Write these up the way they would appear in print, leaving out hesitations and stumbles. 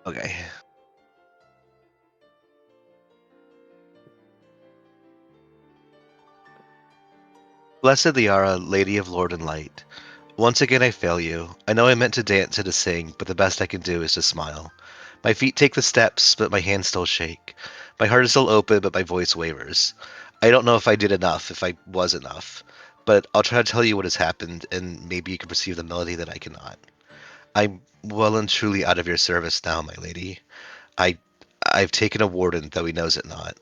Okay. Blessed Liara, Lady of Lord and Light. Once again I fail you. I know I meant to dance and to sing, but the best I can do is to smile. My feet take the steps, but my hands still shake. My heart is still open, but my voice wavers. I don't know if I did enough, if I was enough. But I'll try to tell you what has happened, and maybe you can perceive the melody that I cannot. I'm well and truly out of your service now, my lady. I I've taken a warden, though he knows it not.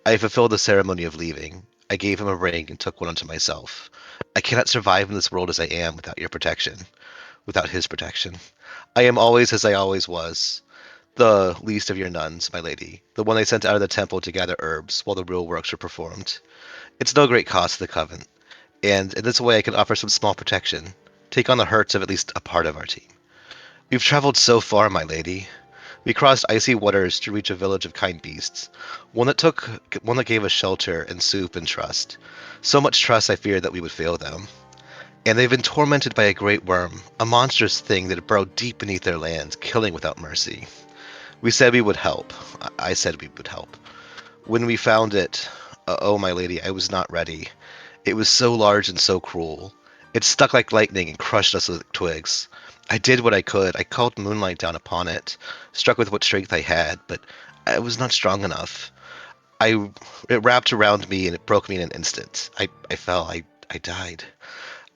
I fulfilled the ceremony of leaving. I gave him a ring and took one unto myself. I cannot survive in this world as I am without your protection, without his protection. I am always as I always was, the least of your nuns, my lady, the one they sent out of the temple to gather herbs while the real works were performed. It's no great cost to the convent, and in this way I can offer some small protection, take on the hurts of at least a part of our team. We've traveled so far, my lady. We crossed icy waters to reach a village of kind beasts, one that gave us shelter and soup and trust. So much trust I feared that we would fail them. And they've been tormented by a great worm, a monstrous thing that burrowed deep beneath their land, killing without mercy. We said we would help. I said we would help. When we found it, oh my lady, I was not ready. It was so large and so cruel. It stuck like lightning and crushed us like twigs. I did what I could. I called moonlight down upon it, struck with what strength I had, but I was not strong enough. I It wrapped around me and it broke me in an instant. I fell. I died.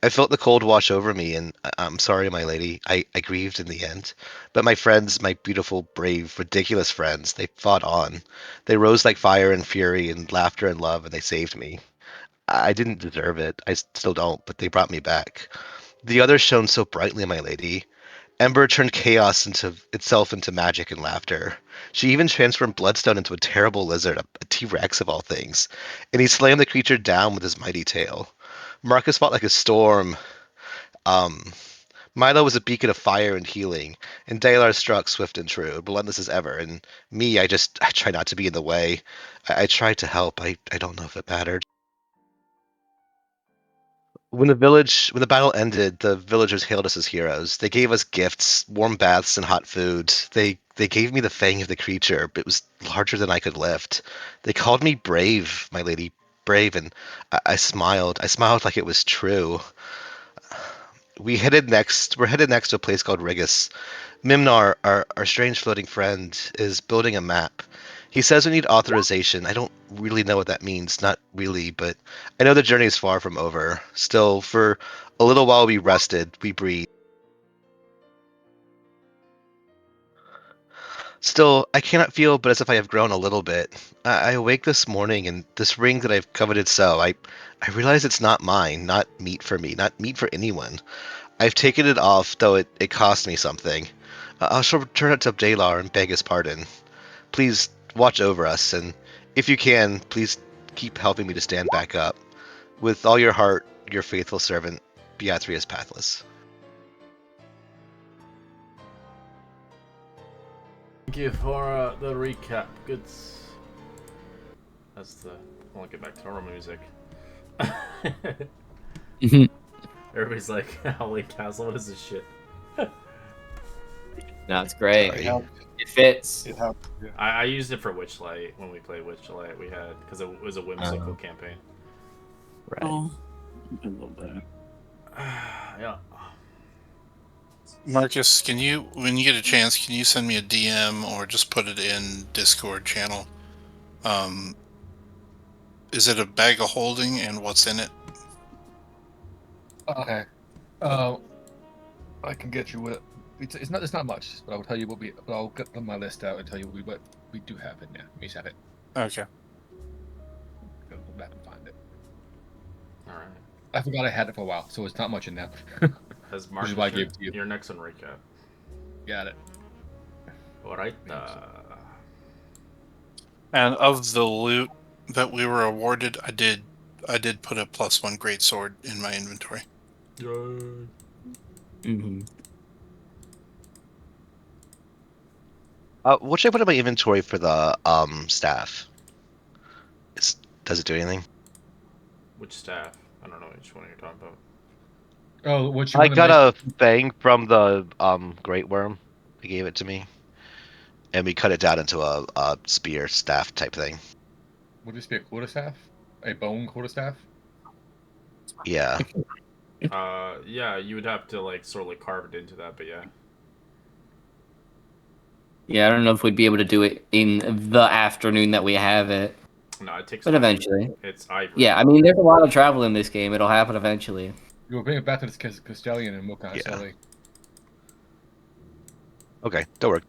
I felt the cold wash over me, and I'm sorry, my lady. I grieved in the end. But my friends, my beautiful, brave, ridiculous friends, they fought on. They rose like fire and fury and laughter and love, and they saved me. I didn't deserve it. I still don't, but they brought me back. The others shone so brightly, my lady. Ember turned chaos into itself into magic and laughter. She even transformed Bloodstone into a terrible lizard, a T-Rex of all things, and he slammed the creature down with his mighty tail. Marcus fought like a storm. Um, Milo was a beacon of fire and healing, and Dalar struck swift and true, relentless as ever. And me, I try not to be in the way. I tried to help. I don't know if it mattered. When the battle ended, the villagers hailed us as heroes. They gave us gifts, warm baths, and hot food. They gave me the fang of the creature, but it was larger than I could lift. They called me brave, my lady, brave, and I smiled. I smiled like it was true. We're headed next to a place called Rigus. Mimnar, our strange floating friend, is building a map. He says we need authorization. I don't really know what that means, not really, but I know the journey is far from over. Still, for a little while we rested, we breathed. Still, I cannot feel but as if I have grown a little bit. I awake this morning, and this ring that I've coveted so, I realize it's not mine, not meat for me, not meat for anyone. I've taken it off, though it cost me something. I shall return it to Abdalar and beg his pardon. Please watch over us, and if you can, please keep helping me to stand back up. With all your heart, your faithful servant, Beatrius Pathless. Thank you for the recap. Good. That's the. I'll get back to normal music. Everybody's like, Holy Castle, what is this shit? No, it's great. Sorry. It fits. It helped. Yeah. I used it for Witchlight when we played Witchlight. We had because it was a whimsical campaign. Right. Oh, I love that. Yeah. Marcus, can you, when you get a chance, can you send me a DM or just put it in Discord channel? Is it a bag of holding and what's in it? Okay. I can get you what it's not much, but I'll tell you but I'll get my list out and tell you what we do have in there. Let me just have it. Okay. Go back and find it. All right. I forgot I had it for a while, so it's not much in there. Has Which is Marcus why I gave it to you. your next one recap? Got it. All right. And of the loot that we were awarded, I did put a +1 greatsword in my inventory. Mm-hmm. What should I put in my inventory for the staff? Does it do anything? Which staff? I don't know which one you're talking about. Oh, what you I want to got make? a fang from the Great Worm. He gave it to me. and we cut it down into a spear staff type thing. Would this be a quarterstaff? A bone quarterstaff? Yeah. Yeah, you would have to like sort of like carve it into that, but yeah. Yeah, I don't know if we'd be able to do it in the afternoon that we have it, No, it takes but time. eventually. It's ivory. Yeah, I mean, there's a lot of travel in this game. It'll happen eventually. You'll bring it back to this Castellian and we'll kind of Yeah. slowly. Okay, don't worry.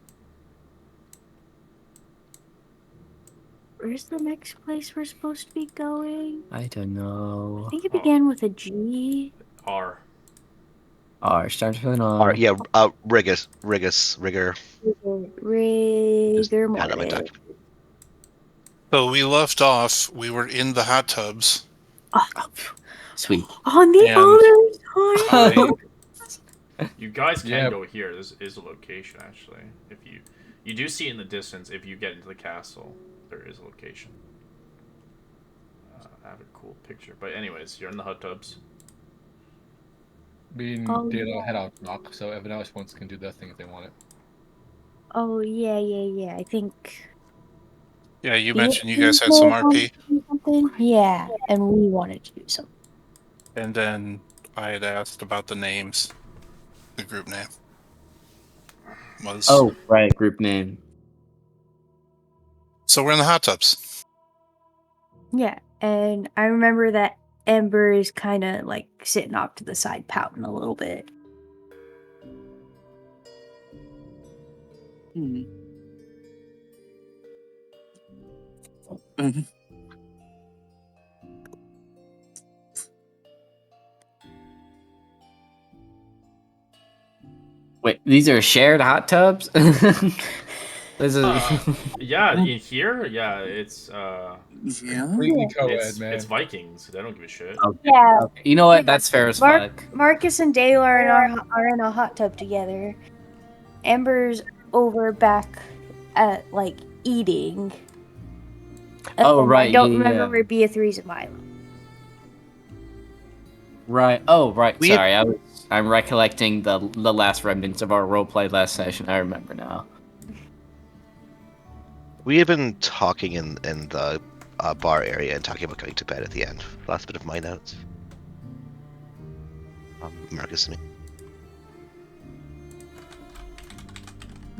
Where's the next place we're supposed to be going? I don't know. I think it began with a G. R. R starts with an R. All right, yeah. Rigor. Rigor Had on my mortis. document. So we left off. We were in the hot tubs. Sweet. On the And other side. You guys can Yeah. go here. This is a location actually. If you do see it in the distance, if you get into the castle, there is a location. I have a cool picture. But anyways, you're in the hot tubs. Me and Oh, Data yeah. head out rock, so everyone else wants can do their thing if they want it. Oh yeah. I think. yeah, you mentioned you guys had some RP, Something? Yeah, and we wanted to do something. and then I had asked about the names. The group name was. Oh, right, group name. So we're in the hot tubs. Yeah, and I remember that Ember is kind of like sitting off to the side, pouting a little bit. Hmm. Mhm. Wait, these are shared hot tubs? This is Yeah, in here, yeah, it's Yeah. Completely co-ed, it's man. Vikings. They don't give a shit. Yeah, you know what? That's fair as fuck. Marcus and Dale are in a hot tub together. Ember's over back at like eating. Oh, And right, I don't yeah, remember yeah. where Beatrice and Milo. Right. Oh, right. We- Sorry, I'm recollecting the last remnants of our roleplay last session. I remember now. We had been talking in the bar area and talking about going to bed at the end. Last bit of my notes. Marcus and me.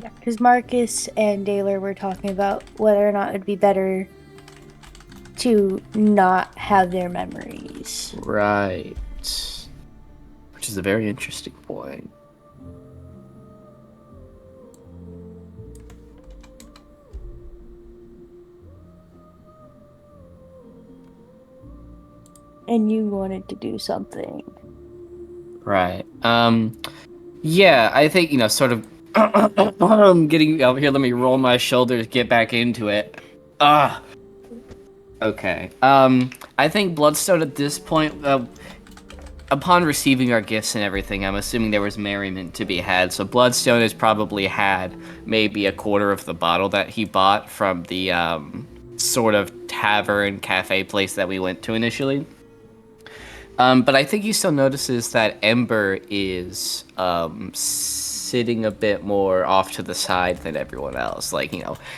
Yeah, because Marcus and Daler were talking about whether or not it'd be better to not have their memories. Right. Which is a very interesting point. And you wanted to do something. Right. Yeah, I think, sort of getting over here, let me roll my shoulders, get back into it. Okay. I think Bloodstone at this point, upon receiving our gifts and everything, I'm assuming there was merriment to be had. So Bloodstone has probably had maybe a quarter of the bottle that he bought from the sort of tavern cafe place that we went to initially. But I think he still notices that Ember is sitting a bit more off to the side than everyone else. Like,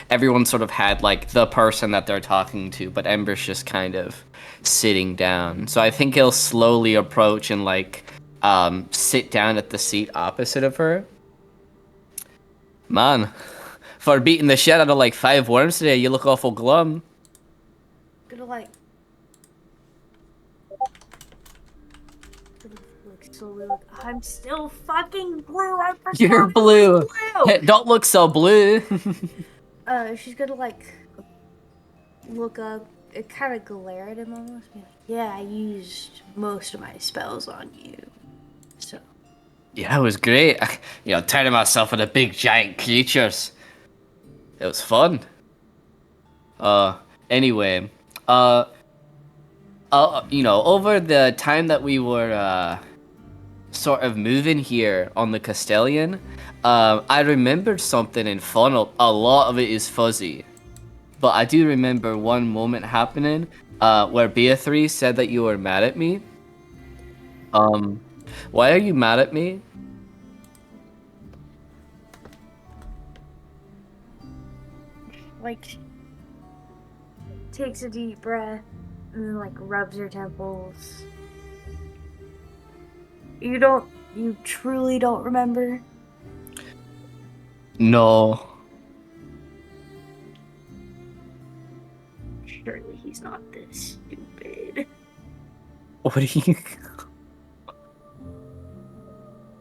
everyone sort of had like the person that they're talking to, but Ember's just kind of sitting down. So I think he'll slowly approach and like sit down at the seat opposite of her. Man, for beating the shit out of like 5 worms today, you look awful glum. Gonna like. Look, I'm still fucking blue. You're blue. Don't look so blue. She's gonna like look up, kind of glare at him almost. Be like, yeah, I used most of my spells on you. So. Yeah, it was great. Turning myself into big giant creatures. It was fun. Anyway, over the time that we were sort of moving here on the Castellian, I remembered something in Funnel. A lot of it is fuzzy, but I do remember one moment happening where Beatrice said that you were mad at me. Why are you mad at me? like takes a deep breath and then like rubs her temples. You truly don't remember? No. Surely he's not this stupid. What do you?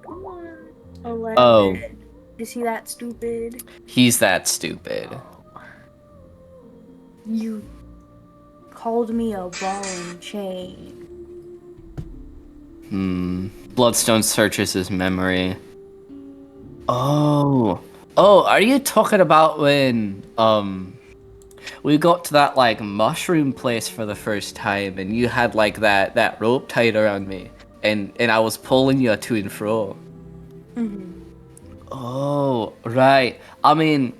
Come on. 11. Oh. Is he that stupid? He's that stupid. You called me a ball and chain. Bloodstone searches his memory. Oh. Oh, are you talking about when we got to that like mushroom place for the first time and you had like that rope tied around me and I was pulling you to and fro? Mm-hmm. Oh, right. I mean,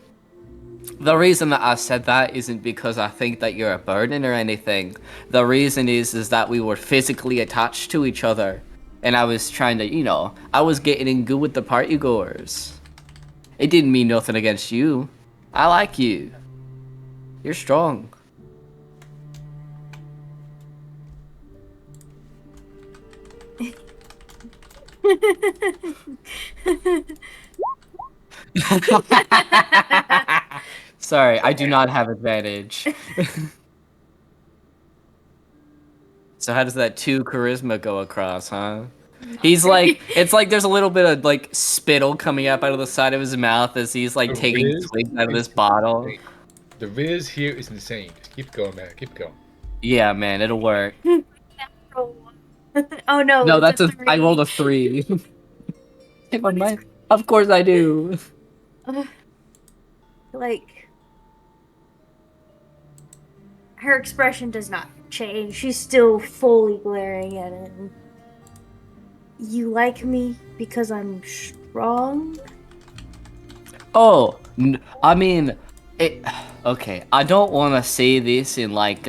the reason that I said that isn't because I think that you're a burden or anything. The reason is that we were physically attached to each other. And I was trying to, I was getting in good with the party goers. It didn't mean nothing against you. I like you. You're strong. Sorry, I do not have advantage. So how does that 2 charisma go across, huh? He's like, it's like there's a little bit of like spittle coming up out of the side of his mouth as he's like The taking Riz swigs out of is this bottle. insane. The Riz here is insane. Just keep going, man. Keep going. Yeah, man, it'll work. Oh no! No, it's that's a 3. I rolled a 3. Of course I do. Like, her expression does not change. She's still fully glaring at him. You like me because I'm strong? Oh, I mean, okay, I don't want to say this in like,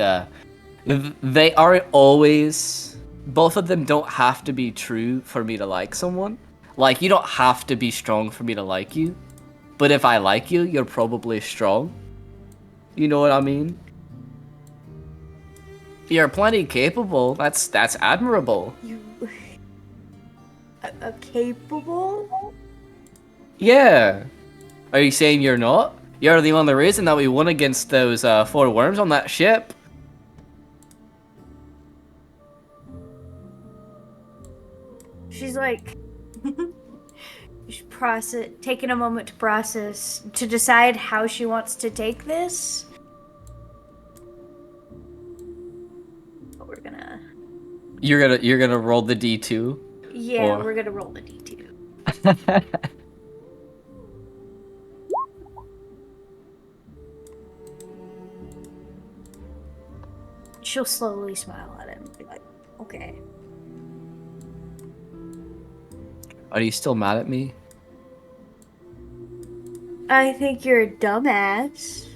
they aren't always, both of them don't have to be true for me to like someone. Like, you don't have to be strong for me to like you. But if I like you, you're probably strong. You know what I mean? You're plenty capable. That's admirable. You... capable? Yeah. Are you saying you're not? You're the only reason that we won against those 4 worms on that ship. She's like... She's taking a moment to process, to decide how she wants to take this. But we're gonna... You're gonna roll the D2? Yeah, Or- we're gonna roll the D2. She'll slowly smile at him and be like, okay. Are you still mad at me? I think you're a dumbass.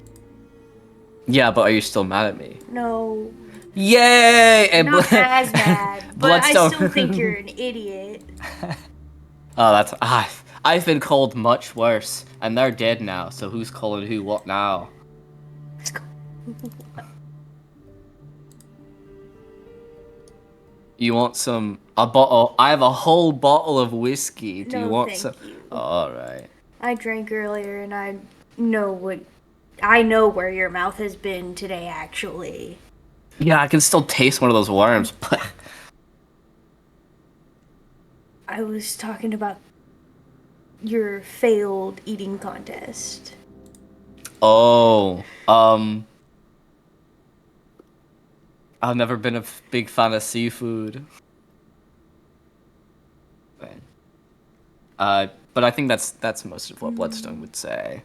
Yeah, but are you still mad at me? No, Yay! And not as bad, but I Bloodstone. still think you're an idiot. Oh, that's I've been called much worse, and they're dead now. So who's calling who what now? You want a bottle? I have a whole bottle of whiskey. Do you No, want thank some? you. All right. I drank earlier and I know where your mouth has been today, actually. Yeah, I can still taste one of those worms, but I was talking about your failed eating contest. oh, I've never been a big fan of seafood. But I think that's most of what Bloodstone would say.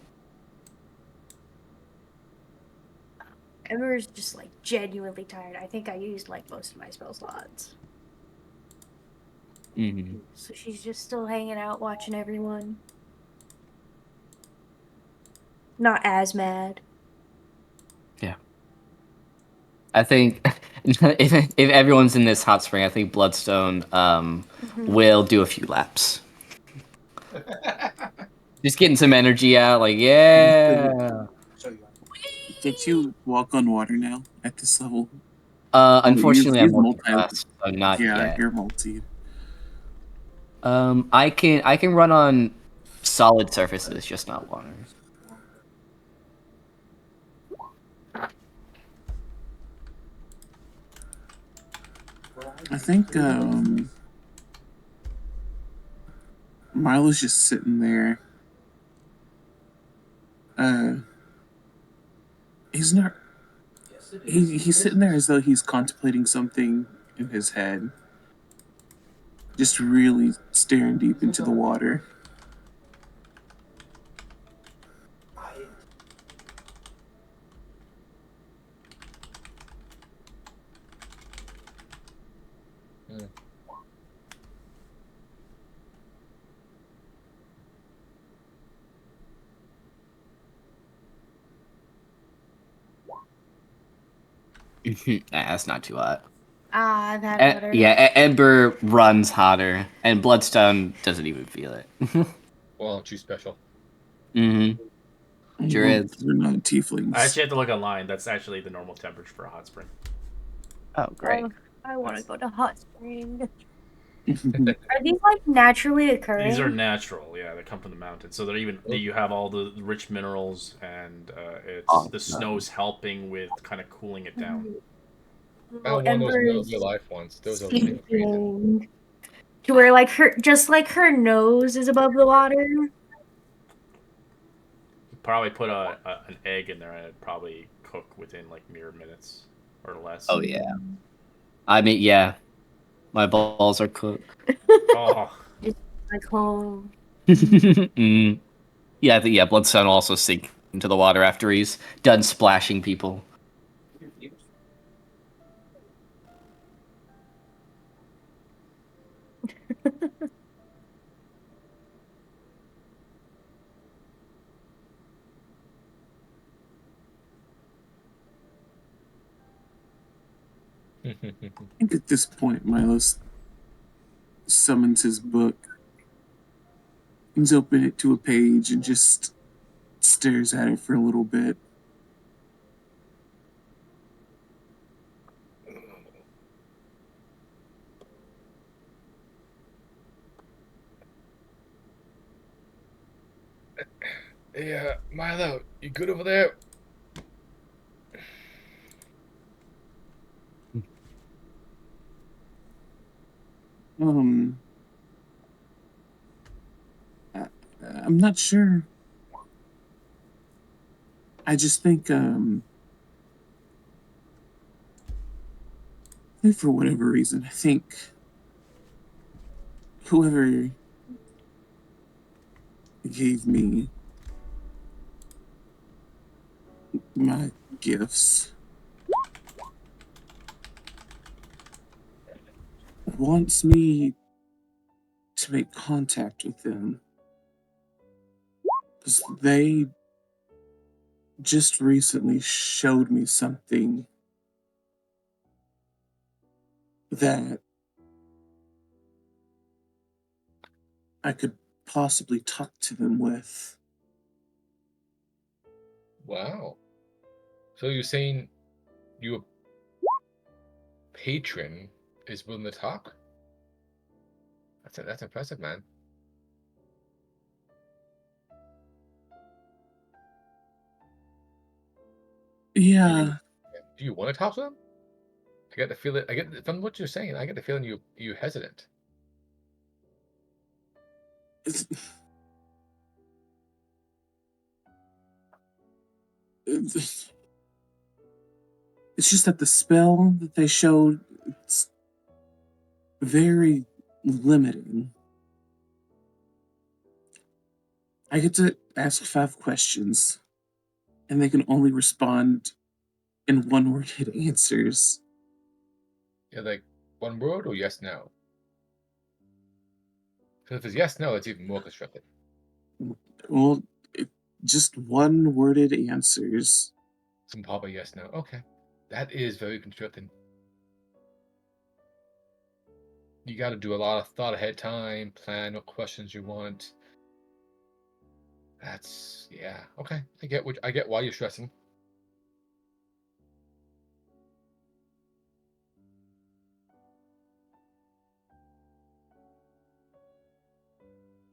Emmer's just like genuinely tired. I think I used like most of my spell slots. Mm-hmm. So she's just still hanging out watching everyone. Not as mad. Yeah. I think if everyone's in this hot spring, I think Bloodstone will do a few laps. Just getting some energy out, like, yeah. Can't you walk on water now at this level? Unfortunately, I'm you're multi-class, so not Yeah, yet. you're multi. I can run on solid surfaces, just not water. I think Milo's just sitting there. He's not. He's sitting there as though he's contemplating something in his head, just really staring deep into the water. That's not too hot. I've had water. Yeah, Ember runs hotter, and Bloodstone doesn't even feel it. Well, too special. Mm-hmm. Sure Well, is. we're not tieflings. I actually have to look online. That's actually the normal temperature for a hot spring. Oh, great. I want to go to hot spring. Are these like naturally occurring? These are natural, yeah. They come from the mountains, so they're even. You have all the rich minerals, and it's the snow's helping with kind of cooling it down. I found one of those real life ones. Those are freezing. Speaking to where like her nose is above the water. Probably put an egg in there, and it'd probably cook within like mere minutes or less. Oh yeah. I mean, yeah. My balls are cooked. Oh, Just like home. Mm. Yeah, Bloodstone will also sink into the water after he's done splashing people. I think at this point, Milo summons his book. He's open it to a page and just stares at it for a little bit. Hey, Milo, you good over there? Um, I'm not sure. I just think, for whatever reason, I think whoever gave me my gifts wants me to make contact with them because they just recently showed me something that I could possibly talk to them with. Wow. So you're saying your patron is willing to talk? That's impressive, man. Yeah, Do you want to talk to them? I get the feeling. I get from what you're saying. I get the feeling you hesitant. it's, it's just that the spell that they showed, it's very limiting. I get to ask 5 questions, and they can only respond in one-worded answers. Yeah, like one word or yes, no. Because if it's yes, no, it's even more constructive. Well, just one-worded answers. Some pop a yes, no. Okay, that is very constructing. You got to do a lot of thought ahead time, plan what questions you want. That's yeah. Okay, I get why you're stressing.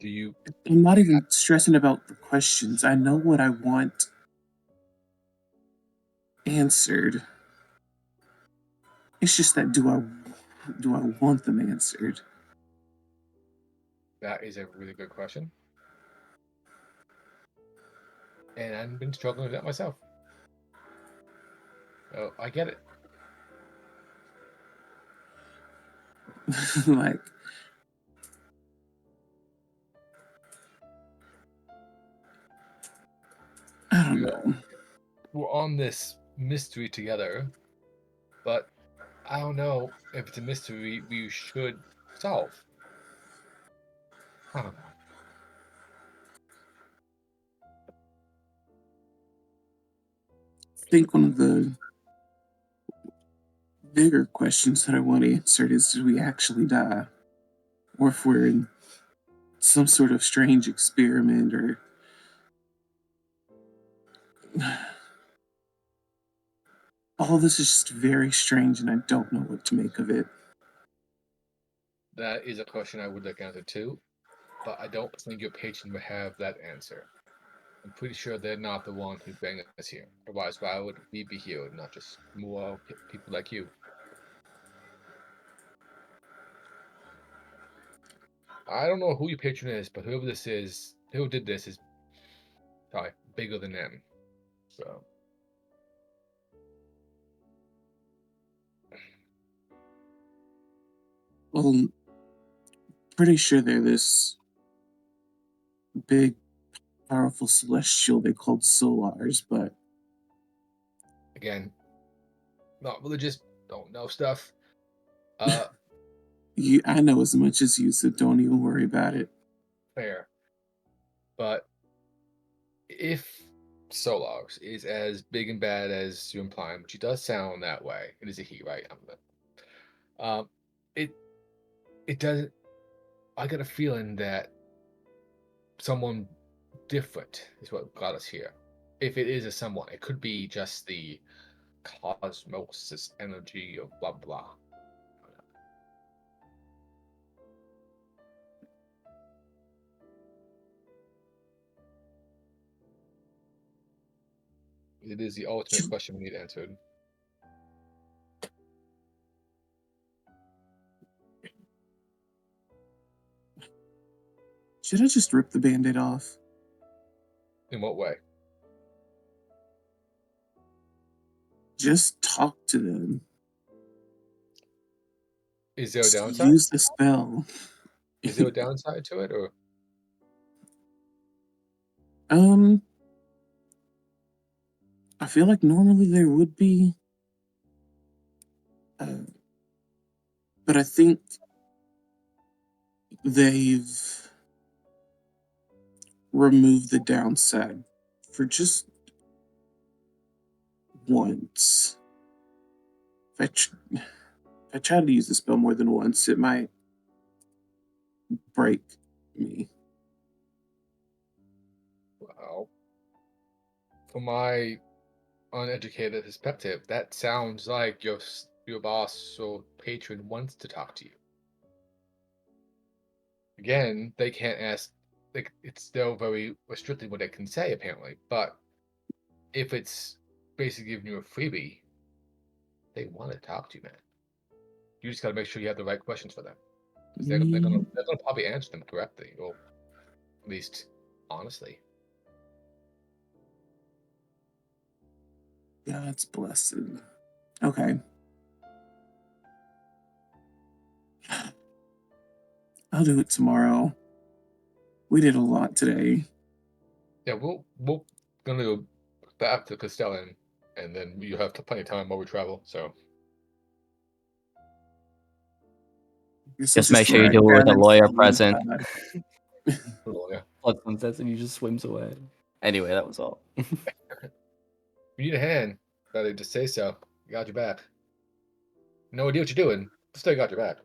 Do you? I'm not even stressing about the questions. I know what I want answered. It's just that do I want them answered? That is a really good question, and I've been struggling with that myself. Oh, I get it. Like, I don't know. We're on this mystery together, but I don't know if it's a mystery we should solve. I don't know. I think one of the bigger questions that I want answered is, did we actually die? Or if we're in some sort of strange experiment, or all this is just very strange and I don't know what to make of it. That is a question I would like answer too, but I don't think your patron would have that answer. I'm pretty sure they're not the one who bring us here. Otherwise, why would we be here, not just more people like you? I don't know who your patron is, but whoever this is, who did this is probably bigger than them. So, Well, pretty sure they're this big, powerful celestial they called Solars, but again, not religious, don't know stuff. I know as much as you, so don't even worry about it. Fair. But if Solars is as big and bad as you're implying, which it does sound that way, it is a he, right? Um, it doesn't. I got a feeling that someone different is what got us here. If it is a someone, it could be just the cosmos energy of blah blah. It is the ultimate question we need answered. Should I just rip the band-aid off? In what way? Just talk to them. Is there a Just downside? use the spell. Is there a downside to it, or um, I feel like normally there would be, but I think they've removed the downside for just once. If I try to use the spell more than once, it might break me. well, from my uneducated perspective, that sounds like your boss or patron wants to talk to you. Again, they can't ask. Like, it's still very restricted what they can say, apparently. But if it's basically giving you a freebie, they want to talk to you, man. You just got to make sure you have the right questions for them, because they're gonna probably answer them correctly, or at least honestly. God's blessed. Okay. I'll do it tomorrow. We did a lot today. Yeah, we'll gonna go back to Castellan, and then you have plenty of time while we travel. So Just make sure you do it with a lawyer present. yeah. Bloodstone says, and he just swims away. Anyway, that was all. If you need a hand, better just say so. Got your back. No idea what you're doing, but still got your back.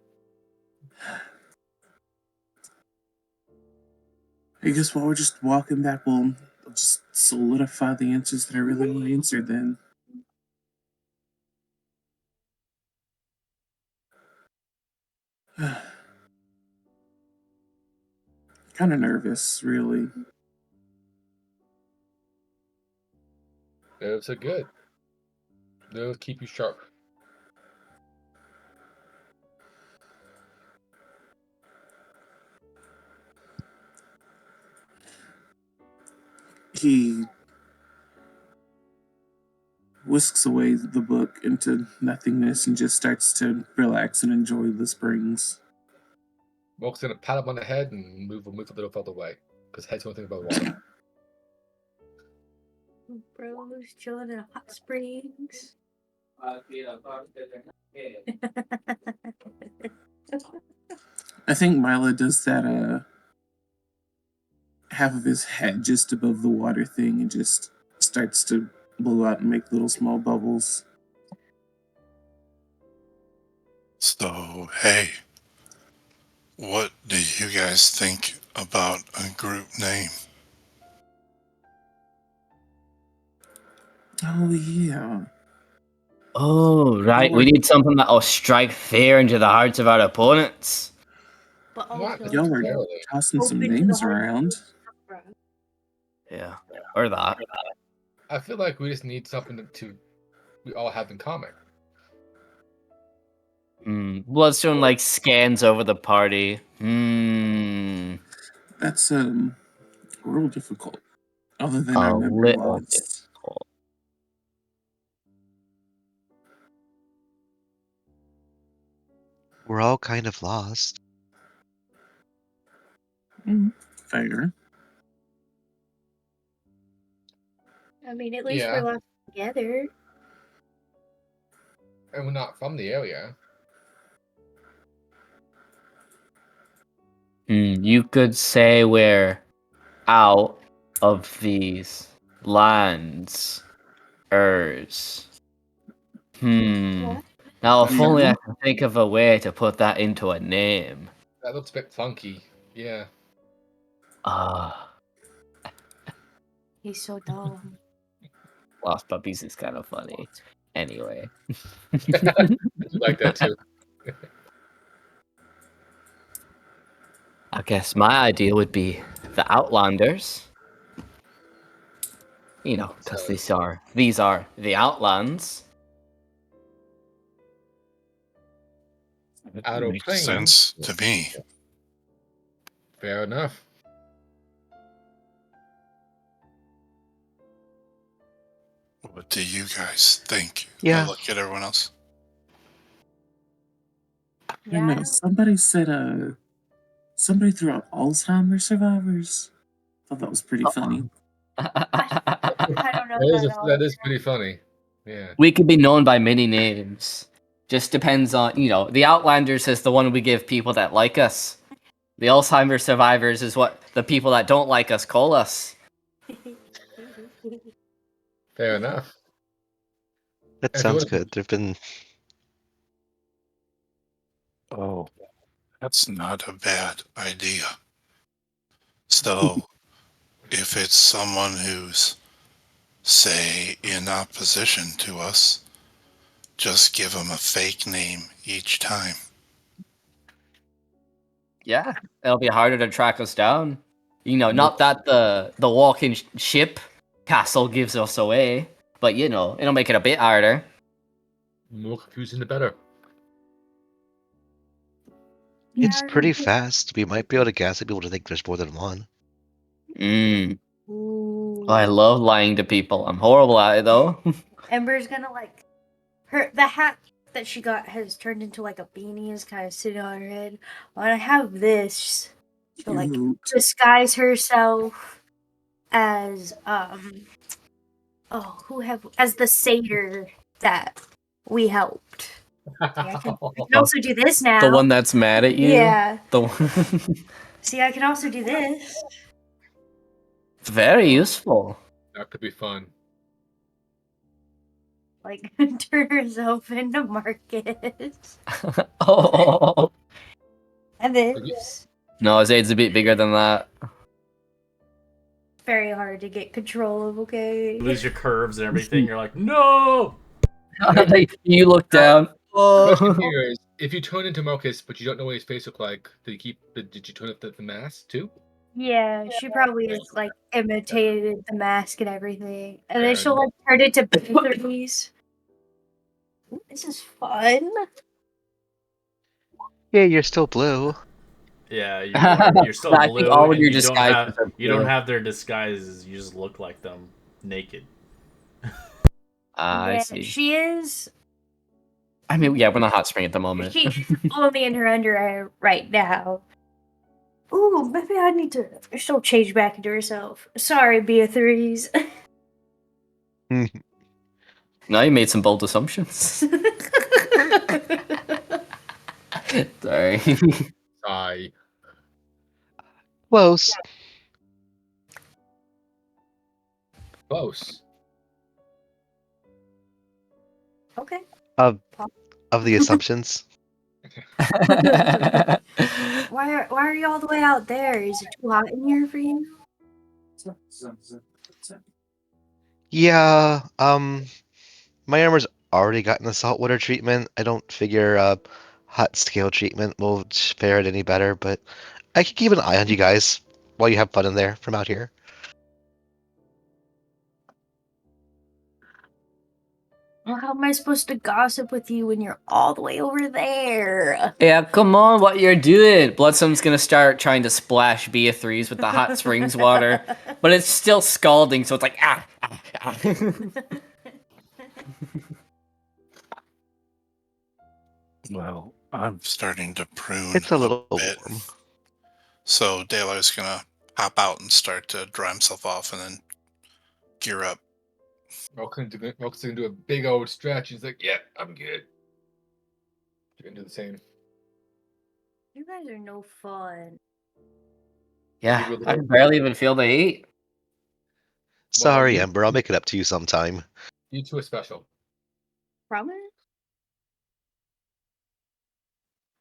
I guess while we're just walking back, we'll just solidify the answers that I really want to answer then. kind of nervous, really. Nerves are good. Nerves keep you sharp. He whisks away the book into nothingness and just starts to relax and enjoy the springs. Moke's gonna pat him on the head and move a little further away because head's one thing about water. Bro's chilling in hot springs. I think Mila does that half of his head just above the water thing and just starts to blow out and make little small bubbles. So, hey, what do you guys think about a group name? Oh, yeah. Oh, right. We need something that'll strike fear into the hearts of our opponents. But Not also, Y'all were necessarily. tossing some open to the names heart. around. Yeah. Or that. I feel like we just need something to we all have in common. Bloodstone like scans over the party. That's real difficult. Other than A our memory little loss. difficult. We're all kind of lost. Fair. I mean, at least Yeah. we're lost together. And we're not from the area. You could say we're out of these lands. Now, if only I can think of a way to put that into a name. That looks a bit funky. Yeah. He's so dumb. Lost Puppies is kind of funny. Anyway. I do like that too. I guess my idea would be the Outlanders. You know, because So- these are the Outlands. Outer Makes Plains. sense to me. Fair enough. What do you guys think? Yeah. I look at everyone else. I don't know. Somebody said somebody threw out Alzheimer's survivors. Thought that was pretty funny. I don't know That is pretty funny. Yeah. We could be known by many names. Just depends on, the Outlanders is the one we give people that like us. The Alzheimer's survivors is what the people that don't like us call us. Fair enough. That If you sounds wanna- good. There've been Oh, that's not a bad idea. So, if it's someone who's, say, in opposition to us, just give them a fake name each time. Yeah, it'll be harder to track us down. Not that the walking ship castle gives us away, but it'll make it a bit harder. The more confusing, the better. It's pretty fast. We might be able to gaslight people to think there's more than one. Ooh. I love lying to people. I'm horrible at it though. Ember's gonna the hat that she got has turned into like a beanie, is kind of sitting on her head. When I have this, she'll like disguise herself as as the satyr that we helped. I can also do this now. The one that's mad at you. Yeah. The one. See, I can also do this. It's very useful. That could be fun. Like turn herself into Marcus. Oh. And this. No, Zaid's a bit bigger than that. Very hard to get control of, okay? You lose your curves and everything. You're like, no. You look down. Question Oh. here is, if you turn into Marcus, but you don't know what his face look like, did you turn up the mask too? Yeah, she probably is like imitated the mask and everything, and then And she'll like turn it to batteries. This is fun. Yeah, you're still blue. Yeah, you are. You're still I think blue, all of and your you don't disguises have are you don't blue. have their disguises. You just look like them naked. I Yeah, see. she is. I mean, yeah, we're not hot spring at the moment. She is only in her underwear right now. Ooh, maybe I need to. She'll change back into herself. Sorry, Beatrice. No, you made some bold assumptions. Sorry. I Close. close. Okay. Of the assumptions. Why are you all the way out there? Is it too hot in here for you? Yeah. My armor's already gotten a saltwater treatment. I don't figure hot scale treatment will fare it any better, but I can keep an eye on you guys while you have fun in there from out here. Well, how am I supposed to gossip with you when you're all the way over there? Yeah, come on, what you're doing? Bloodstone's gonna start trying to splash Beatrice with the hot springs water, but it's still scalding, so it's like ah. Well, I'm starting to prune It's a little bit. warm. So Daylight's gonna hop out and start to dry himself off and then gear up. Rock's gonna do a big old stretch. He's like, "Yeah, I'm good." You're gonna do the same. You guys are no fun. Yeah, I can barely even feel the heat. Sorry, you- Ember. I'll make it up to you sometime. You two are special. Promise?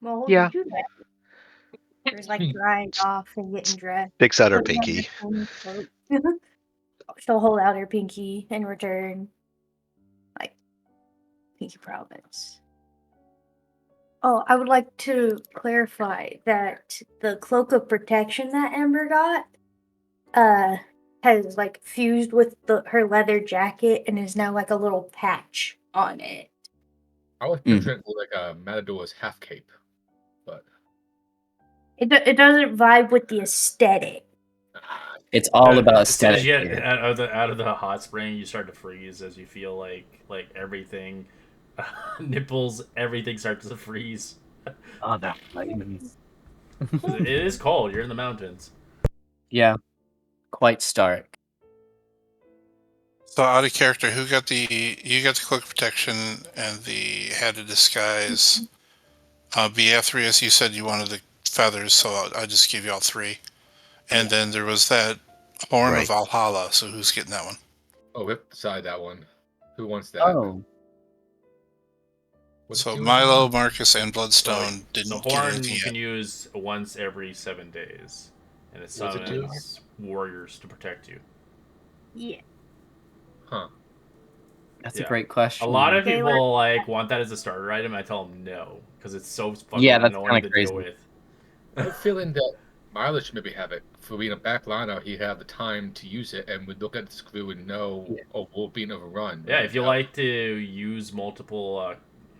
Well, what Yeah. do you do that? There's like drying off and getting dressed. Sticks out her Putting on pinky. the coat. She'll hold out her pinky in return. Like, pinky promise. Oh, I would like to clarify that the cloak of protection that Ember got has like fused with her leather jacket and is now like a little patch on it. I was picturing it like a Matador's half cape, but It doesn't vibe with the aesthetic. It's all about As soon aesthetic. as you get here. out of the hot spring, you start to freeze as you feel like everything, nipples, everything starts to freeze. Oh, that. 'Cause it is cold. You're in the mountains. Yeah, quite stark. So out of character, you got the cloak of protection and the head of disguise. Beatrice, you said you wanted the feathers, so I just gave you all three. And then there was that horn Right. of Valhalla. So who's getting that one? oh, we have to decide that one. Who wants that? Oh, What's So it doing? Milo, Marcus, and Bloodstone The didn't get horn anything you yet. can use once every 7 days, and it What's it do? summons warriors to protect you. Yeah. Huh. that's Yeah. a great question. A lot of They people like want that as a starter item. I tell them no because it's so fucking Yeah, that's annoying kinda to deal crazy. with. I have a feeling that Milo should maybe have it. For being a back liner, he'd have the time to use it and would look at this clue and know, oh, we're being overrun. Yeah, if you like to use multiple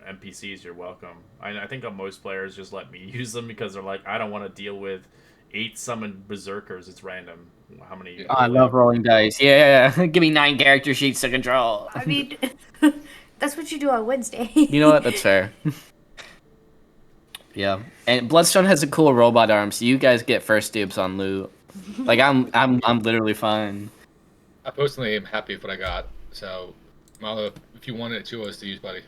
NPCs, you're welcome. I think most players just let me use them because they're like, I don't want to deal with 8 summoned berserkers. It's random. How many? Yeah. Oh, I love rolling dice. Yeah, give me 9 character sheets to control. I mean, that's what you do on Wednesday. You know what? That's fair. Yeah, and Bloodstone has a cool robot arm, so you guys get first dibs on loot. Like I'm literally fine. I personally am happy with what I got. So, Milo, if you wanted it to us to use, buddy.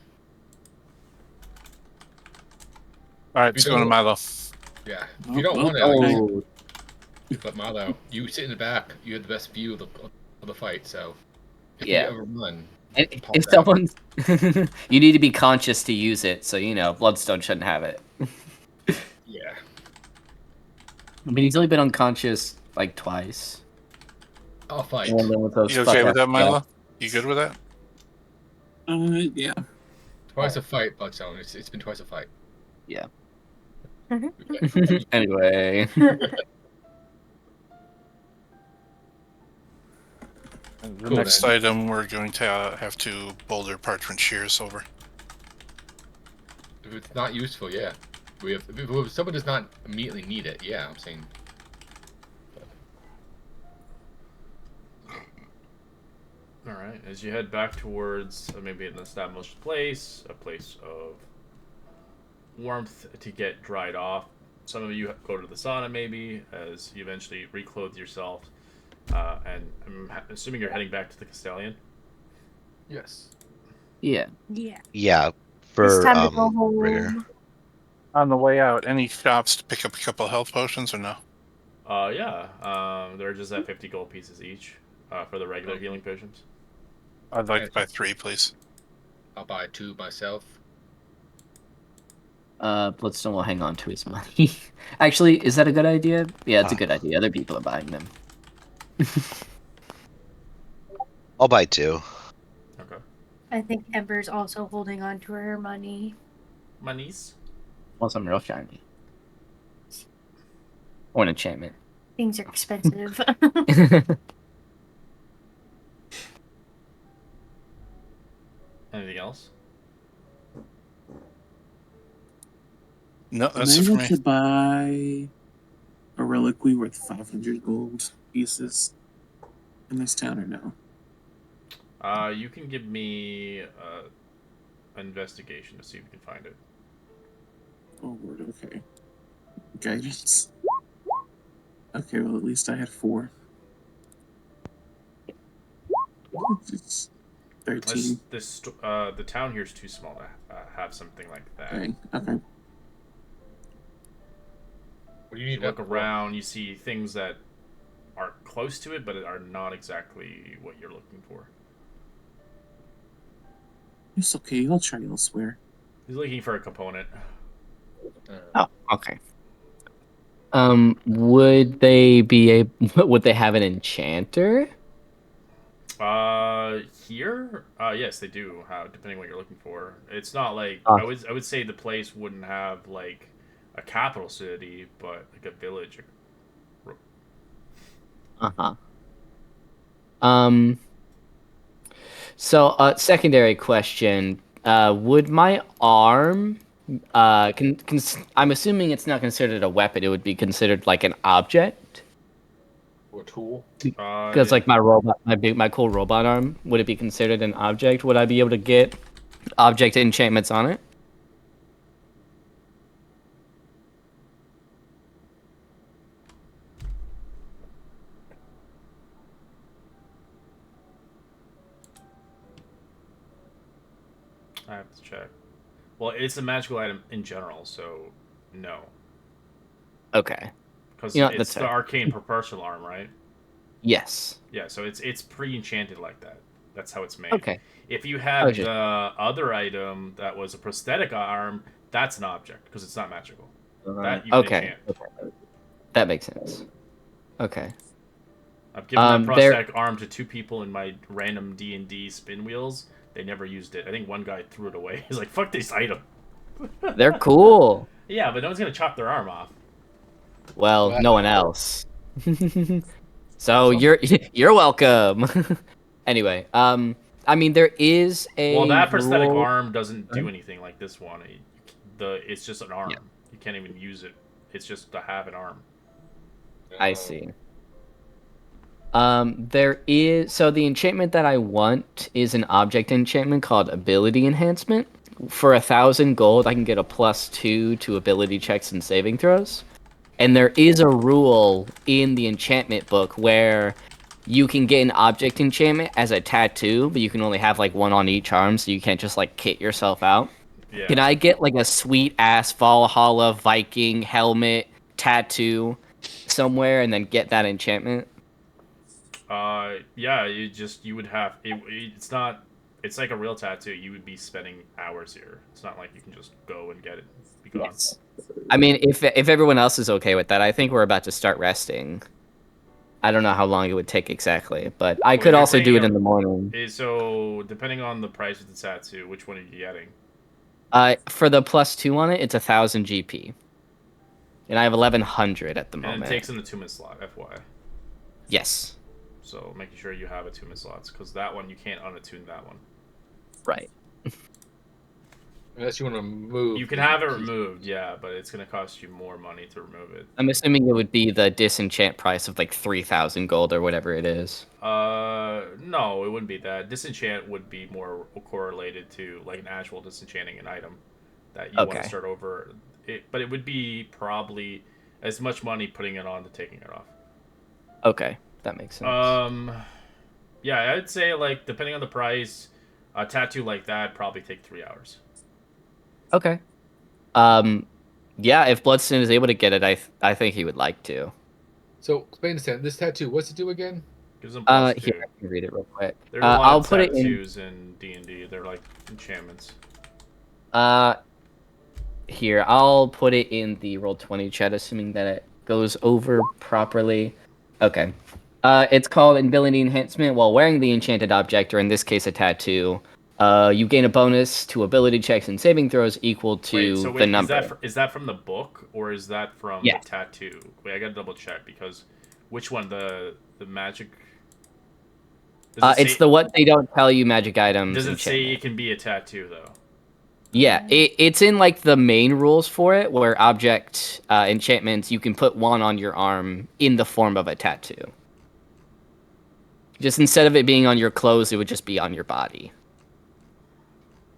All right, You let's go to don't- Milo. Yeah. If you don't want it, I Oh, but Milo, you sit in the back. You have the best view of the fight. So, if Yeah. you ever run, and pop if that. someone's, you need to be conscious to use it. So Bloodstone shouldn't have it. Yeah. I mean, he's only been unconscious like twice. I'll fight. And then with those You okay fuck with that, up- Milo? You good with that? Yeah. Twice a fight, Bloodstone. It's been twice a fight. Yeah. Okay. Anyway, The Cool, next then. item we're going to have to boulder parchment shears over. If it's not useful, yeah. If someone does not immediately need it, yeah, I'm saying. All right. As you head back towards maybe an established place, a place of warmth to get dried off. Some of you go to the sauna maybe as you eventually reclothe yourself. And I'm assuming you're heading back to the Castellian. Yes. Yeah. Yeah. Yeah, It's for time to go Rigor. home. On the way out, any shops to pick up a couple health potions or no? Yeah. They're just at 50 gold pieces each for the regular healing potions. I'd like to buy 3, please. I'll buy 2 myself. Bloodstone will hang on to his money. Actually, is that a good idea? Yeah, it's a Ah. good idea. Other people are buying them. I'll buy 2. Okay. I think Ember's also holding on to her money. Monies. Want some real shiny. Or an enchantment. Things are expensive. Anything else? No, Am that's I it for able me. to buy a reliquary worth 500 gold pieces in this town or no? You can give me an investigation to see if you can find it. Oh, word, okay. Guidance. Okay, well, at least I had 4. It's 13. The town here is too small to have something like that. Okay, okay. What do you You need? look around, you see things that are close to it, but are not exactly what you're looking for. It's okay, I'll try elsewhere. He's looking for a component. Oh, okay. Would they be would they have an enchanter? Here, yes, they do. Depending what you're looking for, it's not like Ah. I would say the place wouldn't have like a capital city, but like a village. Uh-huh. So, secondary question: would my arm, I'm assuming it's not considered a weapon. It would be considered like an object. Or tool? Because like my robot, my cool robot arm, would it be considered an object? Would I be able to get object enchantments on it? I have to check. Well, it's a magical item in general, so no, Okay. because You know, it's that's the fair. arcane propulsion arm, right? Yes. Yeah, so it's pre-enchanted like that. That's how it's made. Okay. If you I had was just- the other item that was a prosthetic arm, that's an object because it's not magical. That you can Okay. enchant. Okay. That makes sense. Okay. I've given that there- prosthetic arm to 2 people in my random D&D spin wheels. They never used it. I think one guy threw it away. He's like, "Fuck this item." They're cool. Yeah, but no one's gonna chop their arm off. Well, Well, no one else. So you're welcome. Anyway, I mean there is a Well, that prosthetic rule- arm doesn't do anything like this one. It's just an arm. Yeah. You can't even use it. It's just to have an arm. I see. There is so the enchantment that I want is an object enchantment called Ability Enhancement. For 1,000 gold, I can get a +2 to ability checks and saving throws. And there is a rule in the enchantment book where you can get an object enchantment as a tattoo, but you can only have like one on each arm, so you can't just like kit yourself out. Yeah. Can I get like a sweet ass Valhalla Viking helmet tattoo somewhere and then get that enchantment? Yeah. You would have it's not. It's like a real tattoo. You would be spending hours here. It's not like you can just go and get it. Be gone. Yes. I mean, if everyone else is okay with that, I think we're about to start resting. I don't know how long it would take exactly, but I Well, could you're also do saying it in the morning. So depending on the price of the tattoo, which one are you getting? For the +2 on it, it's 1,000 GP, and I have 1,100 at the And moment. it takes in the 2-minute slot. FYI. Yes. So making sure you have attunement slots, because that one you can't unattune that one. Right. Unless you want to move. You can have it removed, yeah, but it's gonna cost you more money to remove it. I'm assuming it would be the disenchant price of like 3,000 gold or whatever it is. No, it wouldn't be that. Disenchant would be more correlated to like an actual disenchanting an item that you want Okay. to start over. But it would be probably as much money putting it on to taking it off. Okay, that makes sense. Yeah, I'd say like depending on the price, a tattoo like that probably take 3 hours. Okay. Yeah, if Bloodstone is able to get it, I think he would like to. So explain this tattoo. What's it do again? Gives them plus Here, 2. I can read it real quick. There's a lot I'll of put it in. tattoos in D&D. They're like enchantments. Here, I'll put it in the Roll20 chat, assuming that it goes over properly. Okay. It's called Ability Enhancement. While wearing the enchanted object, or in this case, a tattoo, you gain a bonus to ability checks and saving throws equal to the number. Is that from the book or is that from Yeah. the tattoo? Wait, I gotta double check because which one? The magic. It's the what they don't tell you magic items. Does it say enchantment. it can be a tattoo though? Yeah, it's in like the main rules for it, where object enchantments you can put one on your arm in the form of a tattoo. Just instead of it being on your clothes, it would just be on your body.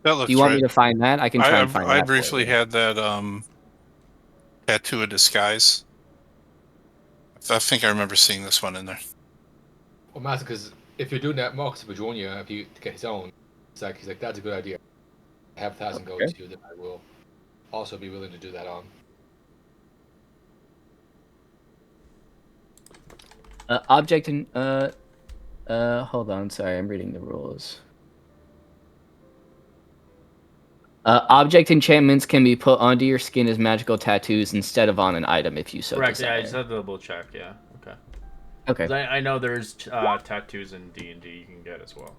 That looks Do you want right. me to find that? I can try and find that. I briefly had that tattoo of disguise. I think I remember seeing this one in there. Well, Master, because if you're doing that, Marcus would join you if you to get his own. He's like, that's a good idea. I have 1,000 gold to you, then I will also be willing to do that on. Object and hold on, sorry, I'm reading the rules. Object enchantments can be put onto your skin as magical tattoos instead of on an item if you so Correct. desire. Yeah, I just had to double check. Yeah. Okay. Okay. 'Cause I know there's tattoos in D&D you can get as well.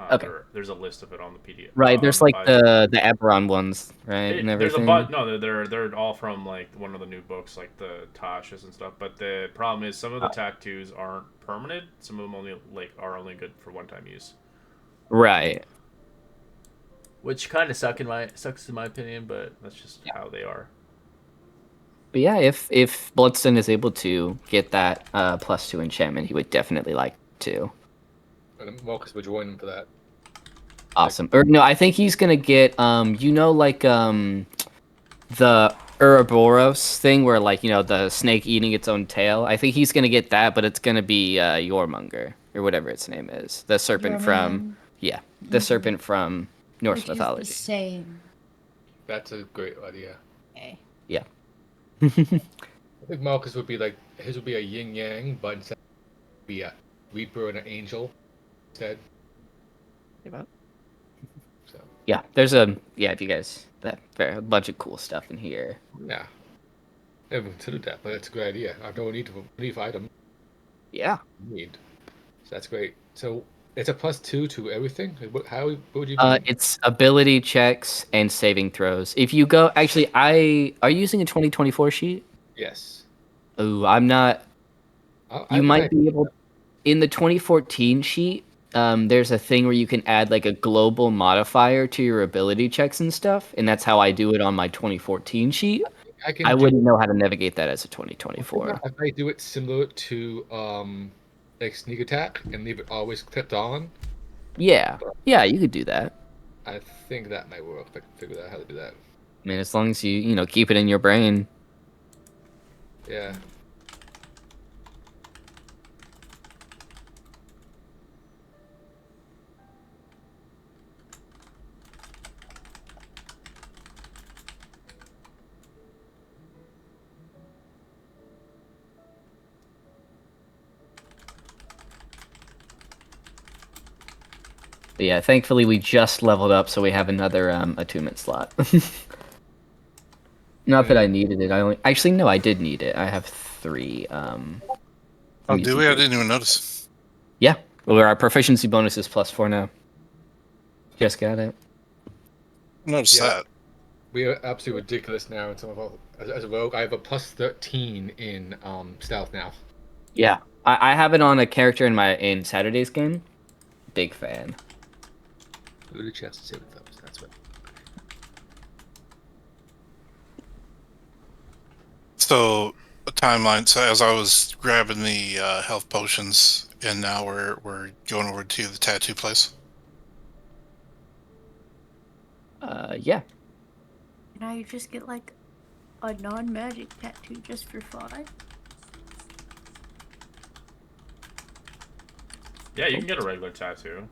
Okay. There's a list of it on the PDF. Right, there's like the Eberron ones, right, and everything. No, they're all from like one of the new books, like the Tasha's and stuff. But the problem is some of the tattoos aren't permanent. Some of them are only good for one-time use. Right. Which kind of sucks in my opinion, but that's just how they are. But yeah, if Bloodstone is able to get that +2 enchantment, he would definitely like to. And Marcus would join him for that. Awesome. Or no, I think he's gonna get the Ouroboros thing where the snake eating its own tail. I think he's gonna get that, but it's gonna be Jormungr or whatever its name is. The serpent from serpent from Norse mythology. Is the same. That's a great idea. Okay. Yeah. I think Marcus would be like his would be a yin yang, but instead would be a reaper and an angel instead. So. Yeah, there's if you guys a bunch of cool stuff in here. Yeah. Never considered that, but that's a good idea. I don't need to leave item. Yeah. Need. So that's great. So it's a +2 to everything. What would you do? It's ability checks and saving throws. If you go, actually, are you using a 2024 sheet? Yes. Oh, I'm not. You might be able. In the 2014 sheet, there's a thing where you can add like a global modifier to your ability checks and stuff, and that's how I do it on my 2014 sheet. I wouldn't know how to navigate that as a 2024. If I do it similar to like sneak attack and leave it always clipped on. Yeah, you could do that. I think that might work. If I can figure out how to do that. I mean, as long as you keep it in your brain. Yeah. But yeah, thankfully we just leveled up, so we have another attunement slot. Not that I needed it. I did need it. I have 3. Oh, do we? I didn't even notice. Yeah, well, our proficiency bonus is +4 now. Just got it. Notice that. We are absolutely ridiculous now in some of our, as a rogue. I have a +13 in stealth now. Yeah, I have it on a character in Saturday's game. Big fan. Booty chest, 7 thumbs. That's what. So, a timeline. So, as I was grabbing the health potions, and now we're going over to the tattoo place. Yeah. Can I just get like a non-magic tattoo just for fun? Yeah, you can get a regular tattoo,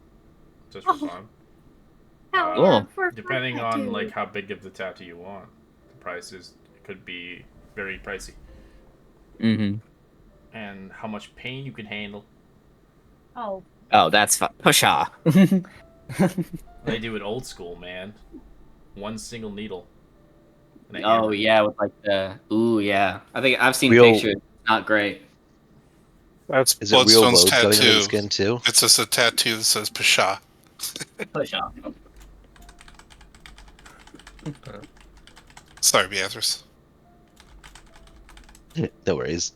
just for Oh, fun. hell Cool. yeah, for a fun Depending on tattoo. like how big of the tattoo you want, the prices could be very pricey, Mm-hmm. and how much pain you can handle. Oh, Oh, that's fun. Pusha. They do it old school, man. One single needle. And a Oh hammer. yeah, with like the yeah. I think I've seen Real- pictures. Not great. That's Is it real Bloodstone's woad going under the tattoo. skin too? It's just a tattoo that says Pasha. Pusha. Sorry, Beatrice. No worries.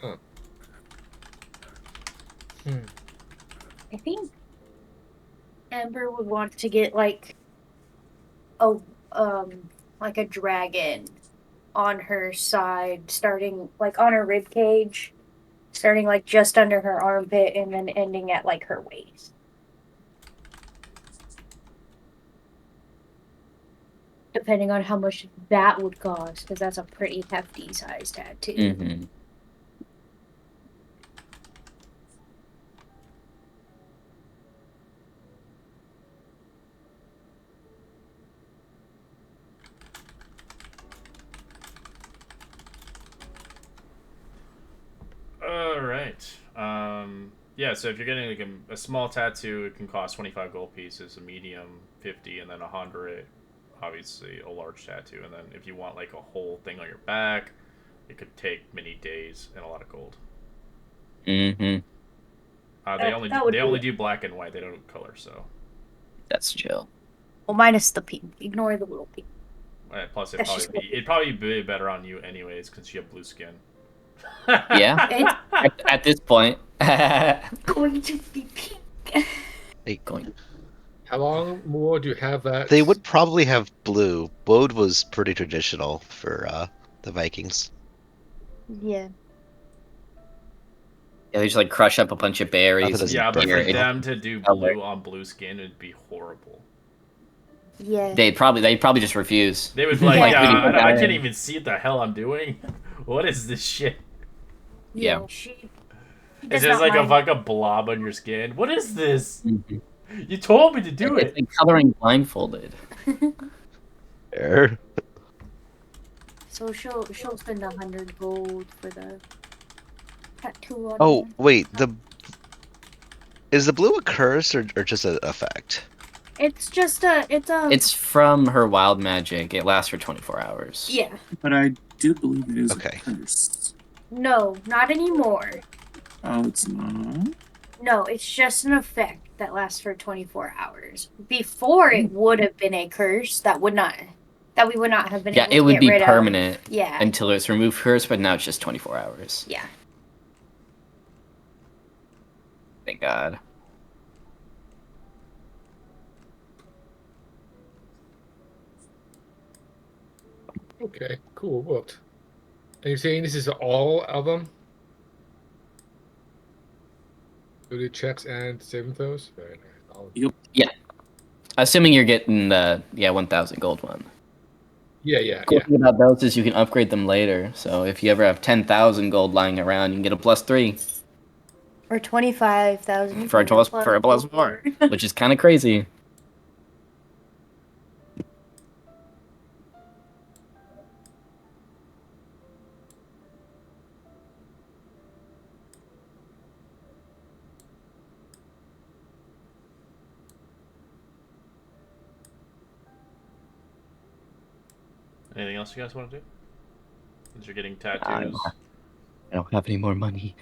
Huh. I think Amber would want to get like a like a dragon on her side, starting like on her rib cage, starting like just under her armpit and then ending at like her waist. Depending on how much that would cost, because that's a pretty hefty size tattoo. Mm-hmm. All right. Yeah. So if you're getting like a small tattoo, it can cost 25 gold pieces. A medium, 50, and then 100. Obviously, a large tattoo, and then if you want like a whole thing on your back, it could take many days and a lot of gold. Mm-hmm. They only do black and white. They don't color. So That's chill. Well, minus the pink. Ignore the little pink. plus That's just it'd probably be better on you anyways because you have blue skin. Yeah. At this point. Going to be pink. Going. How long more do you have that? They would probably have blue. Woad was pretty traditional for the Vikings. Yeah. Yeah, they just like crush up a bunch of berries. Nothing doesn't Yeah, but burn for it. them to do Color. blue on blue skin, it'd be horrible. Yeah. They'd probably just refuse. They would be like, Yeah. yeah, I can't even see what the hell I'm doing. What is this shit? Yeah. She Is there like a blob on your skin? What is this? Mhm. You told me to do It's it. like coloring blindfolded. Fair. So she'll spend 100 gold for the tattoo on Oh her. wait, is the blue a curse or just an effect? It's just It's from her wild magic. It lasts for 24 hours. yeah. But I do believe it is Okay. a curse. No, not anymore. Oh, it's not? No, it's just an effect that lasts for 24 hours. Before it would have been a curse that we would not have been Yeah, able it to would get be rid permanent of. Yeah. until it's removed first, but now it's just 24 hours. Yeah. Thank God. Okay, cool. Worked. And you're saying this is all of them? Booty checks and saving throws? Very nice. Assuming you're getting the 1,000 gold one. Yeah. Cool thing about those is you can upgrade them later. So if you ever have 10,000 gold lying around, you can get a +3 Or 25,000 for a +4, which is kind of crazy. Anything else you guys want to do? Since you're getting I tattoos. don't have any more money.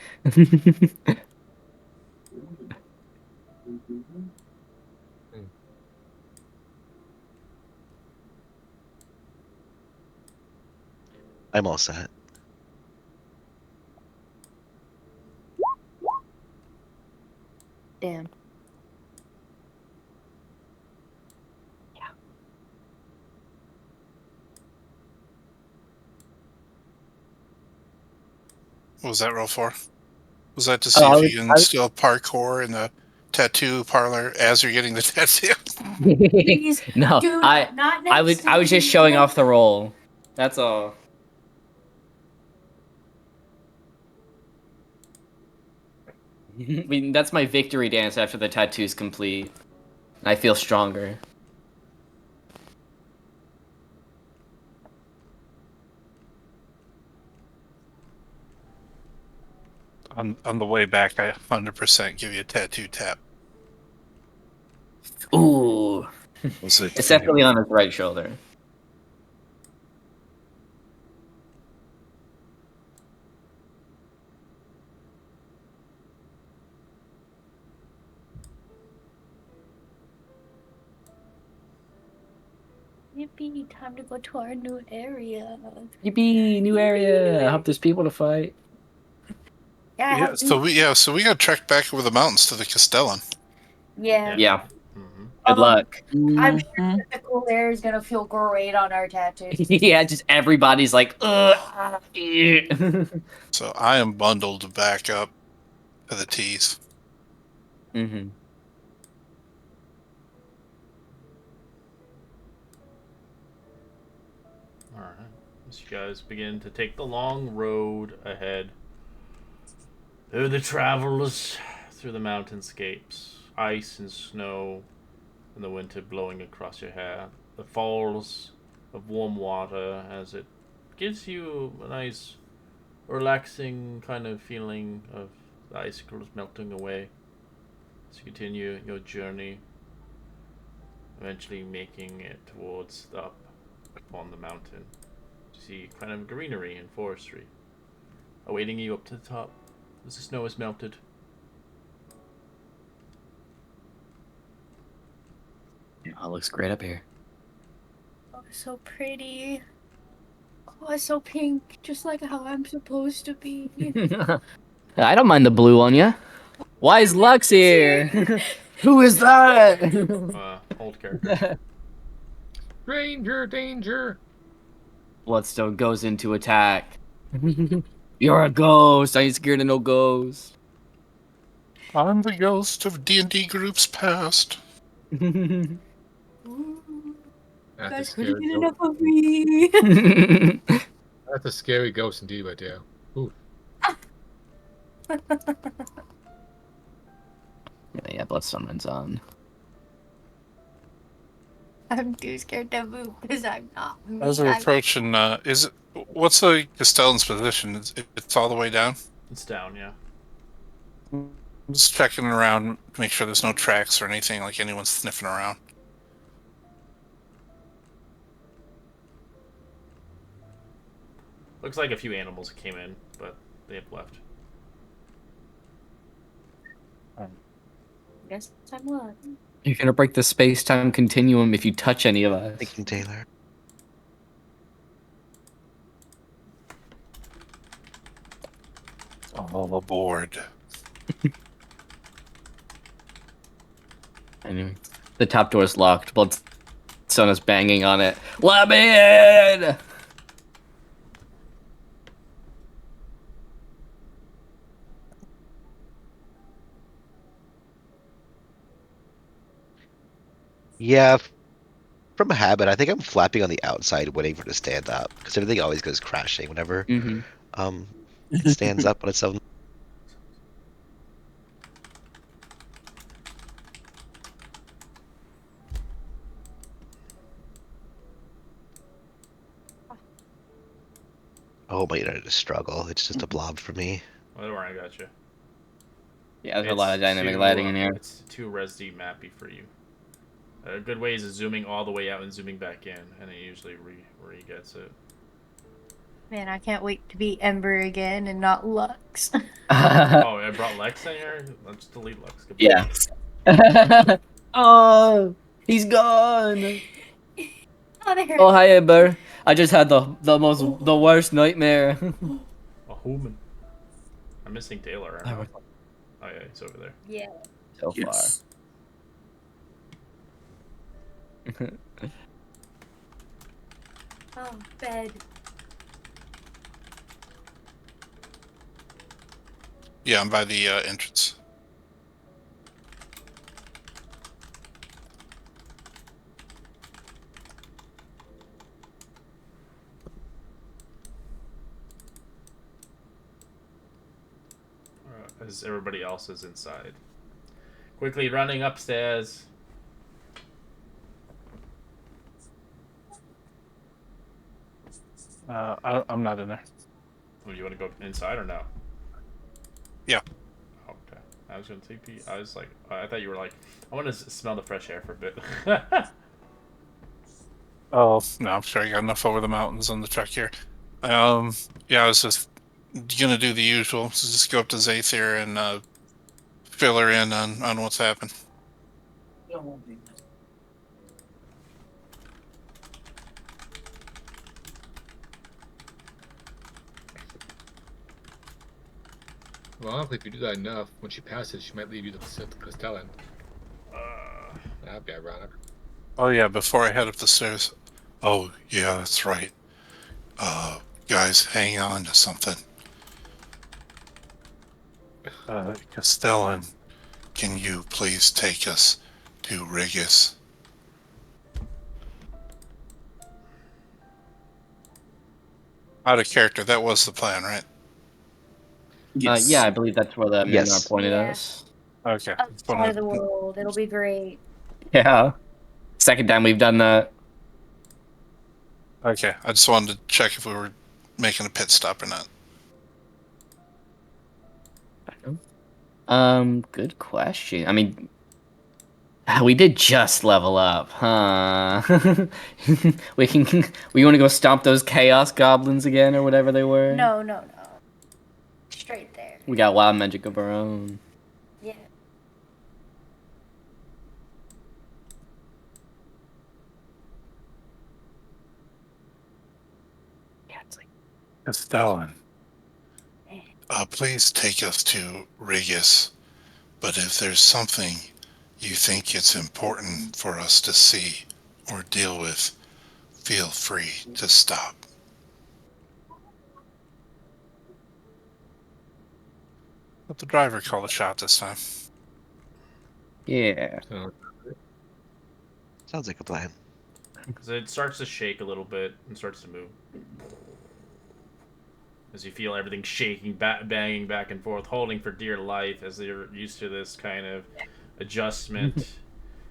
I'm all set. Damn. What was that roll for? Was that to Oh, see I if was- you can still parkour in the tattoo parlor as you're getting the tattoo? Please, no, dude, I not I next was just to showing me. off the roll. That's all. I mean, that's my victory dance after the tattoo's complete. I feel stronger. On the way back, I 100% give you a tattoo tap. Ooh, Was it it's definitely on his right shoulder. Yippee, time to go to our new area. Yippee, new area. I hope there's people to fight. Yeah, So we got trekked back over the mountains to the Castellan. yeah. Yeah. Mm-hmm. Good luck. I'm sure Mhm. that the cool air is gonna feel great on our tattoos. Yeah, just everybody's like, ugh. So I am bundled back up to the T's. Mm-hmm. All right. As you guys begin to take the long road ahead, through the travelers, through the mountainscapes, ice and snow, and the winter blowing across your hair, the falls of warm water as it gives you a nice, relaxing kind of feeling of the icicles melting away as you continue your journey, eventually making it towards the up on the mountain. You see kind of greenery and forestry awaiting you up to the top as the snow is melted. Oh, it looks great up here. Oh, so pretty. Oh, it's so pink, just like how I'm supposed to be. I don't mind the blue on ya. Why is Lux here? Who is that? Old character. Danger, danger. Bloodstone goes into attack. You're a ghost. I ain't scared of no ghost. I'm the ghost of D&D groups past. Ooh, That's a guys couldn't scary get ghost. enough of me. That's a scary ghost indeed, right there. Ooh. Yeah, Bloodstone runs on. I'm too scared to move because I'm not. As we're approaching, what's the Castellan's position? It's all the way down? It's down, yeah. I'm just checking around, make sure there's no tracks or anything, like anyone's sniffing around. Looks like a few animals came in, but they have left. Guess I'm what? You're gonna break the space-time continuum if you touch any of us. Thinking Taylor. All aboard. Anyway, the top door is locked. Bloodstone is banging on it. Let me in! Yeah, from habit, I think I'm flapping on the outside, waiting for it to stand up, because everything always goes crashing whenever Mm-hmm. it stands up on its own. Oh, my internet is struggle. It's just a blob for me. Oh, don't worry, I got you. Yeah, there's a lot of dynamic lighting in here. It's too Resi mappy for you. A good way is zooming all the way out and zooming back in, and it usually re-gets it. Man, I can't wait to be Ember again and not Lux. Oh, I brought Lex in here? Let's delete Lex. Goodbye. Yeah. Oh, he's gone. Oh, there. Oh, hi, Ember. I just had the worst nightmare. A human. I'm missing Taylor. Oh, Oh yeah, he's over there. Yeah. so Yes. far. Oh, bed. Yeah, I'm by the entrance. As everybody else is inside. Quickly running upstairs. I'm not in there. Oh, you want to go inside or no? Yeah. Okay. I was gonna take I was like, I thought you were like, I want to smell the fresh air for a bit. Oh, no, I'm sure you got enough over the mountains on the truck here. Yeah, I was just gonna do the usual. So just go up to Zathir and fill her in on what's happened. Well, honestly, if you do that enough, when she passes, she might leave you to the Castellan. That'd be ironic. Oh yeah, before I head up the stairs. Oh yeah, that's right. Guys, hang on to something. Castellan, can you please take us to Rigus? Out of character, that was the plan, right? Yes. Yeah, I believe that's where the Yes. Minar pointed Yeah. us. Okay. Outside of the world. It'll be great. Yeah. Second time we've done that. Okay, I just wanted to check if we were making a pit stop or not. Good question. I mean, we did just level up, huh? We want to go stomp those chaos goblins again or whatever they were. No. Straight there. We got wild magic of our own. Yeah. Yeah, it's like Castellan, please take us to Rigus. But if there's something you think it's important for us to see or deal with, feel free to stop. Let the driver call the shot this time. yeah. Sounds like a plan. Because it starts to shake a little bit and starts to move. As you feel everything shaking, banging back and forth, holding for dear life as you're used to this kind of adjustment.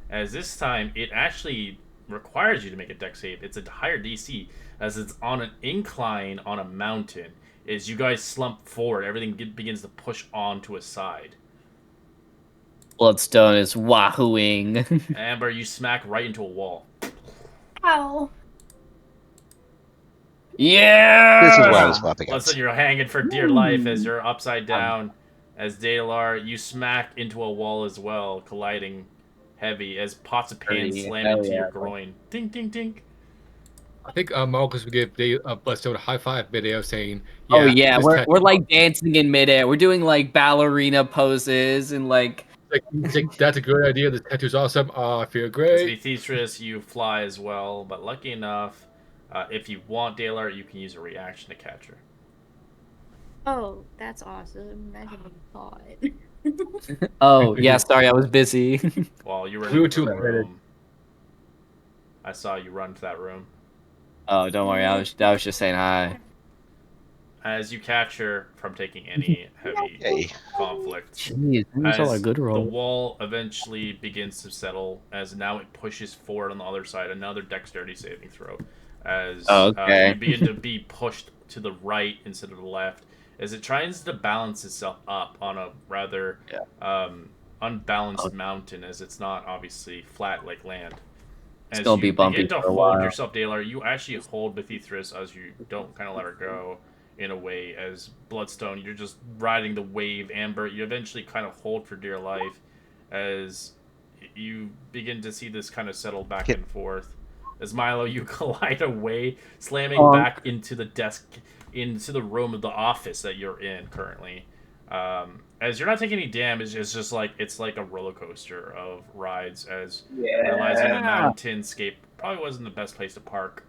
As this time, it actually requires you to make a dex save. It's a higher DC, as it's on an incline on a mountain. As you guys slump forward, everything begins to push onto a side. Bloodstone is wahooing. Amber, you smack right into a wall. Ow. Yeah. This is what I was flapping Listen, at. you're hanging for dear life as you're upside down. As Dalar, you smack into a wall as well, colliding heavy as pots of paint slam Hell into your yeah. groin. Ding, ding, ding. I think Marcus would give Bloodstone a high five video saying, Oh yeah, this we're tattoo- like dancing in midair. We're doing like ballerina poses and like. like, that's a good idea. This tattoo's awesome. Oh, I feel As great. Vithistris, you fly as well, but lucky enough, if you want Dalar, you can use a reaction to catch her. Oh, that's awesome. I hadn't thought. Oh yeah, sorry, I was busy. While you were We were in too the excited. room, I saw you run to that room. Oh, don't worry, I was just saying hi. As you catch her from taking any heavy Yay. conflict, Jeez, that's all a as good the roll. wall eventually begins to settle, as now it pushes forward on the other side, another dexterity saving throw, as Okay. you begin to be pushed to the right instead of the left, as it tries to balance itself up on a rather unbalanced Okay. mountain, as it's not obviously flat like land. As It's gonna you be bumpy begin to for a hold while. yourself, Dalar, you actually hold Bethithris as you don't kind of let her go in a way. As Bloodstone, you're just riding the wave. Amber, you eventually kind of hold for dear life as you begin to see this kind of settle back Yep. and forth. As Milo, you collide away, slamming back into the desk, into the room of the office that you're in currently. As you're not taking any damage, it's like a roller coaster of rides. As realizing that PlaneScape probably wasn't the best place to park,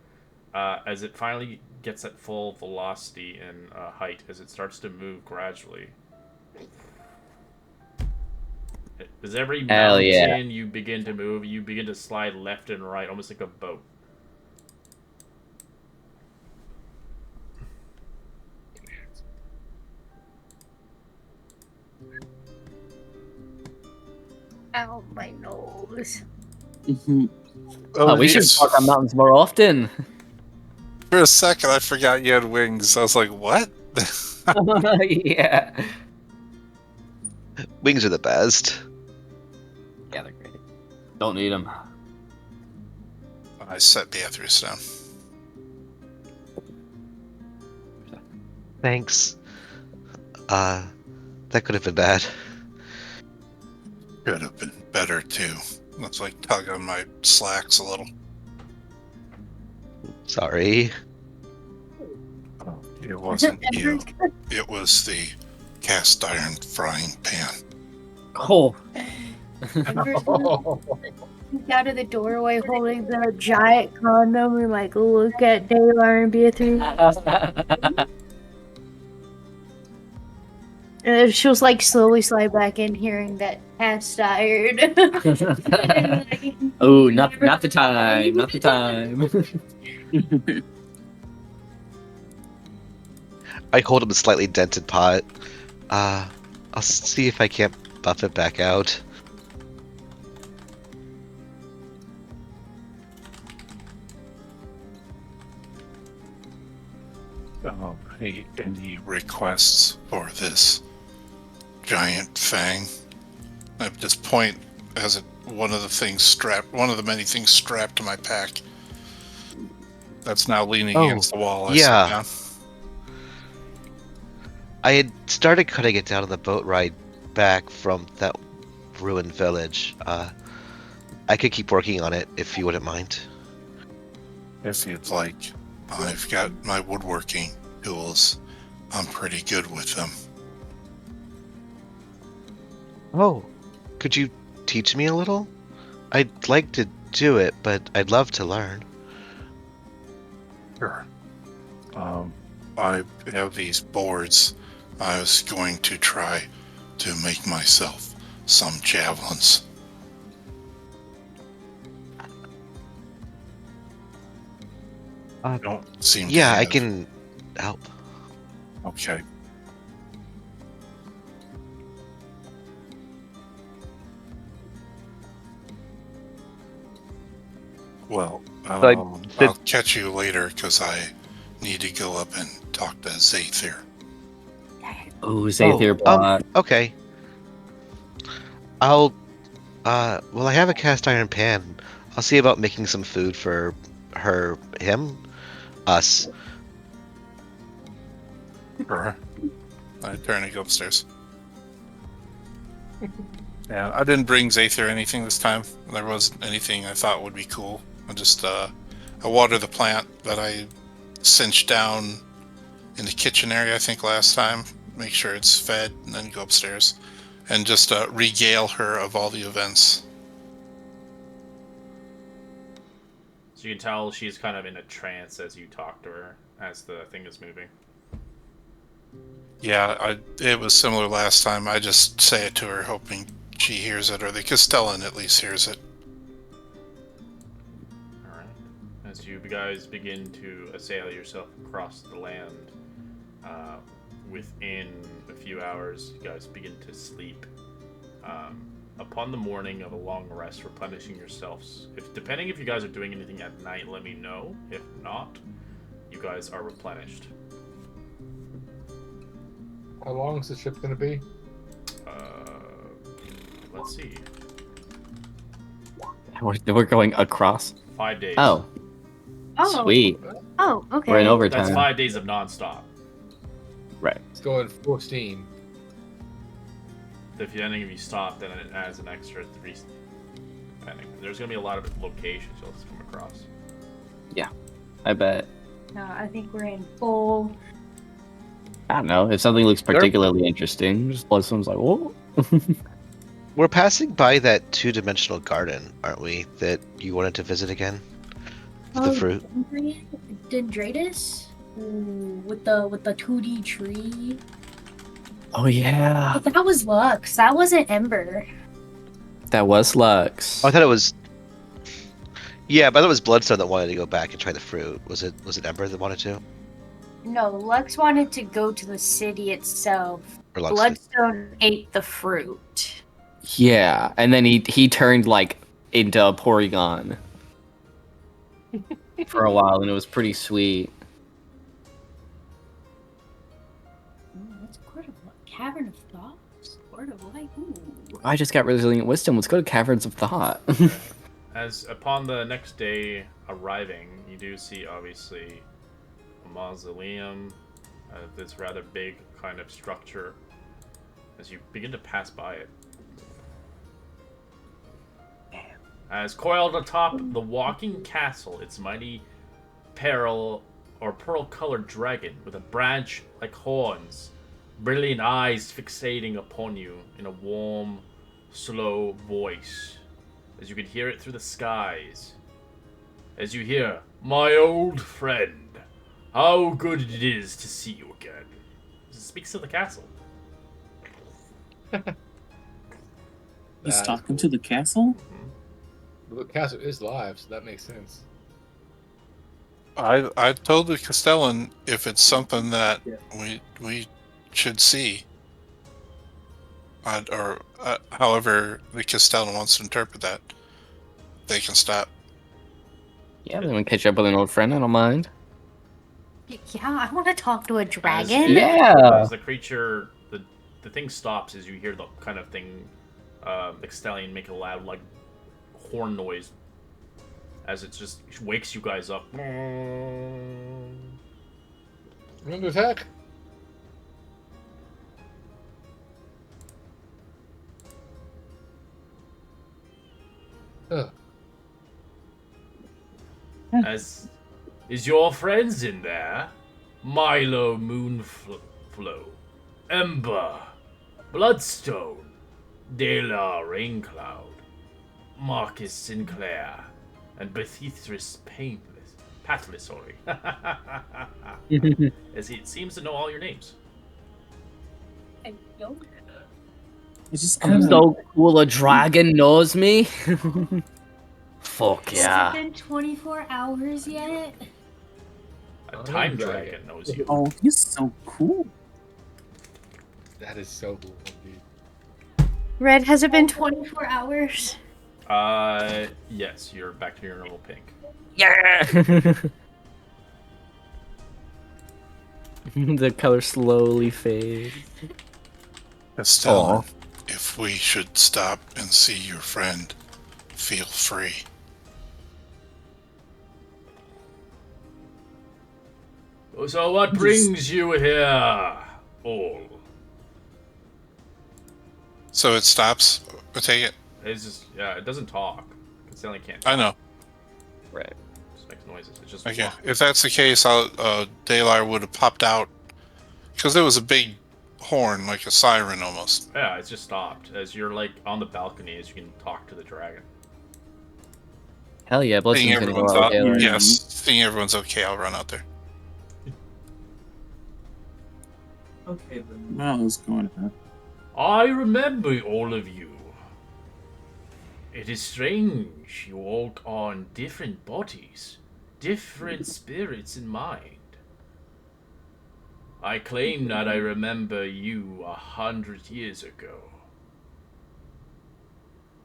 as it finally gets at full velocity and height as it starts to move gradually. As every mountain you begin to move, you begin to slide left and right, almost like a boat. Ow, my nose. Oh, we should walk on mountains more often. For a second, I forgot you had wings. I was like, what? Yeah. Wings are the best. Yeah, they're great. Don't need them. I set Beatrice down. Thanks. That could have been bad. Could have been better, too. Let's like tug on my slacks a little. Sorry. It wasn't you. It was the cast iron frying pan. Oh. Out of the doorway holding the giant condom and like look at Daylar and Beatrice. And then she'll like slowly slide back in, hearing that cast iron. Like, Oh, not the time. Not the time. I hold him a slightly dented pot. I'll see if I can't buff it back out. Any requests for this giant fang? At this point, as one of the many things strapped to my pack. That's now leaning against the wall. I sit down. I had started cutting it down on the boat ride back from that ruined village. I could keep working on it if you wouldn't mind. If you'd like, I've got my woodworking tools. I'm pretty good with them. Oh, could you teach me a little? I'd like to do it, but I'd love to learn. Sure. I have these boards. I was going to try to make myself some javelins. I don't seem to Yeah, have... I can help. Okay. Well, I'll catch you later because I need to go up and talk to Zathir. Oh, Zathir. Okay. Well, I have a cast iron pan. I'll see about making some food for us. Sure. I turn and go upstairs. Yeah, I didn't bring Zathir anything this time. There wasn't anything I thought would be cool. I water the plant that I cinched down in the kitchen area, I think, last time. Make sure it's fed, and then go upstairs. And just regale her of all the events. So you can tell she's kind of in a trance as you talk to her, as the thing is moving. Yeah, it was similar last time. I just say it to her, hoping she hears it, or the Castellan at least hears it. Alright. As you guys begin to assail yourself across the land, within a few hours, you guys begin to sleep. Upon the morning of a long rest, replenishing yourselves. Depending if you guys are doing anything at night, let me know. If not, you guys are replenished. How long is the ship going to be? Let's see. We're going across. 5 days. Oh. Sweet. Oh, okay. We're in overtime. That's 5 days of non-stop. Right. It's going full steam. If you stop, then it adds an extra 3. There's going to be a lot of locations you'll have to come across. I bet. No, I think we're in full. I don't know. If something looks particularly interesting, just Bloodstone's like, whoa. We're passing by that two-dimensional garden, aren't we? That you wanted to visit again? For the fruit? Dendritus? Ooh, with the 2D tree. Oh, yeah. But that was Lux. That wasn't Ember. That was Lux. Oh, I thought it was. Yeah, but it was Bloodstone that wanted to go back and try the fruit. Was it Ember that wanted to? No, Lux wanted to go to the city itself. Or Lux did? Bloodstone ate the fruit. Yeah, and then he turned like into a Porygon for a while, and it was pretty sweet. Ooh, that's Court of Cavern of Thoughts? Court of Light? Ooh. I just got Resilient Wisdom. Let's go to Caverns of Thought. As upon the next day arriving, you do see obviously a mausoleum, this rather big kind of structure. As you begin to pass by it, as coiled atop the walking castle, its mighty pearl-colored dragon with a branch like horns, brilliant eyes fixating upon you in a warm, slow voice. As you can hear it through the skies. As you hear, "My old friend, how good it is to see you again." It speaks to the castle. He's That is talking cool. to the castle? The castle is live, so that makes sense. I told the Castellan if it's something that we should see, however the Castellan wants to interpret that, they can stop. Yeah, then we catch up with an old friend. I don't mind. Yeah, I want to talk to a As dragon. Yeah. As the creature, the thing stops, as you hear the kind of thing, the stallion make a loud like horn noise, as it just wakes you guys up. Run to attack. Ugh. As is your friends in there? Milo Moonflow, Ember, Bloodstone, Dela Raincloud, Marcus Sinclair, and Bethithris Pathless, sorry. As he seems to know all your names. I don't. It's just I'm kind of so cool. A dragon knows me. Fuck Has yeah. it been 24 hours yet? A Oh, time dragon. dragon knows you. oh, he's so cool. That is so cool, dude. Red, has it been 24 hours? Yes, you're back to your normal pink. Yeah. The color slowly fades. Castellan, if we should stop and see your friend, feel free. So what brings you here, all? So it stops. I take it. It's just, yeah, it doesn't talk. It only can't I talk. know. Right. It just makes noises. It's just Okay. walking. If that's the case, Daylar would have popped out because there was a big horn, like a siren almost. Yeah, it's just stopped. As you're like on the balcony, as you can talk to the dragon. Hell yeah, Seeing Bloodstone's gonna go everyone's out out. there. Yes. Seeing everyone's okay, I'll run out there. Okay, then. What is going on? I remember all of you. It is strange you all on different bodies, different spirits in mind. I claim that I remember you 100 years ago.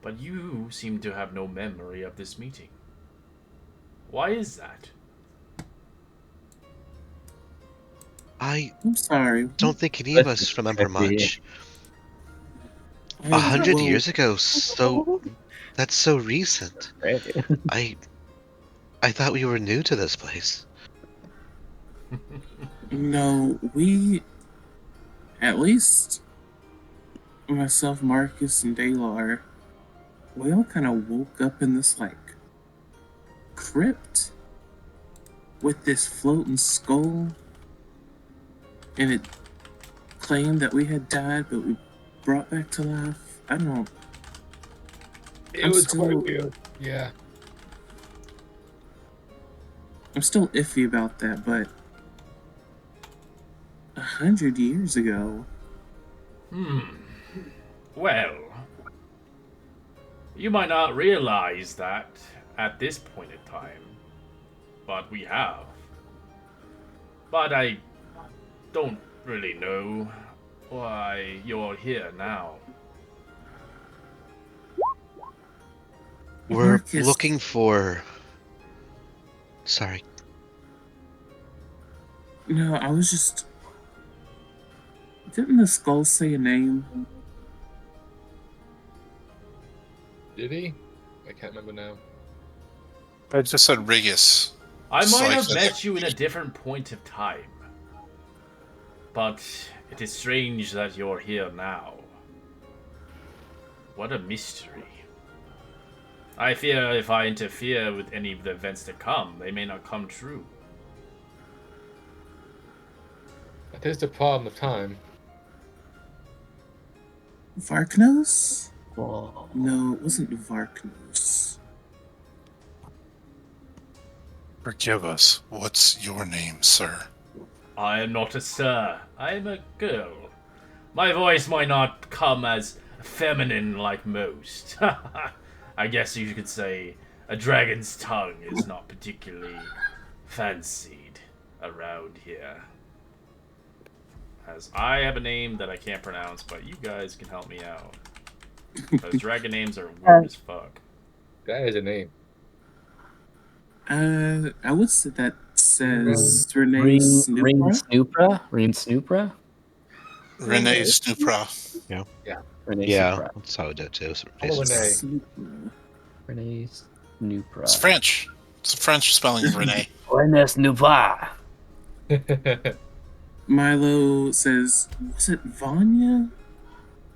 But you seem to have no memory of this meeting. Why is that? I'm sorry. Don't think any of us remember much. 100 years ago, so that's so recent. I thought we were new to this place. No, we, at least myself, Marcus, and Dalar, we all kind of woke up in this like crypt, with this floating skull, and it claimed that we had died, but we brought back to life. I don't. It was quite weird. Yeah. I'm still iffy about that, but 100 years ago. Well, you might not realize that at this point in time, but we have. But I don't really know why you're here now. We're Marcus. looking for. Sorry. No, I was just. Didn't the skull say a name? Did he? I can't remember now. I just said Rigus. I It's might like have that- met you in a different point of time. But it is strange that you're here now. What a mystery. I fear if I interfere with any of the events to come, they may not come true. That is the problem of time. Varknos? Whoa. No, it wasn't Varknos. Forgive us. What's your name, sir? I am not a sir. I am a girl. My voice might not come as feminine like most. I guess you could say a dragon's tongue is not particularly fancied around here. As I have a name that I can't pronounce, but you guys can help me out. Those dragon names are weird as fuck. That is a name. I would say that says Renee Ring Snoopra. Snoopra? Renee Snoopra. Renee Yeah, Snoopra. that's how I did too. Hello, Renee. Snoopra. Renee Snoopra. It's French. It's a French spelling of Renee. Renee Snoopra. Milo says, was it Vanya?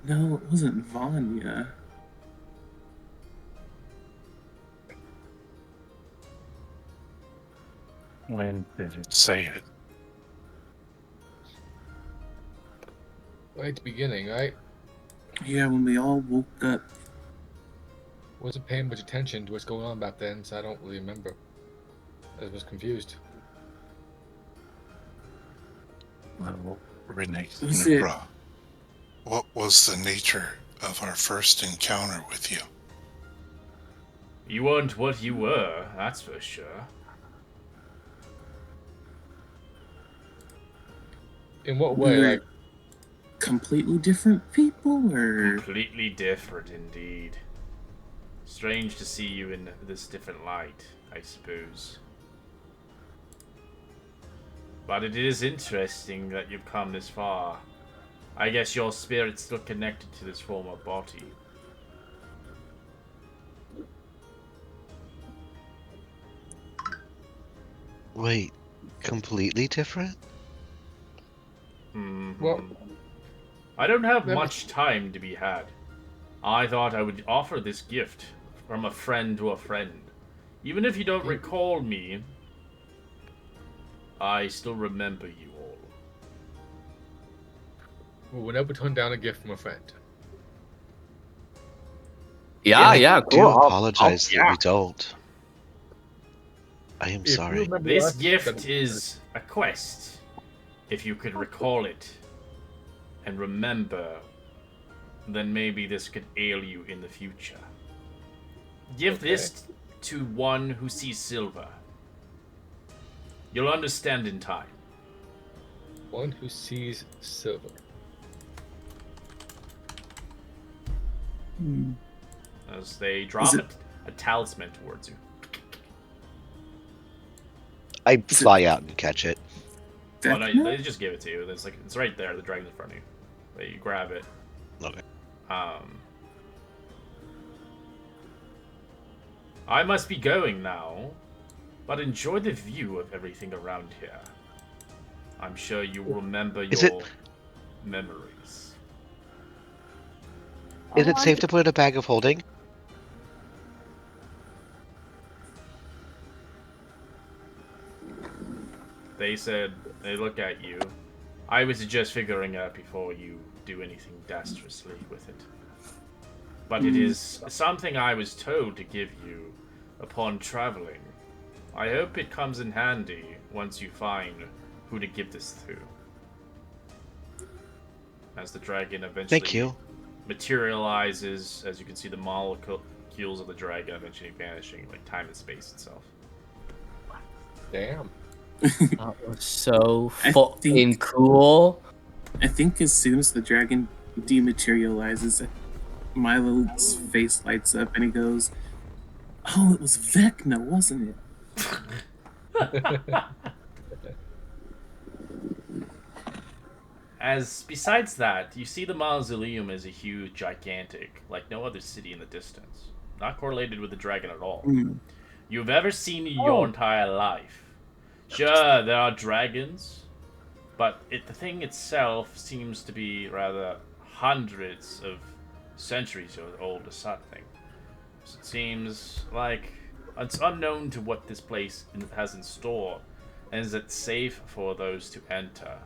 No, it wasn't Vanya. When did it say it? Right at the beginning, right? Yeah, when we all woke up. Wasn't paying much attention to what's going on back then, so I don't really remember. I was confused. Well, Renee Was it- Snoopra. What was the nature of our first encounter with you? You weren't what you were, that's for sure. In what We way? were Like, completely different people, or Completely different indeed. Strange to see you in this different light, I suppose. But it is interesting that you've come this far. I guess your spirit's still connected to this former body. Wait, completely different? well, I don't have Let me- much time to be had. I thought I would offer this gift from a friend to a friend. Even if you don't recall me, I still remember you all. we'll never turn down a gift from a friend. Yeah, yeah, I do cool. apologize that we don't. I am If you sorry. remember This us, gift then- is a quest. If you could recall it and remember, then maybe this could ail you in the future. Give Okay. this to one who sees silver. You'll understand in time. One who sees silver. As they drop it- a talisman towards you. I fly out and catch it. Well, no, Vecna? they just give it to you. It's right there. The dragon's in front of you. But you grab it. Okay. I must be going now, but enjoy the view of everything around here. I'm sure you will remember Is your memories. Is it safe to put in a bag of holding? they said they look at you. I would suggest figuring out before you do anything dastrously with it. But it is something I was told to give you upon traveling. I hope it comes in handy once you find who to give this to. As the dragon eventually Thank you. materializes, as you can see the molecules of the dragon eventually vanishing, like time and space itself. Damn. That was so I fucking think- cool. I think as soon as the dragon dematerializes, Milo's face lights up and he goes, "Oh, it was Vecna, wasn't it?" As besides that, you see the mausoleum as a huge, gigantic, like no other city in the distance. Not correlated with the dragon at all. You've ever seen in your entire life. Sure, there are dragons, but the thing itself seems to be rather hundreds of centuries old or something. So it seems like it's unknown to what this place has in store, and is it safe for those to enter?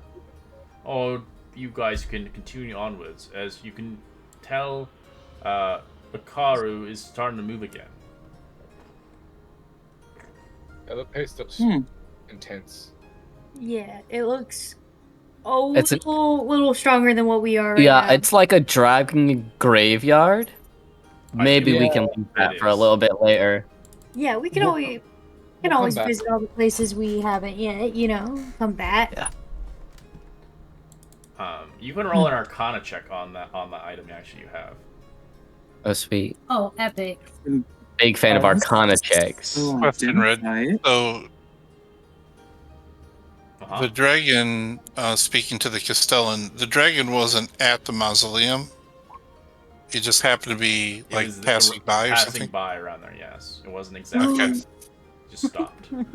Or you guys can continue onwards. As you can tell, Ikaru is starting to move again. Yeah, the pace looks intense. Yeah, it looks a It's a- little stronger than what we are right Yeah, now. it's like a dragon graveyard. Maybe we can leave that for a little bit later. Yeah, we can We'll- always we'll come always back. visit all the places we haven't yet. Come back. Yeah. You can roll an Arcana check on the item actually you have. Oh, sweet. Oh, epic! Big fan of Oh, Arcana checks. So Question, Red. identify it. So Uh-huh. the dragon, speaking to the Castellan, the dragon wasn't at the mausoleum. It just happened to be It like was passing by or passing something. by around there. Yes, it wasn't exactly. Okay. Just stopped. At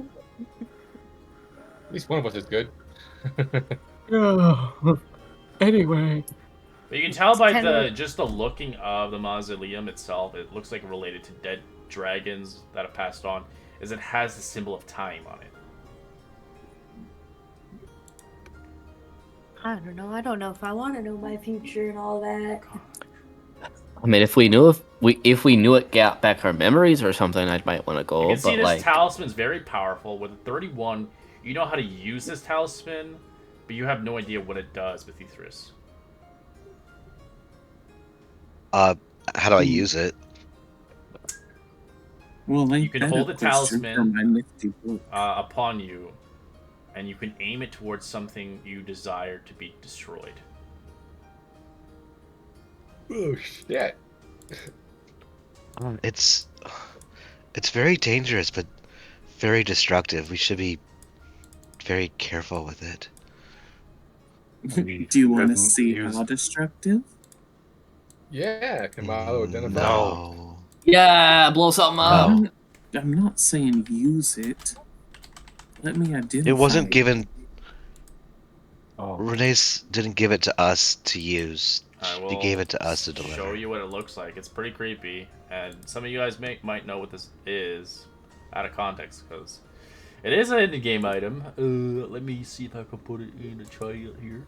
least one of us is good. Anyway. But you can tell by kinda- just the looking of the mausoleum itself, it looks like related to dead dragons that have passed on, is it has the symbol of time on it. I don't know. I don't know if I want to know my future and all that. I mean, if we knew it got back our memories or something, I might want to You go. can see But this like, talisman's very powerful. With a 31, you know how to use this talisman, but you have no idea what it does with Ethris. How do I use it? Well, You can hold the talisman for my nifty book. upon you, and you can aim it towards something you desire to be destroyed. Oh shit! It's very dangerous, but very destructive. We should be very careful with it. Do you want to Doesn't see use- how destructive? Yeah, can Milo identify? No. yeah, blow something up. No. I'm not saying use it. Let me identify. It wasn't given. Oh. Renee's didn't give it to us to use. I She will gave it to us to show deliver. you what it looks like. It's pretty creepy, and some of you guys might know what this is out of context, because it is an in-game item. Let me see if I can put it in a child here.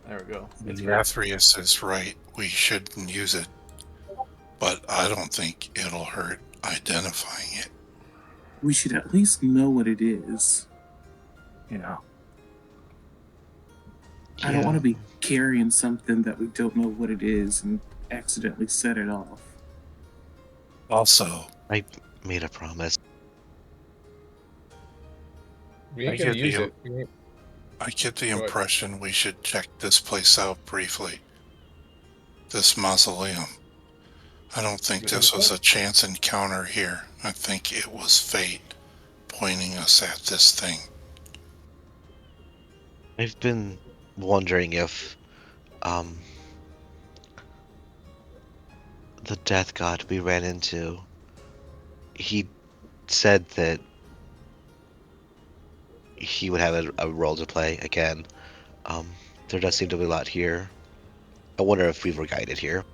There we go. It's great. Athreus is right. We shouldn't use it. But I don't think it'll hurt identifying it. We should at least know what it is. Yeah. I don't want to be carrying something that we don't know what it is and accidentally set it off. Also, I made a promise. We I ain't gonna get use the- it. We ain't- I get the Go ahead. impression we should check this place out briefly. This mausoleum. I don't think this was a chance encounter here. I think it was fate pointing us at this thing. I've been wondering if the death god we ran into, he said that he would have a role to play again. There does seem to be a lot here. I wonder if we were guided here.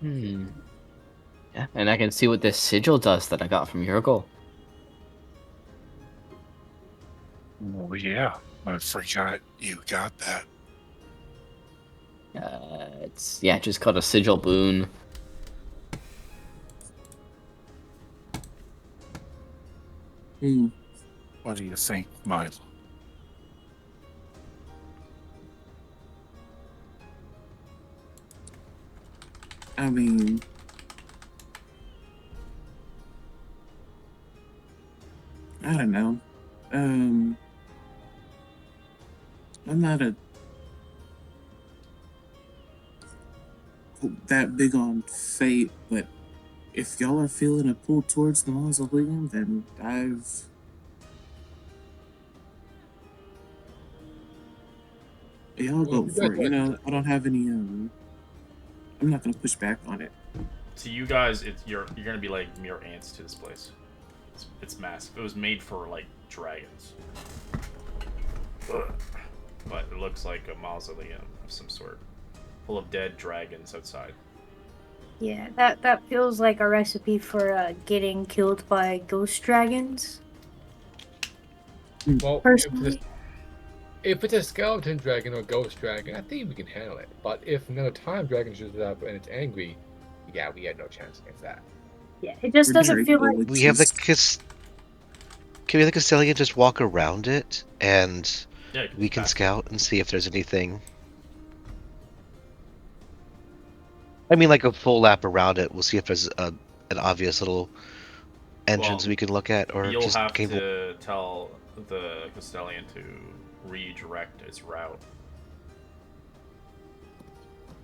Yeah, and I can see what this sigil does that I got from Yurgle. Oh, yeah. I forgot you got that. It's just called a sigil boon. What do you think, Milo? I mean, I don't know. I'm not that big on fate, but if y'all are feeling a pull towards the mausoleum, then y'all Well, go you for guys it. You want know, I don't have any I'm not gonna push back on it. To you guys, you're gonna be like mere ants to this place. It's massive. It was made for like dragons, but it looks like a mausoleum of some sort, full of dead dragons outside. Yeah, that feels like a recipe for getting killed by ghost dragons. well, Personally, if it's a skeleton dragon or ghost dragon, I think we can handle it. But if another time dragon shows up and it's angry, yeah, we had no chance against that. yeah, it just Or doesn't feel like. We have the just Can we have the Castellian just walk around it and Yeah, we can pass it. scout and see if there's anything? I mean, like a full lap around it. We'll see if there's an obvious little entrance Well, we can look at, or You'll just have can to tell the Castellian to redirect its route.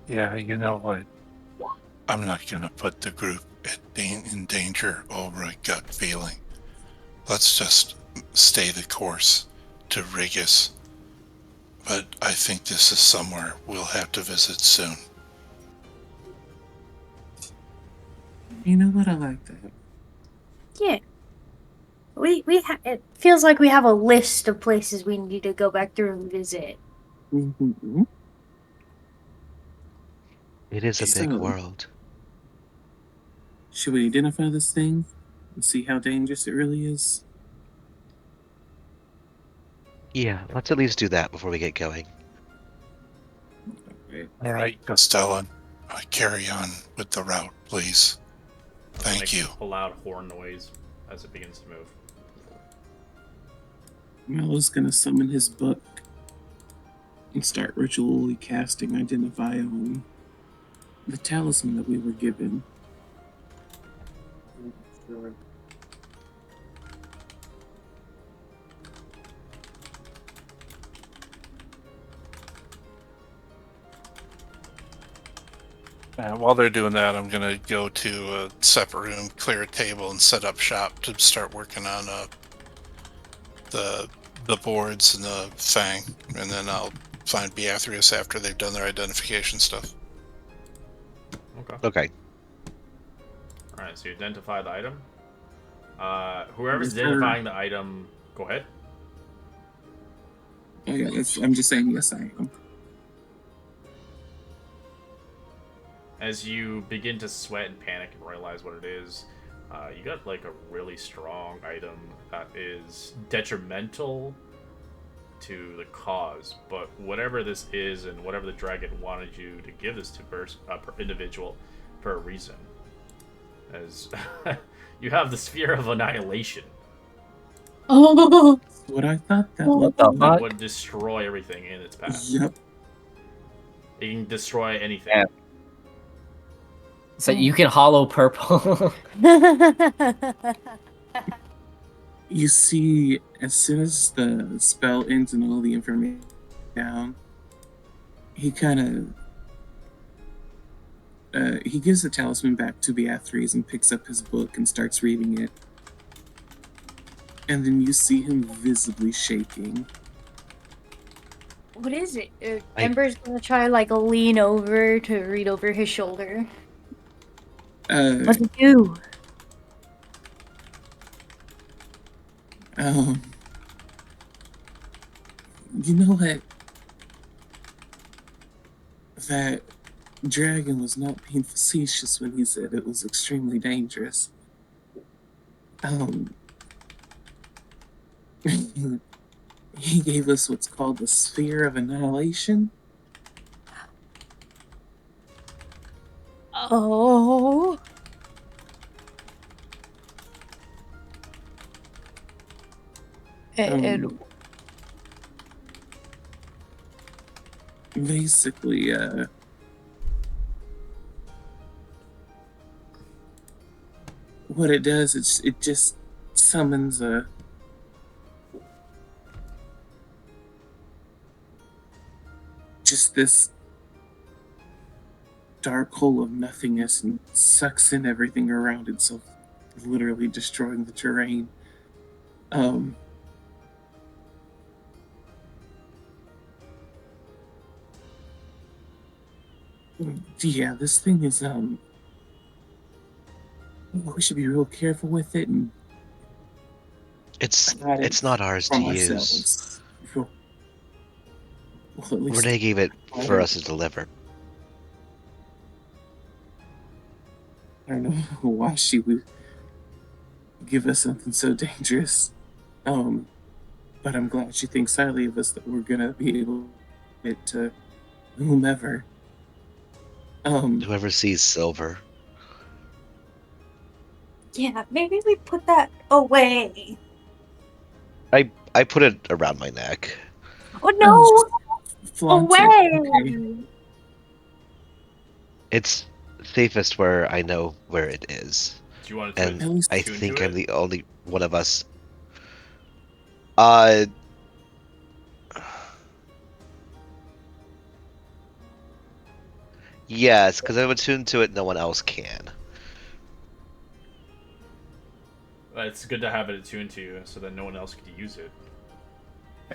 Yeah, you know what? I'm not going to put the group in danger over a gut feeling. Let's just stay the course to Rigus. But I think this is somewhere we'll have to visit soon. you know what, I like that. Yeah, it feels like we have a list of places we need to go back through and visit. Mm-hmm. It is a big So, world. should we identify this thing and see how dangerous it really is? Yeah, let's at least do that before we get going. Right. All right, Castellan, carry on with the route, please. Thank Makes you. a loud horn noise as it begins to move. Mallow's gonna summon his book and start ritually casting Identify on the talisman that we were given. While they're doing that, I'm going to go to a separate room, clear a table, and set up shop to start working on the boards and the fang, and then I'll find Beatrice after they've done their identification stuff. Okay. Okay. All right. So you identify the item. Whoever's Yes, sir. identifying the item, go ahead. Oh yeah, I'm just saying yes, I am. As you begin to sweat and panic and realize what it is, you got like a really strong item that is detrimental to the cause. But whatever this is, and whatever the dragon wanted you to give this to individual for a reason, as you have the sphere of annihilation. Oh, What I thought that What looked the like. That fuck? would destroy everything in its path. Yep. It can destroy anything. Yeah. So you can hollow purple. You see, as soon as the spell ends and all the information down, he kind of he gives the talisman back to Beatrice and picks up his book and starts reading it. And then you see him visibly shaking. what is it? Ember's gonna try like lean over to read over his shoulder. What's it do? You know what? That dragon was not being facetious when he said it was extremely dangerous. he gave us what's called the Sphere of Annihilation. Oh. And Basically, what it does is it just summons just this dark hole of nothingness and sucks in everything around itself, literally destroying the terrain. Yeah, this thing is we should be real careful with it and It's hide it not ours to from use. ourselves. Well, at least Renee gave it for us to deliver. I don't know why she would give us something so dangerous. But I'm glad she thinks highly of us that we're gonna be able to get to whomever. Whoever sees silver. yeah, maybe we put that away. I put it around my neck. Oh no! Flaunt it. Away! Okay. It's safest where I know where it is. Do you want to And At least I tune think to I'm it? the only one of us. Yes, because I'm attuned to it, no one else can. It's good to have it attuned to you so that no one else could use it.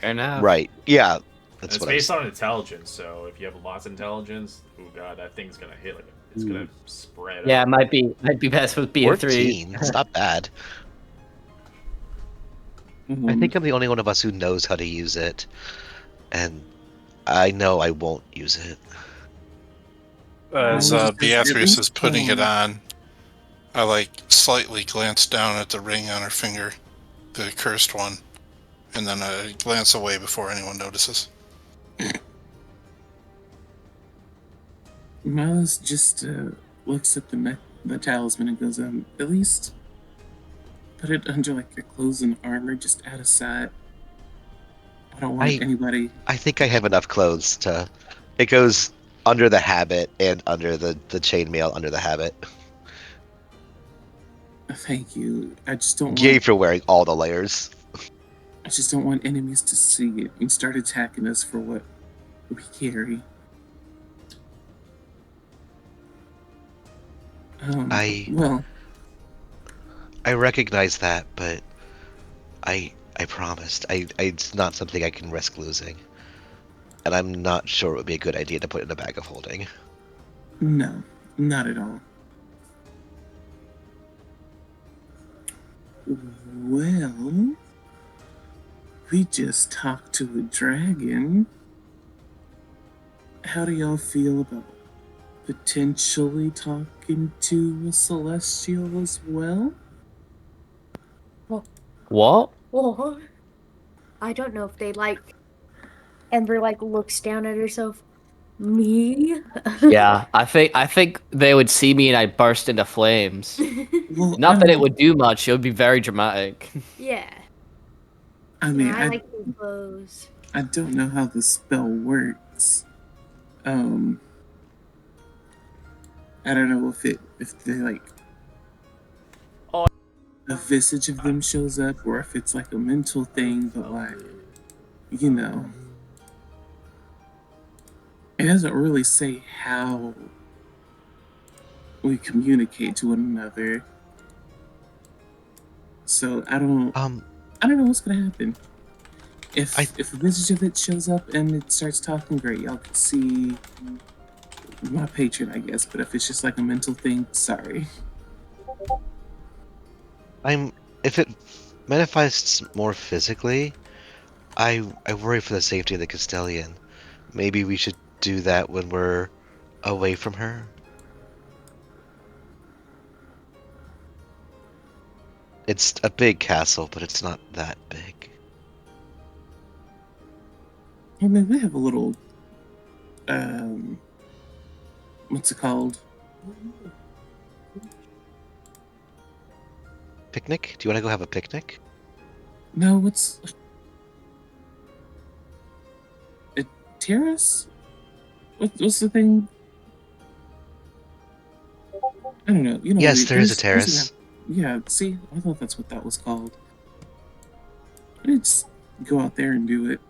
Fair enough. Right. Yeah. And That's it's what I was based on intelligence, so if you have lots of intelligence, oh god, that thing's gonna hit like it's gonna spread Yeah, out. might be best with being 14. It's not bad. I think I'm the only one of us who knows how to use it. And I know I won't use it. As at Beatrice is least, putting it on, I like slightly glance down at the ring on her finger, the cursed one, and then I glance away before anyone notices. Miles just looks at the talisman and goes, at least put it under like your clothes and armor, just out of sight. I don't want anybody. I think I have enough clothes to. It goes under the habit and under the chainmail under the habit. Thank you. I just don't Yay want. for wearing all the layers. I just don't want enemies to see it and start attacking us for what we carry. Well, I recognize that, but I promised. It's not something I can risk losing. And I'm not sure it would be a good idea to put in a bag of holding. no, not at all. Well, we just talked to a dragon. How do y'all feel about potentially talking to a celestial as well? What? Or I don't know if they like. Ember like looks down at herself. Me? Yeah, I think they would see me and I'd burst into flames. Well, Not that it would do much. It would be very dramatic. Yeah. I mean, I like the clothes. I don't know how the spell works. I don't know if they like Oh. a visage of them shows up or if it's like a mental thing, but like, you know, it doesn't really say how we communicate to one another. So I don't know what's gonna happen. If a visage of it shows up and it starts talking, great, y'all can see my patron, I guess. But if it's just like a mental thing, sorry. If it manifests more physically, I worry for the safety of the Castellian. Maybe we should do that when we're away from her. It's a big castle, but it's not that big. I mean, we have a little, what's it called? Picnic? Do you want to go have a picnic? No, what's a terrace? What's the thing? I don't know. You know, Yes, there is a there's terrace. yeah. See, I thought that's what that was called. Let's go out there and do it.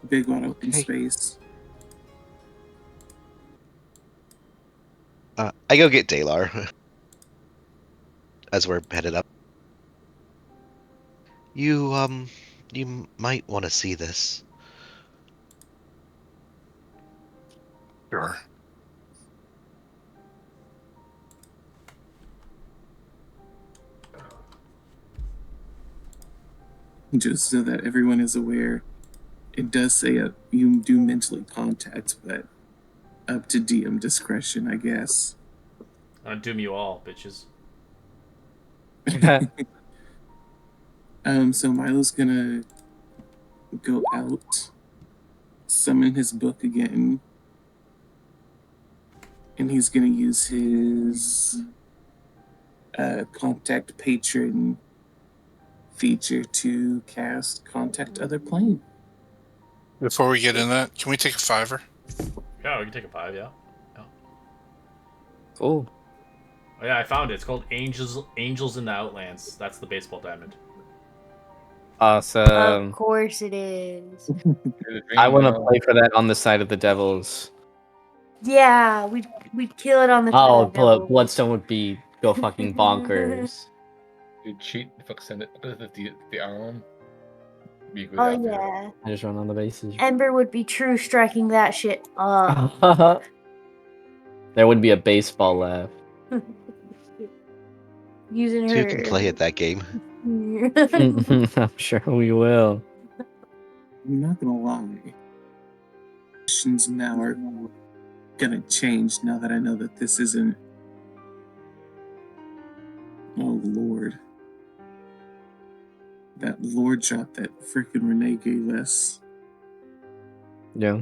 Big wide open Okay. space. I go get Dalar as we're headed up. You might want to see this. Sure. Just so that everyone is aware, it does say you do mentally contact, but up to DM discretion, I guess. Doom you all, bitches. So Milo's gonna go out, summon his book again, and he's gonna use his contact patron feature to cast contact other plane. Before we get in that, can we take a $5? Yeah, we can take a 5, yeah. Cool. Oh yeah, I found it. It's called Angels in the Outlands. That's the baseball diamond. Of Awesome. course it is. I want to play for that on the side of the Devils. Yeah, we'd kill it on the Oh, side. No. Bloodstone would go fucking bonkers. You cheat, fuck send it the arm. Be a good Oh outfielder. yeah, I just run on the bases. Ember would be true striking that shit up. There would be a baseball left. Using Two her. can play at that game. I'm sure we will. I'm not gonna lie. Questions now are gonna change now that I know that this isn't. Oh Lord. That Lord shot that freaking Renee gave us. Yeah.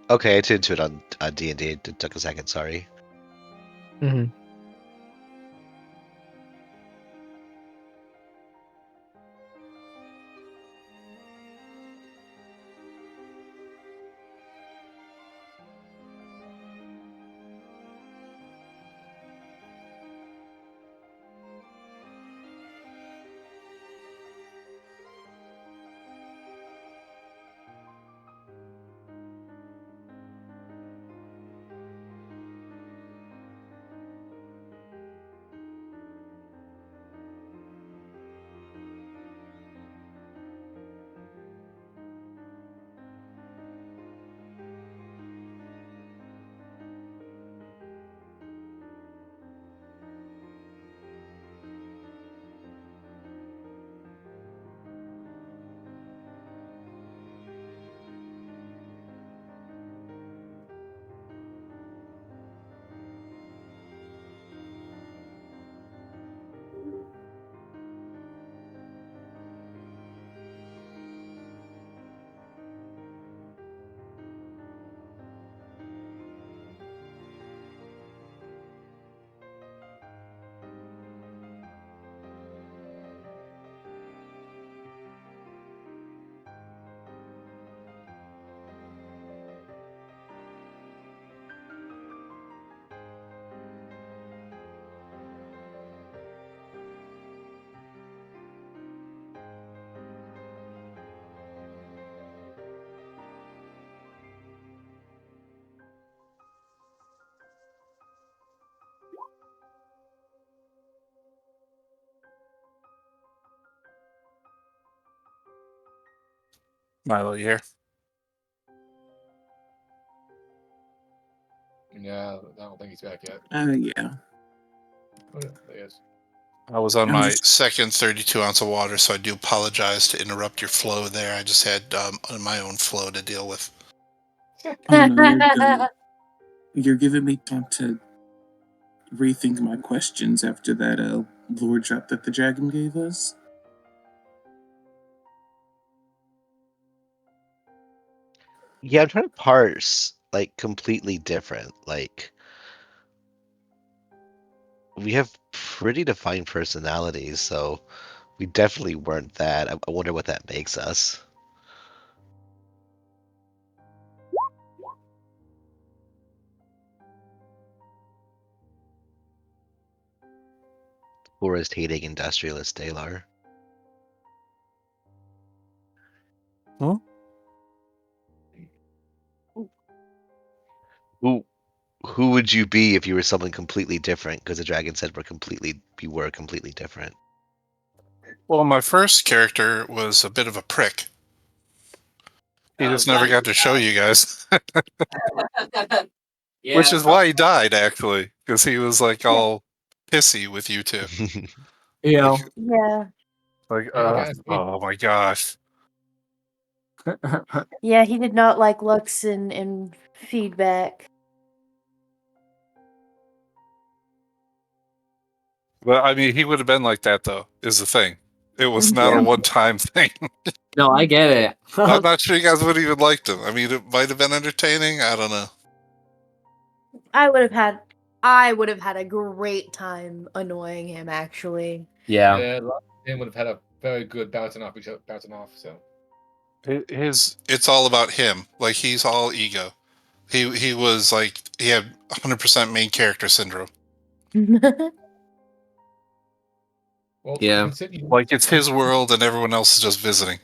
Okay, I tuned to it on D&D. It took a second, sorry. Mm-hmm. Milo, you here? Yeah, I don't think he's back yet. Yeah. Oh, yeah, there he is. I was on I my was- second 32 ounce of water, so I do apologize to interrupt your flow there. I just had my own flow to deal with. Oh no, you're good. You're giving me time to rethink my questions after that lore drop that the dragon gave us. Yeah, I'm trying to parse like completely different. Like we have pretty defined personalities, so we definitely weren't that. I wonder what that makes us. Forest hating industrialist Dalar. Who would you be if you were someone completely different? Because the dragon said we were completely different. Well, my first character was a bit of a prick. He just never got to show you guys. Yeah. Which is why he died, actually. Because he was like all pissy with you two. Yeah. Yeah. Like, guys, oh my gosh. Yeah, he did not like looks and feedback. But I mean, he would have been like that, though, is the thing. It was not a one-time thing. No, I get it. I'm not sure you guys would have even liked him. I mean, it might have been entertaining. I don't know. I would have had a great time annoying him actually. Yeah. Yeah, a lot of them would have had a very good bouncing off each other, so. It's all about him. Like, he's all ego. He was like, he had 100% main character syndrome. Well, Yeah. Like, it's his world and everyone else is just visiting.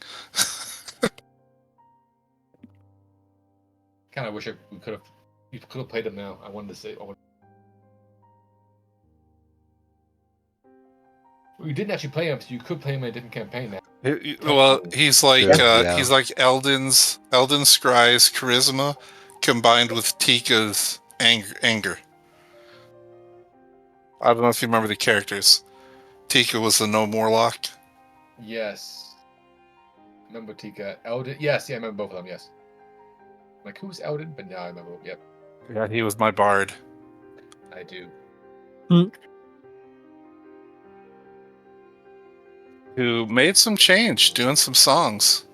Kind of wish we could have played him now. I wanted to say. We didn't actually play him, so you could play him in a different campaign now. Well, he's like Yeah. he's like Elden Scry's charisma combined with Tika's anger. I don't know if you remember the characters. Tika was the No Morlock. Yes. Remember Tika. Eldon. Yes, yeah, I remember both of them, yes. Like, who's Eldon? But now I remember. Yep, Yeah, he was my bard. I do. Who made some change, doing some songs.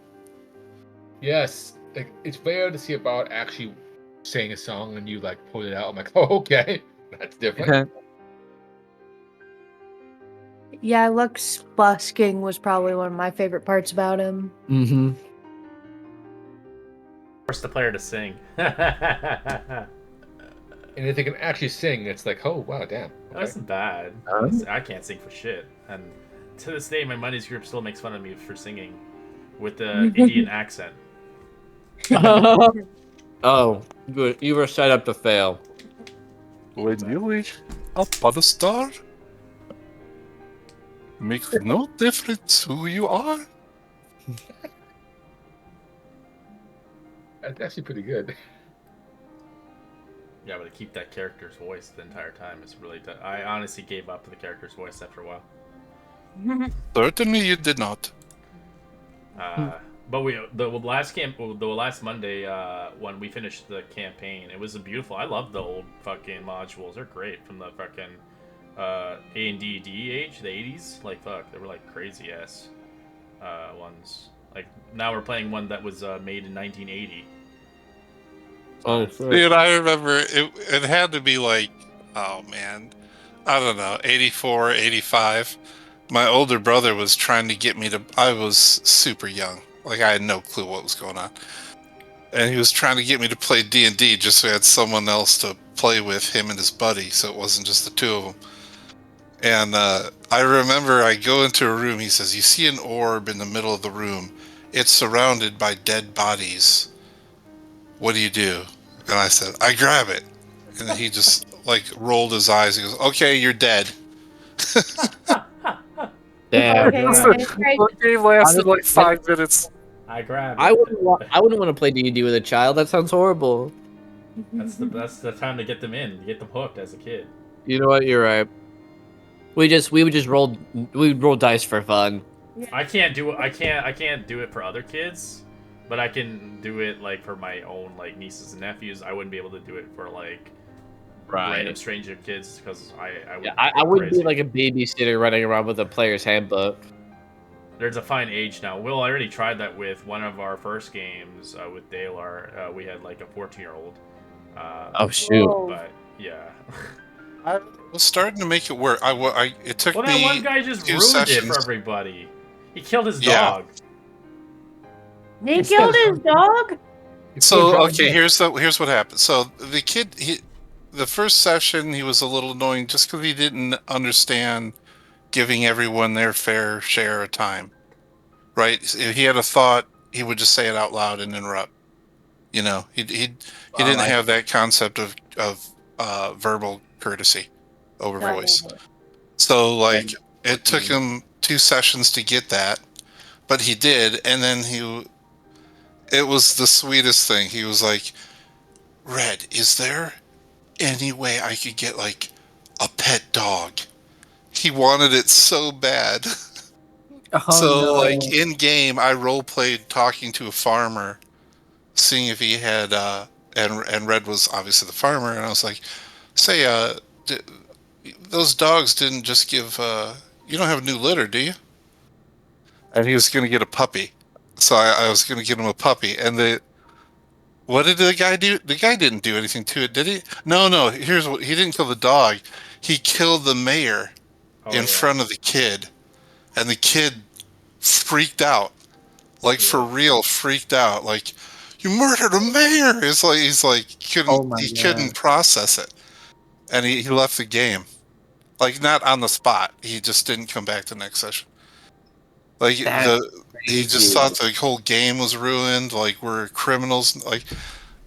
Yes. Like, it's rare to see a bard actually sing a song and you, like, pull it out. I'm like, oh, okay. That's different. Yeah, looks busking was probably one of my favorite parts about him. Mm-hmm. Force the player to sing. And if they can actually sing, it's like, oh, wow, damn. That wasn't bad. I can't sing for shit. And to this day, my money's group still makes fun of me for singing with the Indian accent. Oh, good. You were set up to fail. When you reach up on the star, makes no difference who you are. That's actually pretty good. Yeah, but to keep that character's voice the entire time is really tough. I honestly gave up to the character's voice after a while. Certainly you did not. But the last Monday when we finished the campaign, it was a beautiful. I love the old fucking modules. They're great from the fucking A&D age, the 80s. Like fuck, they were like crazy ass ones. Like now we're playing one that was made in 1980. Oh, Dude, I remember it had to be like, oh man, I don't know, 84, 85. My older brother was trying to get me to, I was super young. Like I had no clue what was going on. And he was trying to get me to play D&D just so I had someone else to play with, him and his buddy, so it wasn't just the two of them. And I remember I go into a room, he says, you see an orb in the middle of the room. It's surrounded by dead bodies. What do you do? And I said, I grab it. And he just like rolled his eyes. He goes, okay, you're dead. damn. Okay, The game lasted like 5 minutes. I grab it. I wouldn't want to play D&D with a child. That sounds horrible. That's the time to get them in, to get them hooked as a kid. You know what? You're right. We would just roll dice for fun. I can't do it for other kids, but I can do it like for my own like nieces and nephews. I wouldn't be able to do it for like random stranger kids because I would. Yeah, I wouldn't be like a babysitter running around with a player's handbook. There's a fine age now. Will, I already tried that with one of our first games with Dalar. We had like a 14-year-old. Oh shoot! But yeah. I was starting to make it work. It took Well, me that one guy just 2 ruined sessions. it for everybody. He killed his Yeah. dog. They killed his dog? So okay, here's what happened. So the kid, the first session, he was a little annoying just because he didn't understand giving everyone their fair share of time. Right? If he had a thought, he would just say it out loud and interrupt. You know, he didn't have that concept of verbal courtesy over voice. So like it took him 2 sessions to get that, but he did, and then it was the sweetest thing. He was like, "Red, is there any way I could get like a pet dog?" He wanted it so bad. Like in game, I role played talking to a farmer, seeing if he had and Red was obviously the farmer, and I was like, "Say, those dogs didn't just give you don't have a new litter, do you?" And he was going to get a puppy, so I was going to get him a puppy. And what did the guy do? The guy didn't do anything to it, did he? No. Here's what he didn't kill the dog. He killed the mayor in front of the kid, and the kid freaked out, like for real, freaked out. Like, you murdered a mayor. It's like he couldn't process it, and he left the game. Like, not on the spot. He just didn't come back the next session. Like he just thought the whole game was ruined. Like, we're criminals. Like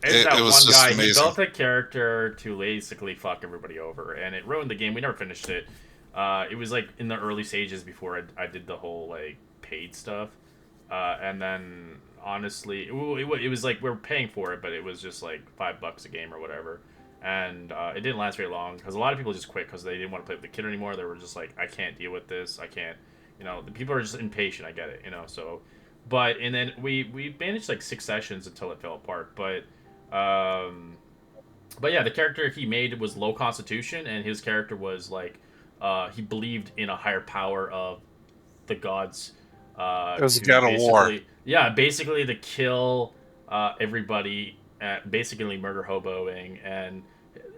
it was one just guy. amazing. He built a character to basically fuck everybody over, and it ruined the game. We never finished it. It was like in the early stages before I did the whole like paid stuff, and then honestly, it was like we were paying for it, but it was just like $5 a game or whatever. And it didn't last very long because a lot of people just quit because they didn't want to play with the kid anymore. They were just like, I can't deal with this. I can't, the people are just impatient. I get it, so. And then we managed like 6 sessions until it fell apart. But yeah, the character he made was low constitution, and his character was like, he believed in a higher power of the gods. It was a god of war. Yeah, basically to kill everybody, basically murder hoboing, and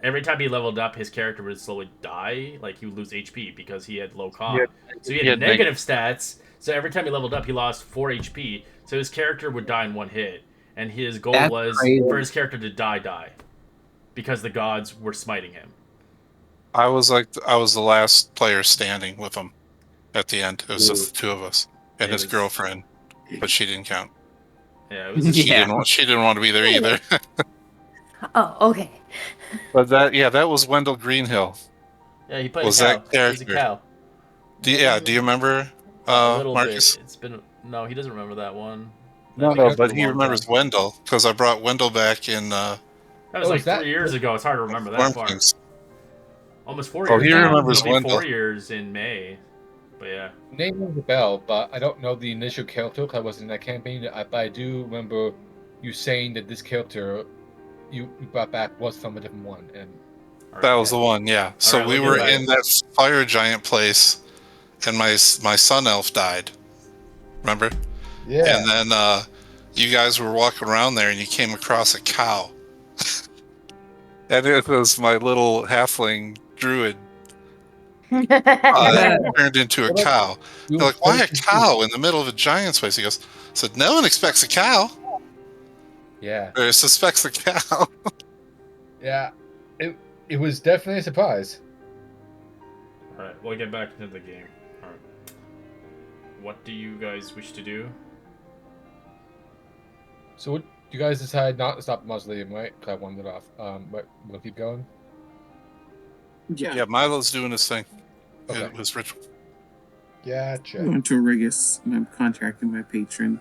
every time he leveled up, his character would slowly die. Like, he would lose HP because he had low con. So he had negative stats. So every time he leveled up, he lost 4 HP. So his character would die in one hit. And his goal was for his character to die. Because the gods were smiting him. I was the last player standing with him at the end. It was just the 2 of us. And his girlfriend. But she didn't count. Yeah, it was she didn't want to be there either. Oh, okay. But that was Wendell Greenhill. Yeah, he played was a cow. that character. He's a cow. Do you remember Marcus? Bit. It's been no, he doesn't remember that one. No, but he remembers Wendell because I brought Wendell back in. That was like 3 years ago. It's hard to remember that far. Almost 4 years. Oh, he remembers Wendell. 4 years in May. But yeah. Name rings a bell, but I don't know the initial character because I wasn't in that campaign. But I do remember you saying that this character you brought back was from a different one, and that was the one. Yeah. So we were in that fire giant place, and my sun elf died. Remember? Yeah. And then you guys were walking around there, and you came across a cow, and it was my little halfling druid. Turned into a cow. They're like, why a cow in the middle of a giant space? He goes, said, no one expects a cow. Yeah. Or suspects a cow. Yeah. It was definitely a surprise. Alright, we'll get back into the game. Alright. What do you guys wish to do? So what, you guys decide not to stop the mausoleum, right? Because I wanted it off. But we'll keep going? Yeah, Milo's doing his thing. Okay. His ritual. Gotcha. I went to Rigus and I'm contracting my patron.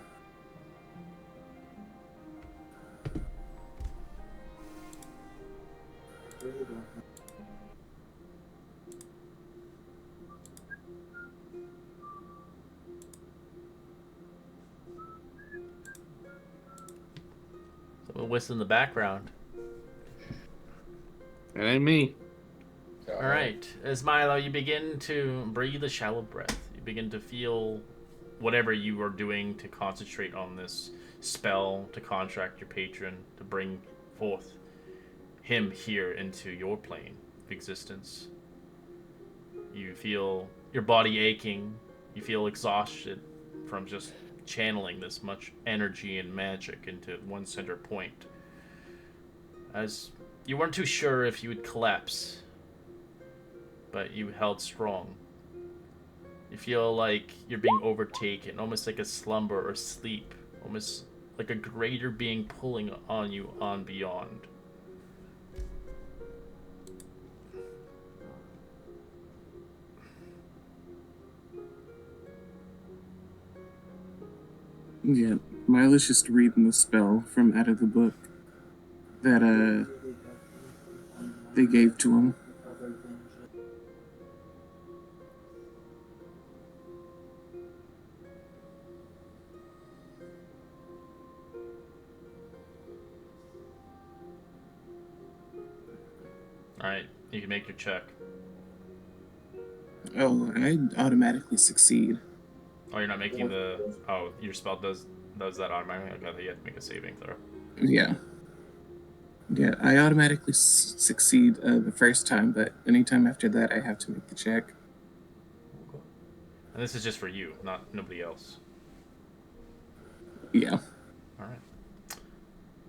whistle in the background. It ain't me. All right, as Milo, you begin to breathe a shallow breath. You begin to feel whatever you are doing to concentrate on this spell, to contract your patron, to bring forth him here into your plane of existence. You feel your body aching. You feel exhausted from just channeling this much energy and magic into one center point. As you weren't too sure if you would collapse, but you held strong. You feel like you're being overtaken, almost like a slumber or sleep, almost like a greater being pulling on you on beyond. Yeah, Milo's just reading the spell from out of the book that they gave to him. Alright, you can make your check. Oh, I automatically succeed. Oh, you're not making the... Oh, your spell does that automatically? Okay, you have to make a saving throw. Yeah. Yeah, I automatically succeed the first time, but anytime after that, I have to make the check. And this is just for you, not nobody else. Yeah. Alright.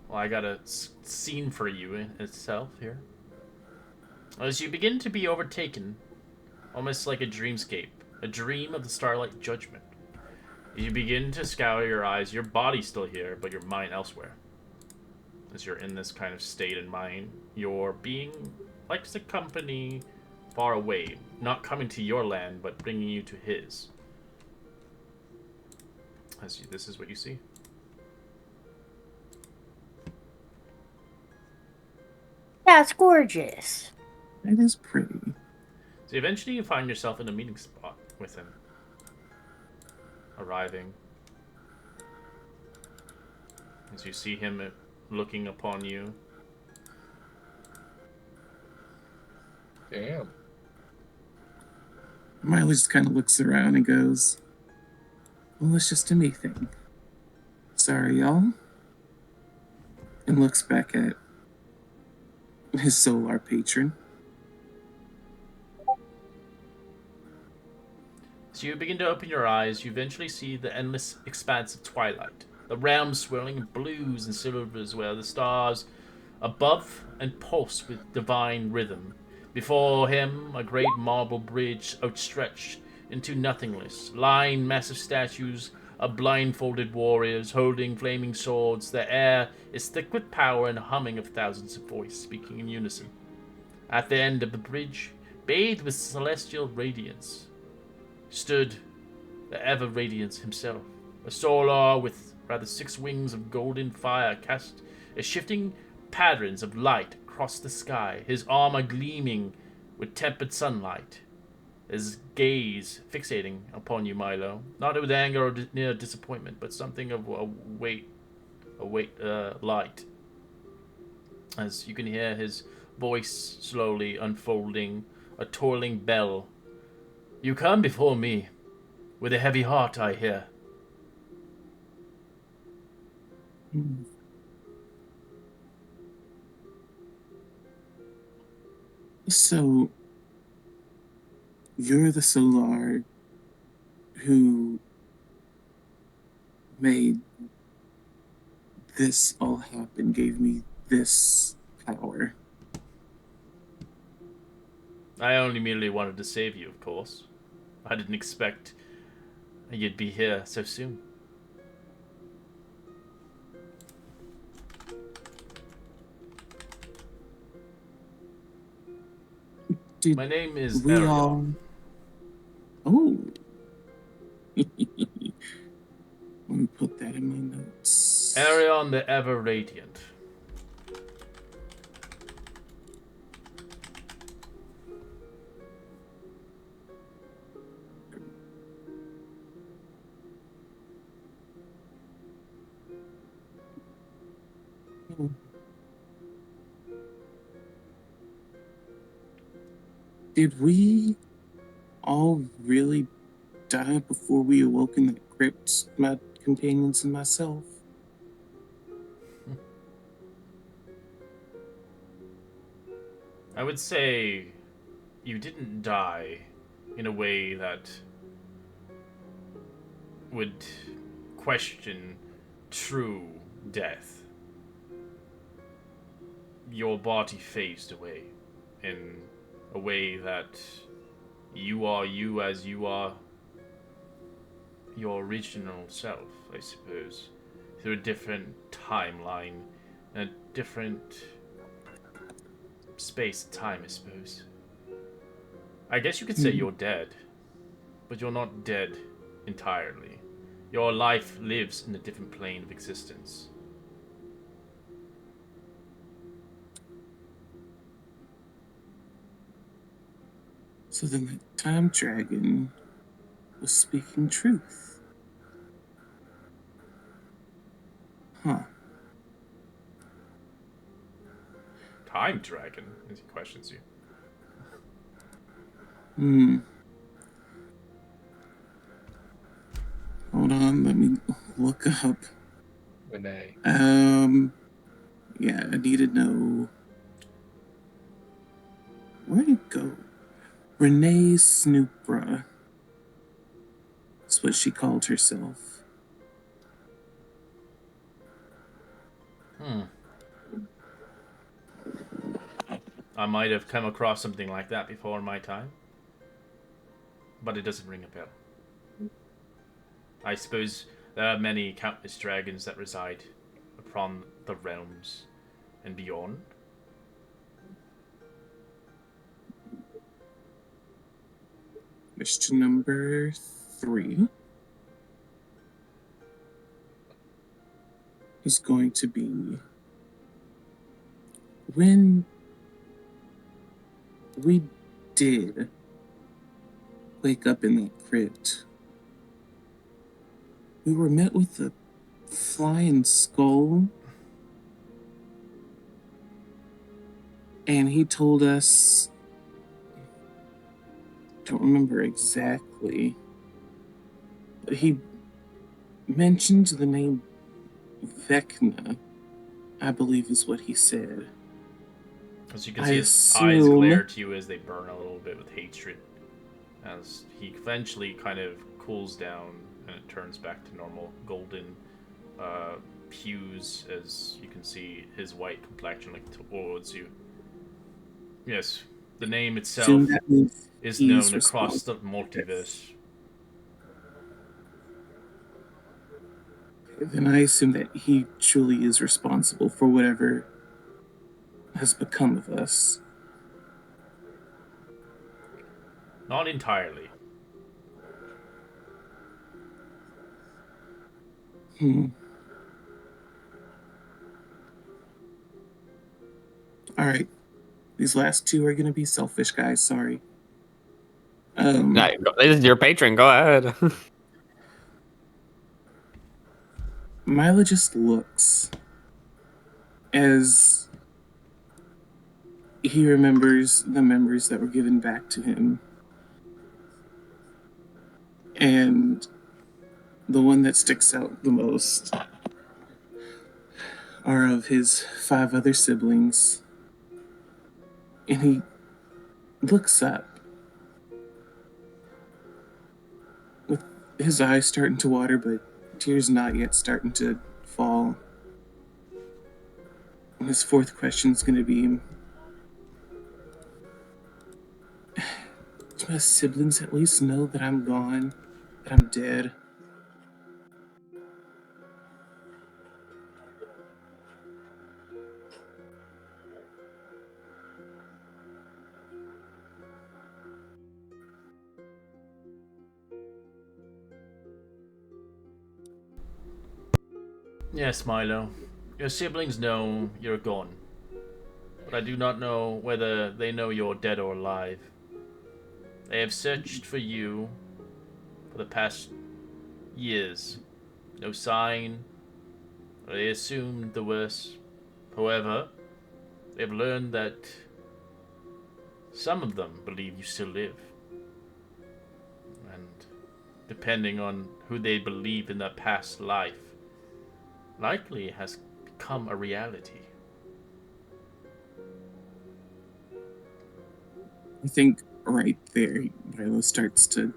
Well, I got a scene for you in itself here. As you begin to be overtaken, almost like a dreamscape, a dream of the Starlight Judgment. You begin to scour your eyes, your body's still here, but your mind elsewhere. As you're in this kind of state in mind, your being likes to company far away, not coming to your land, but bringing you to his. This is what you see. That's gorgeous. That is pretty. So eventually you find yourself in a meeting spot with him. Arriving. As you see him looking upon you. Damn. Milo just kind of looks around and goes, well, it's just a me thing. Sorry, y'all. And looks back at his solar patron. So you begin to open your eyes, you eventually see the endless expanse of twilight. The realms swirling in blues and silvers where the stars above and pulse with divine rhythm. Before him, a great marble bridge outstretched into nothingness, lying massive statues of blindfolded warriors holding flaming swords. The air is thick with power and humming of thousands of voices speaking in unison. At the end of the bridge, bathed with celestial radiance, stood the ever-radiant himself, a solar with rather 6 wings of golden fire cast a shifting patterns of light across the sky, his armor gleaming with tempered sunlight, his gaze fixating upon you, Milo, not with anger or near disappointment, but something of a light. As you can hear his voice slowly unfolding, a tolling bell. You come before me with a heavy heart, I hear. So, you're the Solar who made this all happen, gave me this power. I only merely wanted to save you, of course. I didn't expect you'd be here so soon. Did My name is we Ariel. all... Oh. Let me put that in my notes. Arion the Ever-Radiant. Did we all really die before we awoke in that crypt, my companions and myself? I would say you didn't die in a way that would question true death. Your body phased away in a way that you are you as you are your original self, I suppose, through a different timeline and a different space time, I suppose. I guess you could say you're dead, but you're not dead entirely. Your life lives in a different plane of existence. So then the time dragon was speaking truth. Huh. Time dragon? As he questions you. Hold on, let me look up. Renee. Yeah, I need to know. Where'd it go? Renee Snoopra. That's what she called herself. I might have come across something like that before in my time, but it doesn't ring a bell. I suppose there are many countless dragons that reside upon the realms and beyond. Question number 3 is going to be when we did wake up in that crypt, we were met with a flying skull, and he told us, don't remember exactly, but he mentioned the name Vecna, I believe is what he said. As you can see, his eyes glare to you as they burn a little bit with hatred. As he eventually kind of cools down and it turns back to normal golden hues, as you can see his white complexion like towards you. Yes, the name itself is known across the multiverse. Then I assume that he truly is responsible for whatever has become of us. Not entirely. Alright. These last two are going to be selfish, guys. Sorry. This is your patron. Go ahead. Mila just looks as he remembers the memories that were given back to him. And the one that sticks out the most are of his 5 other siblings. And he looks up with his eyes starting to water, but tears not yet starting to fall. And his 4th question is going to be, do my siblings at least know that I'm gone, that I'm dead? Yes, Milo. Your siblings know you're gone. But I do not know whether they know you're dead or alive. They have searched for you for the past years. No sign. They assumed the worst. However, they've learned that Some of them believe you still live. And depending on who they believe in their past life, likely has become a reality. I think right there, Milo starts to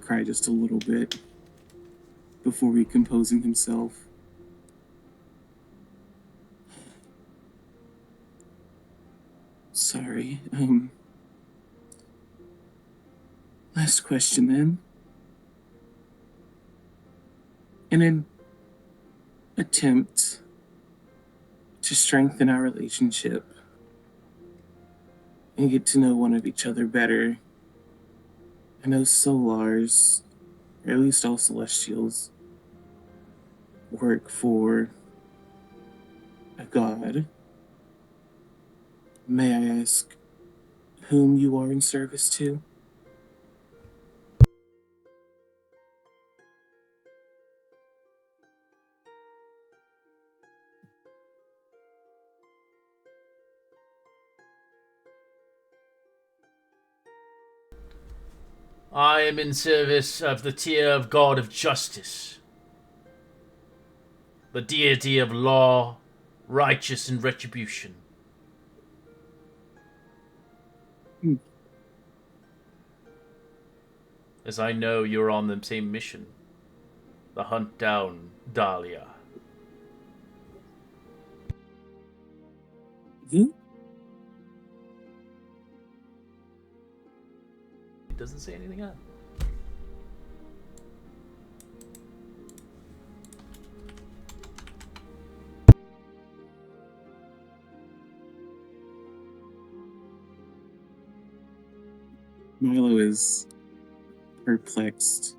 cry just a little bit before recomposing himself. Sorry. Last question then. In an attempt to strengthen our relationship and get to know one of each other better, I know Solars, or at least all Celestials, work for a god. May I ask whom you are in service to? I am in service of the tier of God of Justice, the deity of law, righteous, and retribution. As I know you're on the same mission, the hunt down Dahlia. You? It doesn't say anything else. Milo is perplexed.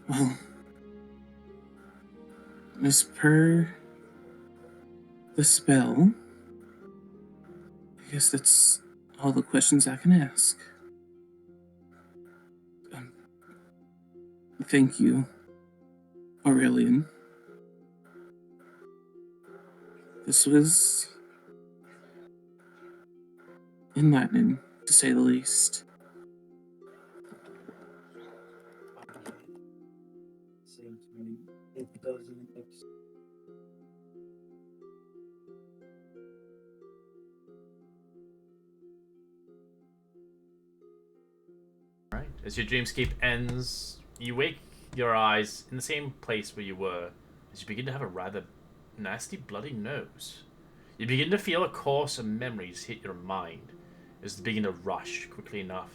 Well, as per the spell, I guess that's all the questions I can ask. Thank you, Aurelian. This was enlightening, to say the least. Right. As your dreamscape ends, you wake your eyes in the same place where you were as you begin to have a rather nasty bloody nose. You begin to feel a course of memories hit your mind as they begin to rush quickly enough.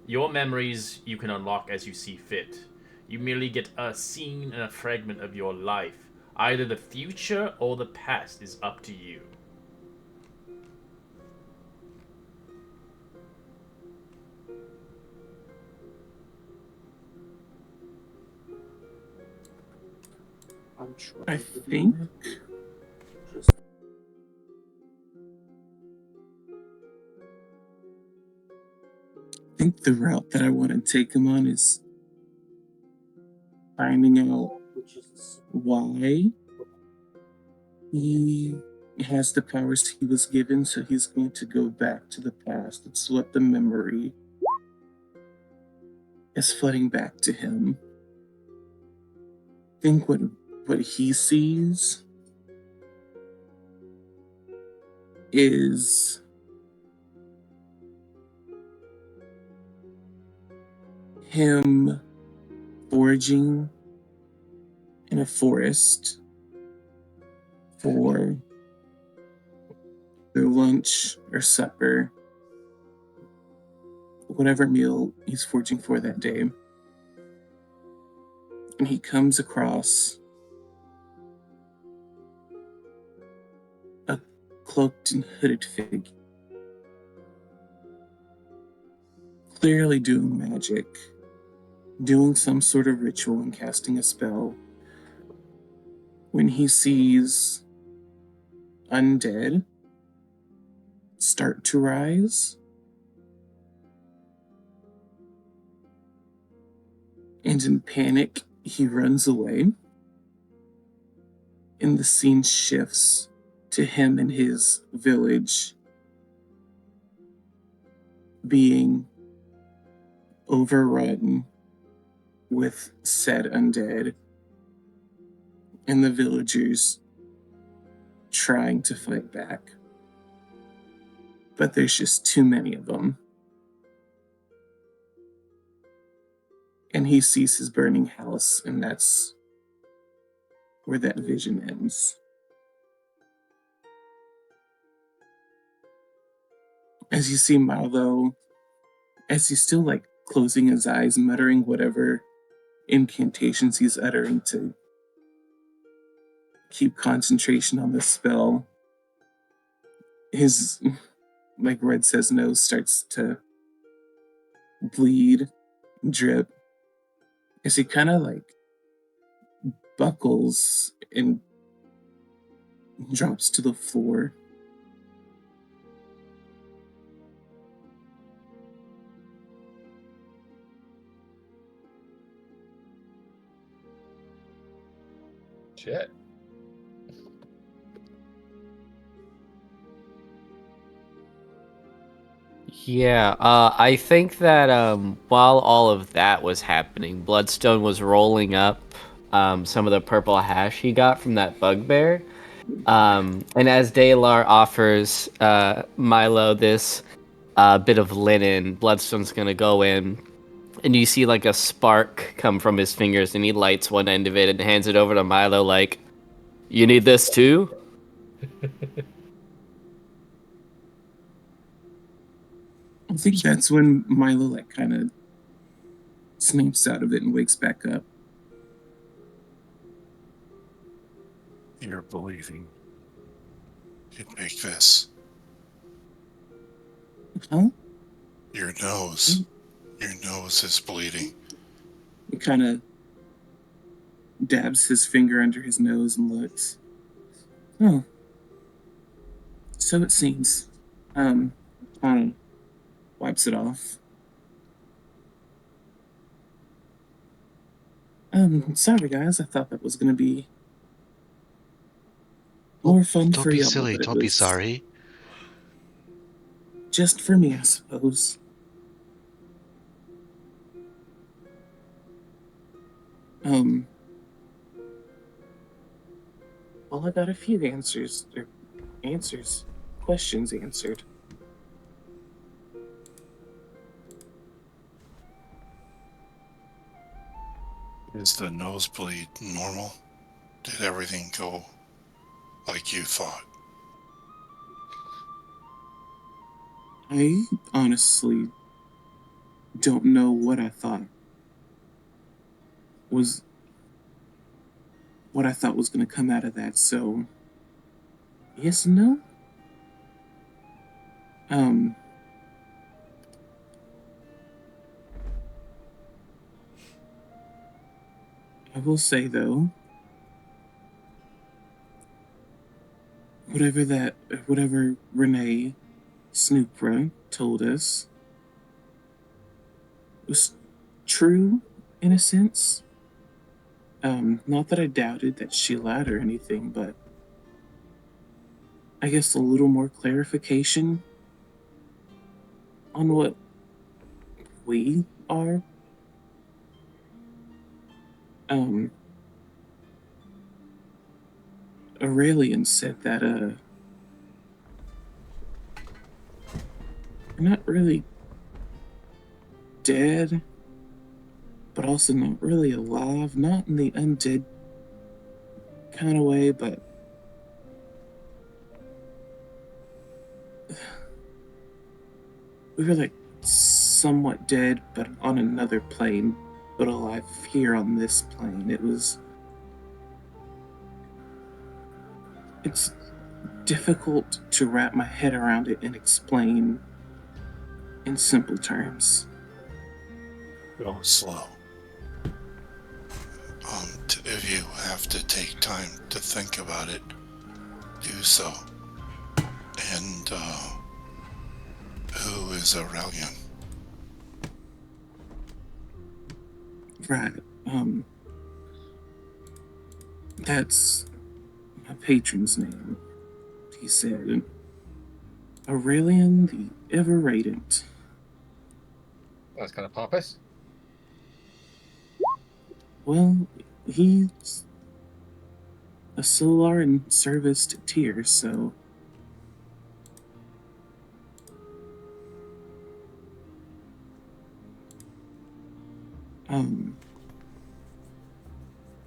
Your memories you can unlock as you see fit. You merely get a scene and a fragment of your life. Either the future or the past is up to you. I think the route that I want to take him on is finding out why he has the powers he was given, so he's going to go back to the past. It's what the memory is flooding back to him. I think what he sees is him foraging in a forest for their lunch or supper, whatever meal he's foraging for that day. And he comes across a cloaked and hooded figure, clearly doing magic, doing some sort of ritual and casting a spell. When he sees undead start to rise, And in panic, he runs away. And the scene shifts to him and his village being overrun with said undead, and the villagers trying to fight back. But there's just too many of them. And he sees his burning house, and that's where that vision ends. As you see Milo, as he's still like closing his eyes, muttering whatever incantations he's uttering to keep concentration on the spell, his, like Red says, nose starts to bleed, drip, as he kind of like buckles and drops to the floor. Shit. Yeah, I think that while all of that was happening, Bloodstone was rolling up some of the purple hash he got from that bugbear. And as Dalar offers Milo this bit of linen, Bloodstone's gonna go in, and you see like a spark come from his fingers, and he lights one end of it and hands it over to Milo like, "You need this too?" I think that's when Milo like kind of snaps out of it and wakes back up. You're bleeding. You take this. Huh? Your nose. Your nose is bleeding. He kind of dabs his finger under his nose and looks. Oh. So it seems. Wipes it off. Sorry guys, I thought that was gonna be more fun Don't for be y'all. silly. but it Don't be was sorry. Just for me, I suppose. Well, I got a few questions answered. Is the nosebleed normal? Did everything go like you thought? I honestly don't know what I thought was going to come out of that. So, yes and no. I will say though, whatever Renee Snoopra told us was true in a sense. Not that I doubted that she lied or anything, but I guess a little more clarification on what we are. Aurelian said that we're not really dead, but also not really alive, not in the undead kind of way, but we were like somewhat dead, but on another plane, but alive here on this plane. It's difficult to wrap my head around it and explain in simple terms. Go slow. If you have to take time to think about it, do so. And, who is Aurelian? Right. That's my patron's name, he said. Aurelian the Ever Radiant. That's kind of pompous. Well, he's a Solar in service to Tyr, so.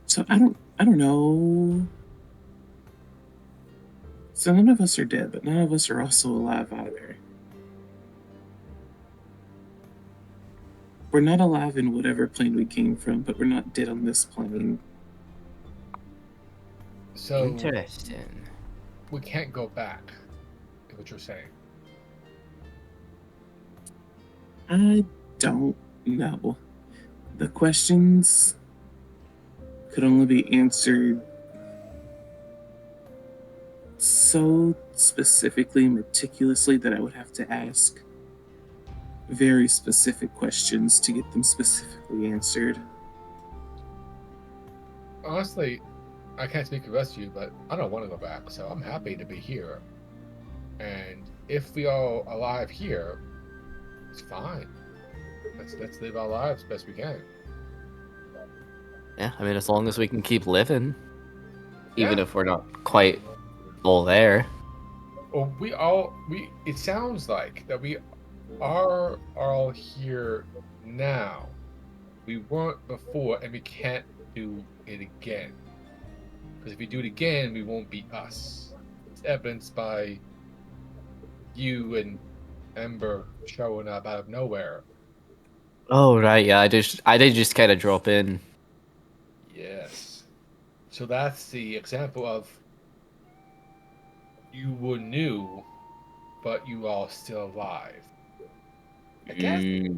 So I don't know. So none of us are dead, but none of us are also alive either. We're not alive in whatever plane we came from, but we're not dead on this plane. So Interesting. we can't go back, is what you're saying. I don't know. The questions could only be answered so specifically and meticulously that I would have to ask very specific questions to get them specifically answered. Honestly, I can't speak for the rest of you, but I don't want to go back, so I'm happy to be here. And if we are alive here, it's fine. Let's live our lives best we can. Yeah, I mean, as long as we can keep living, even Yeah. if we're not quite all there. Well, it sounds like that we are all here now. We weren't before, and we can't do it again. Because if we do it again, we won't be us. It's evidenced by you and Ember showing up out of nowhere. Oh right, yeah, I did just kind of drop in. Yes. So that's the example of you were new, but you are still alive. I guess we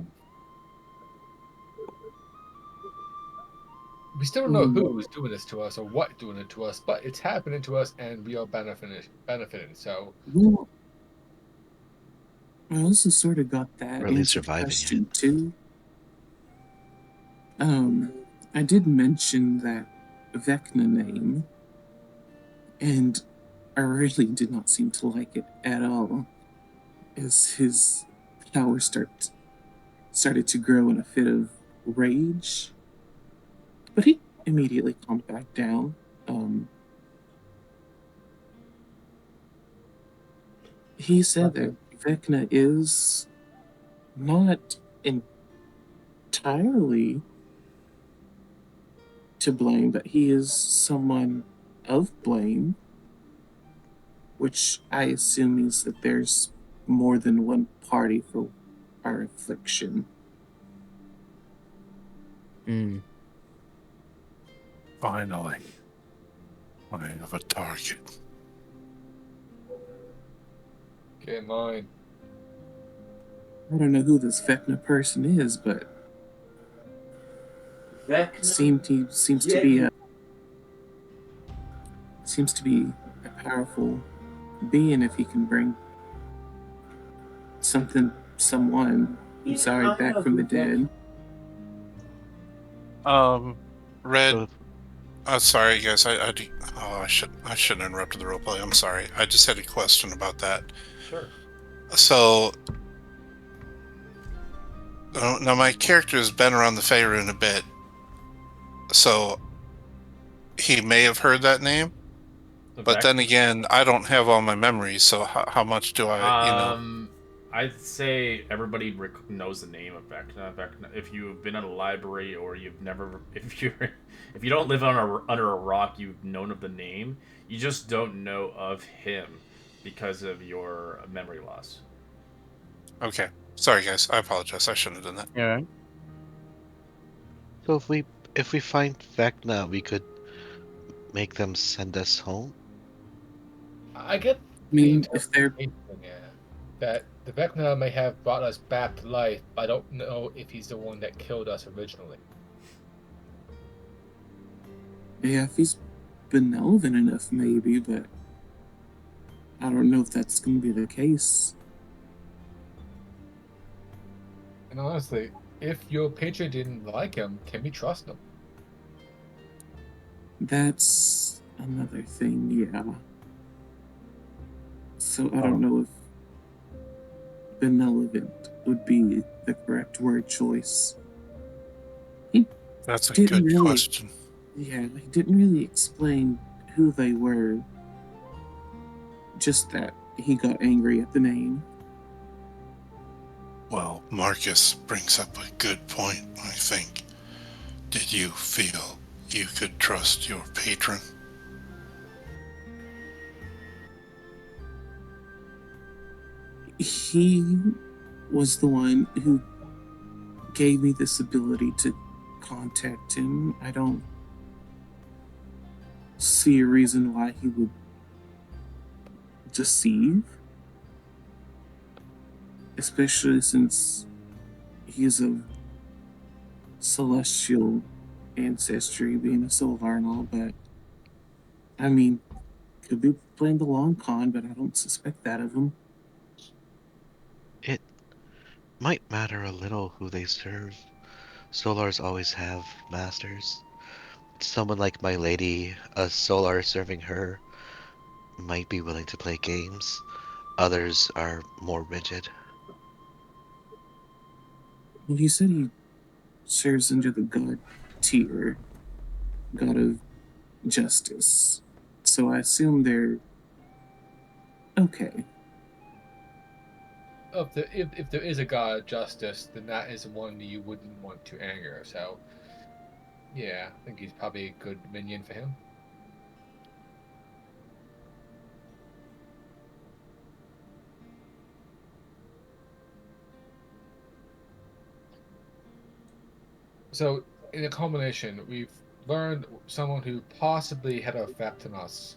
still don't know who is doing this to us or what doing it to us, but it's happening to us, and we are benefiting. So, Well, I also sort of got that Or at least answered surviving question too. I did mention that Vecna name, and I really did not seem to like it at all, as his power started to grow in a fit of rage. But he immediately calmed back down. He said that Vecna is not entirely to blame, but he is someone of blame, which I assume means that there's more than one party for our affliction. Finally, I have a target. get in line. I don't know who this Vecna person is, but seems to be a powerful being if he can bring someone who's already back from the dead. Red. Sorry, guys. I shouldn't have interrupted the roleplay. I'm sorry. I just had a question about that. Sure. So now my character has been around the Faerun a bit, so he may have heard that name. But then again, I don't have all my memories, so how much do I, I'd say everybody knows the name of Vecna. Vecna. If you've been at a library or you've never, if you don't live under a rock, you've known of the name. You just don't know of him because of your memory loss. Okay. Sorry, guys. I apologize. I shouldn't have done that. Yeah. So if we find Vecna, we could make them send us home. I get if they're that the Vecna may have brought us back to life, but I don't know if he's the one that killed us originally. Yeah, if he's benevolent enough, maybe, but I don't know if that's going to be the case. And honestly, If your patron didn't like him, can we trust him? That's another thing, yeah. So I don't know if benevolent would be the correct word choice. That's a Didn't good really, question. yeah, he didn't really explain who they were. Just that he got angry at the name. Well, Marcus brings up a good point, I think. Did you feel you could trust your patron? He was the one who gave me this ability to contact him. I don't see a reason why he would deceive, especially since he's of celestial ancestry, being a Solar and all, but I mean, could be playing the long con, but I don't suspect that of him. It might matter a little who they serve. Solars always have masters. Someone like my lady, a Solar serving her, might be willing to play games. Others are more rigid. Well, he said he serves under the god tier, god of justice. So I assume they're okay. If there is a god of justice, then that is one you wouldn't want to anger. So, yeah, I think he's probably a good minion for him. So, in a combination, we've learned someone who possibly had an effect on us.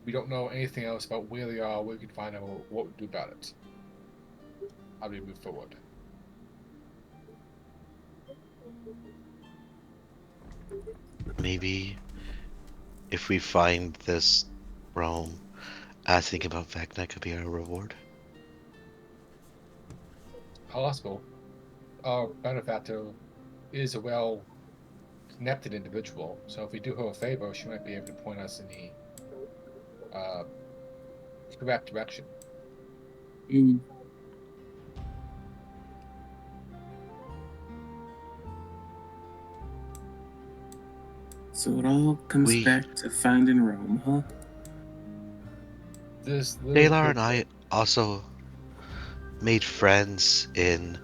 We don't know anything else about where they are, where we can find out what we do about it. How do we move forward? Maybe if we find this Rome, asking about Vecna could be our reward. Possible. Our benefactor is a well-connected individual, so if we do her a favor, she might be able to point us in the correct direction. Mm. So it all comes back to finding Rome, huh? Taylor and I also made friends in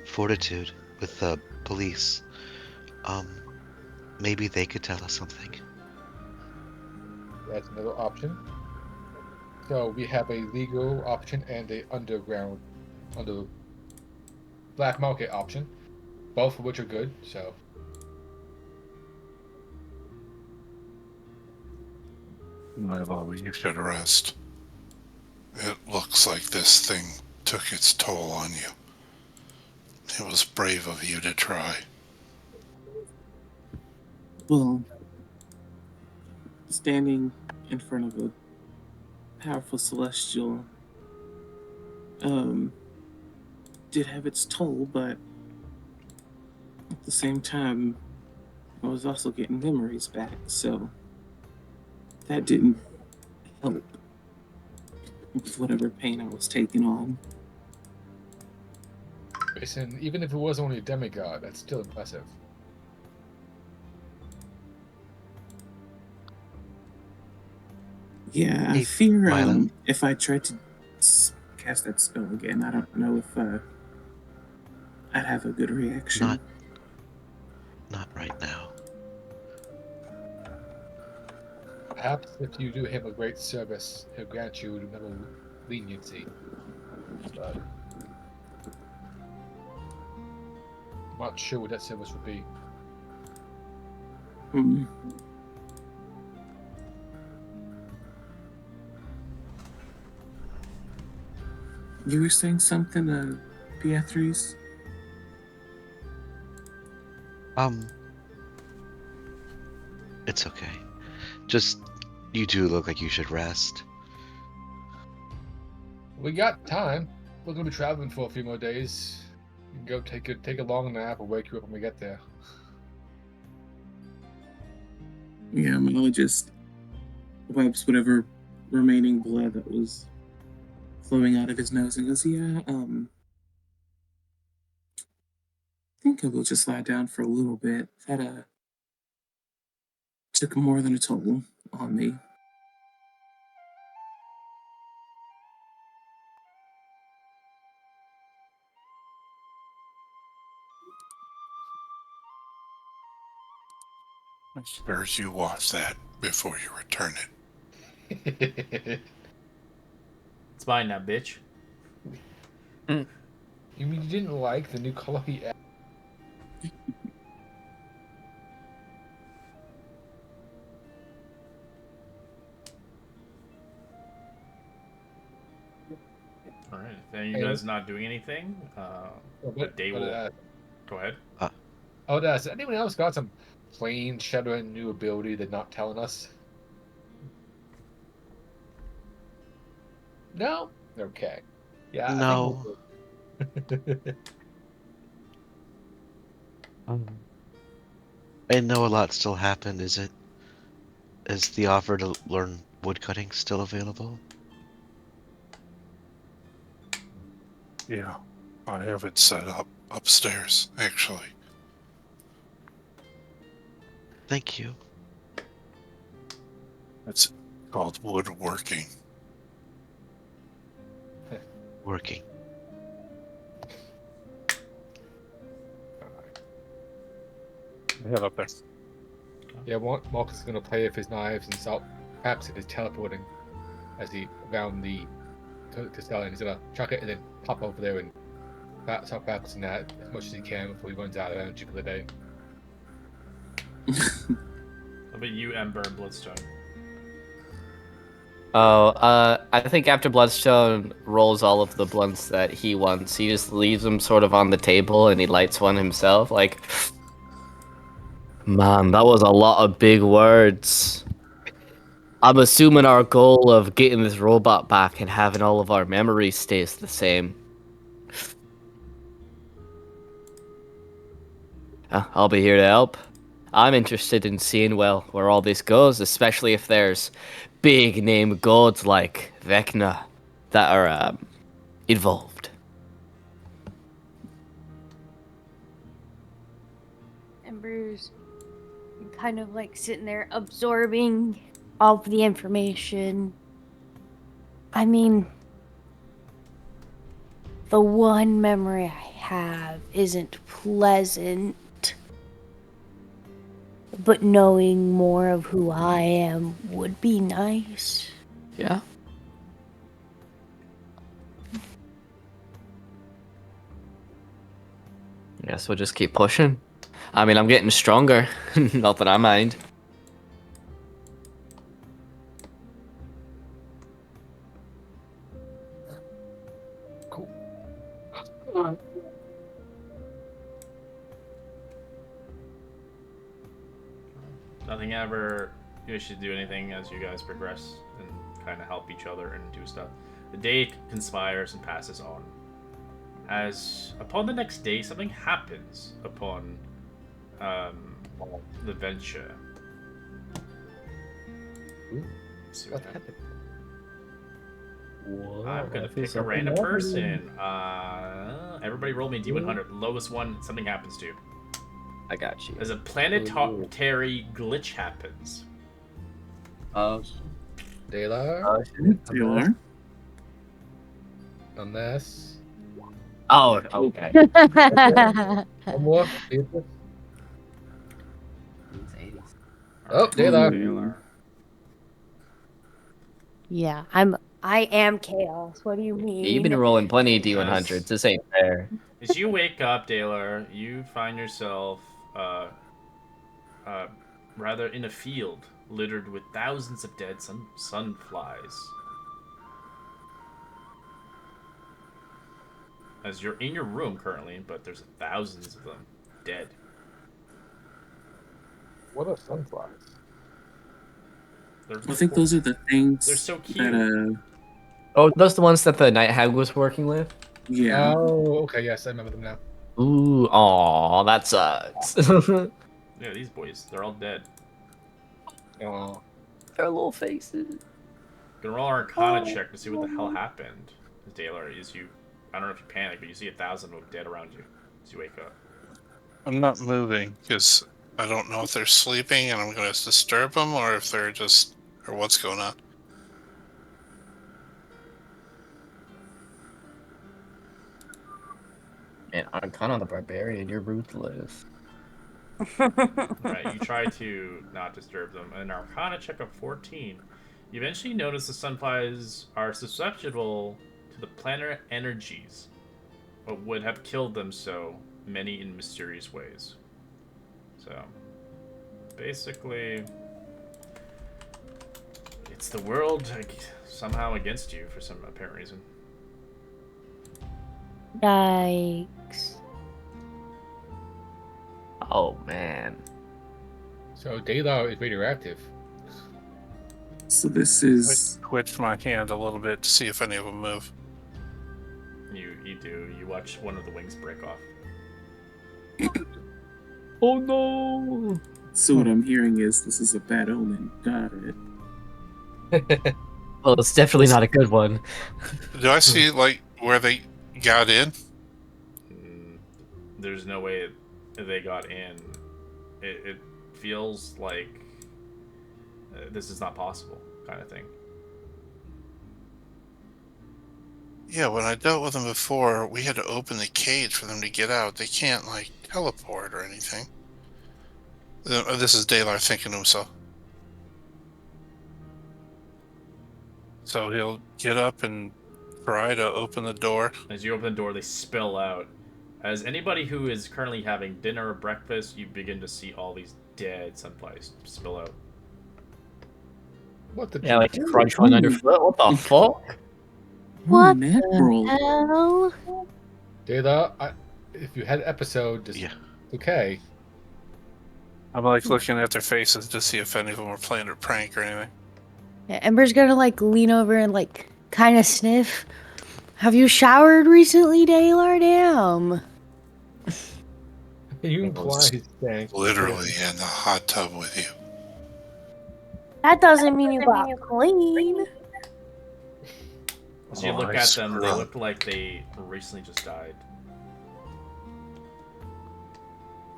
Fortitude with the police. Maybe they could tell us something. That's another option. So we have a legal option and a under black market option, both of which are good. So Milo, you should rest. It looks like this thing took its toll on you. It was brave of you to try. Well, standing in front of a powerful celestial did have its toll, but at the same time, I was also getting memories back, so that didn't help with whatever pain I was taking on. listen, even if it was only a demigod, that's still impressive. Yeah, I fear if I tried to cast that spell again, I don't know if I'd have a good reaction. Not right now. Perhaps if you do him a great service, he'll grant you another leniency. But I'm not sure what that service would be. You were saying something, Beatrice? It's okay. Just, you do look like you should rest. We got time. We're gonna be traveling for a few more days. Go take a long nap. We'll wake you up when we get there. Yeah, Milo just wipes whatever remaining blood that was flowing out of his nose and goes, "Yeah, I think I will just lie down for a little bit. That took more than a toll on me." I urge you watch that before you return it. It's mine now, bitch. You mean you didn't like the new color he added? All right. Then you guys not doing anything. The day will. Go ahead. Oh, has anyone else got some plain shattering new ability they're not telling us? No? Okay. Yeah, No. I think I know a lot still happened. Is the offer to learn woodcutting still available? Yeah, I have it set up upstairs, actually. Thank you. It's called woodworking. Working. I have up there. yeah, Marcus is going to play with his knives and salt. Perhaps it is teleporting as he around the Castellan. He's going to chuck it and then pop over there and start practicing that as much as he can before he runs out of energy for the day. How about you, Ember and Bloodstone? I think after Bloodstone rolls all of the blunts that he wants, he just leaves them sort of on the table and he lights one himself. Like, man, that was a lot of big words. I'm assuming our goal of getting this robot back and having all of our memories stays the same. I'll be here to help. I'm interested in seeing, well, where all this goes, especially if there's big name gods like Vecna that are involved. Ember's kind of like sitting there absorbing all of the information. I mean, the one memory I have isn't pleasant. But knowing more of who I am would be nice. Yeah. Guess we'll just keep pushing. I mean, I'm getting stronger. Not that I mind. Cool. Nothing ever. You should do anything as you guys progress and kind of help each other and do stuff. The day conspires and passes on. As upon the next day, something happens upon the venture. Let's see what happens. I'm gonna pick a random person. Everybody roll me a D100. The lowest one, something happens to. I got you. As a planetary glitch happens. Daylar? Taylor? Unless. Oh, okay. One more. Oh, Daylar. Yeah, I am chaos. What do you mean? You've been rolling plenty of D100s. This ain't fair. As you wake up, Daylor, you find yourself rather in a field littered with thousands of dead sunflies. As you're in your room currently, but there's thousands of them dead. What are sunflies? I think those are the things. They're so cute. That, Oh, those the ones that the Night Hag was working with? yeah. Oh, okay. Yes, I remember them now. Ooh, aw, that sucks. Yeah, these boys, they're all dead. Aw. Their little faces. Gonna roll our Arcana check to see what the hell happened. Daylor, I don't know if you panic, but you see 1,000 of them dead around you as you wake up. I'm not moving because I don't know if they're sleeping and I'm going to disturb them or if they're just, or what's going on. Man, Arcana the Barbarian, you're ruthless. Right, you try to not disturb them. An Arcana check of 14. You eventually notice the Sunflies are susceptible to the planar energies, but would have killed them so many in mysterious ways. So, basically, it's the world somehow against you for some apparent reason. Yikes. Oh man. So Daylar is radioactive. So this I is twitch my hand a little bit to see if any of them move. You do. You watch one of the wings break off. Oh no. so what I'm hearing is this is a bad omen. Got it. Well, it's definitely not a good one. Do I see like where they got in? There's no way they got in. It feels like this is not possible, kind of thing. Yeah, when I dealt with them before, we had to open the cage for them to get out. They can't like teleport or anything. This is Daylar thinking to himself. So he'll get up and try to open the door. As you open the door, they spill out. As anybody who is currently having dinner or breakfast, you begin to see all these dead Sunflies spill out. What the Yeah, like crunch one underfoot. What the fuck? What Natural. hell? Daylar, if you had an episode, just Yeah. okay. I'm like looking at their faces to see if any of them are playing a prank or anything. Yeah, Ember's gonna like lean over and like kind of sniff. Have you showered recently, Daylar? Damn. You imply he's saying Literally in the hot tub with you. That doesn't mean you got clean. As you Oh, look I at them, they scrub. look like they recently just died.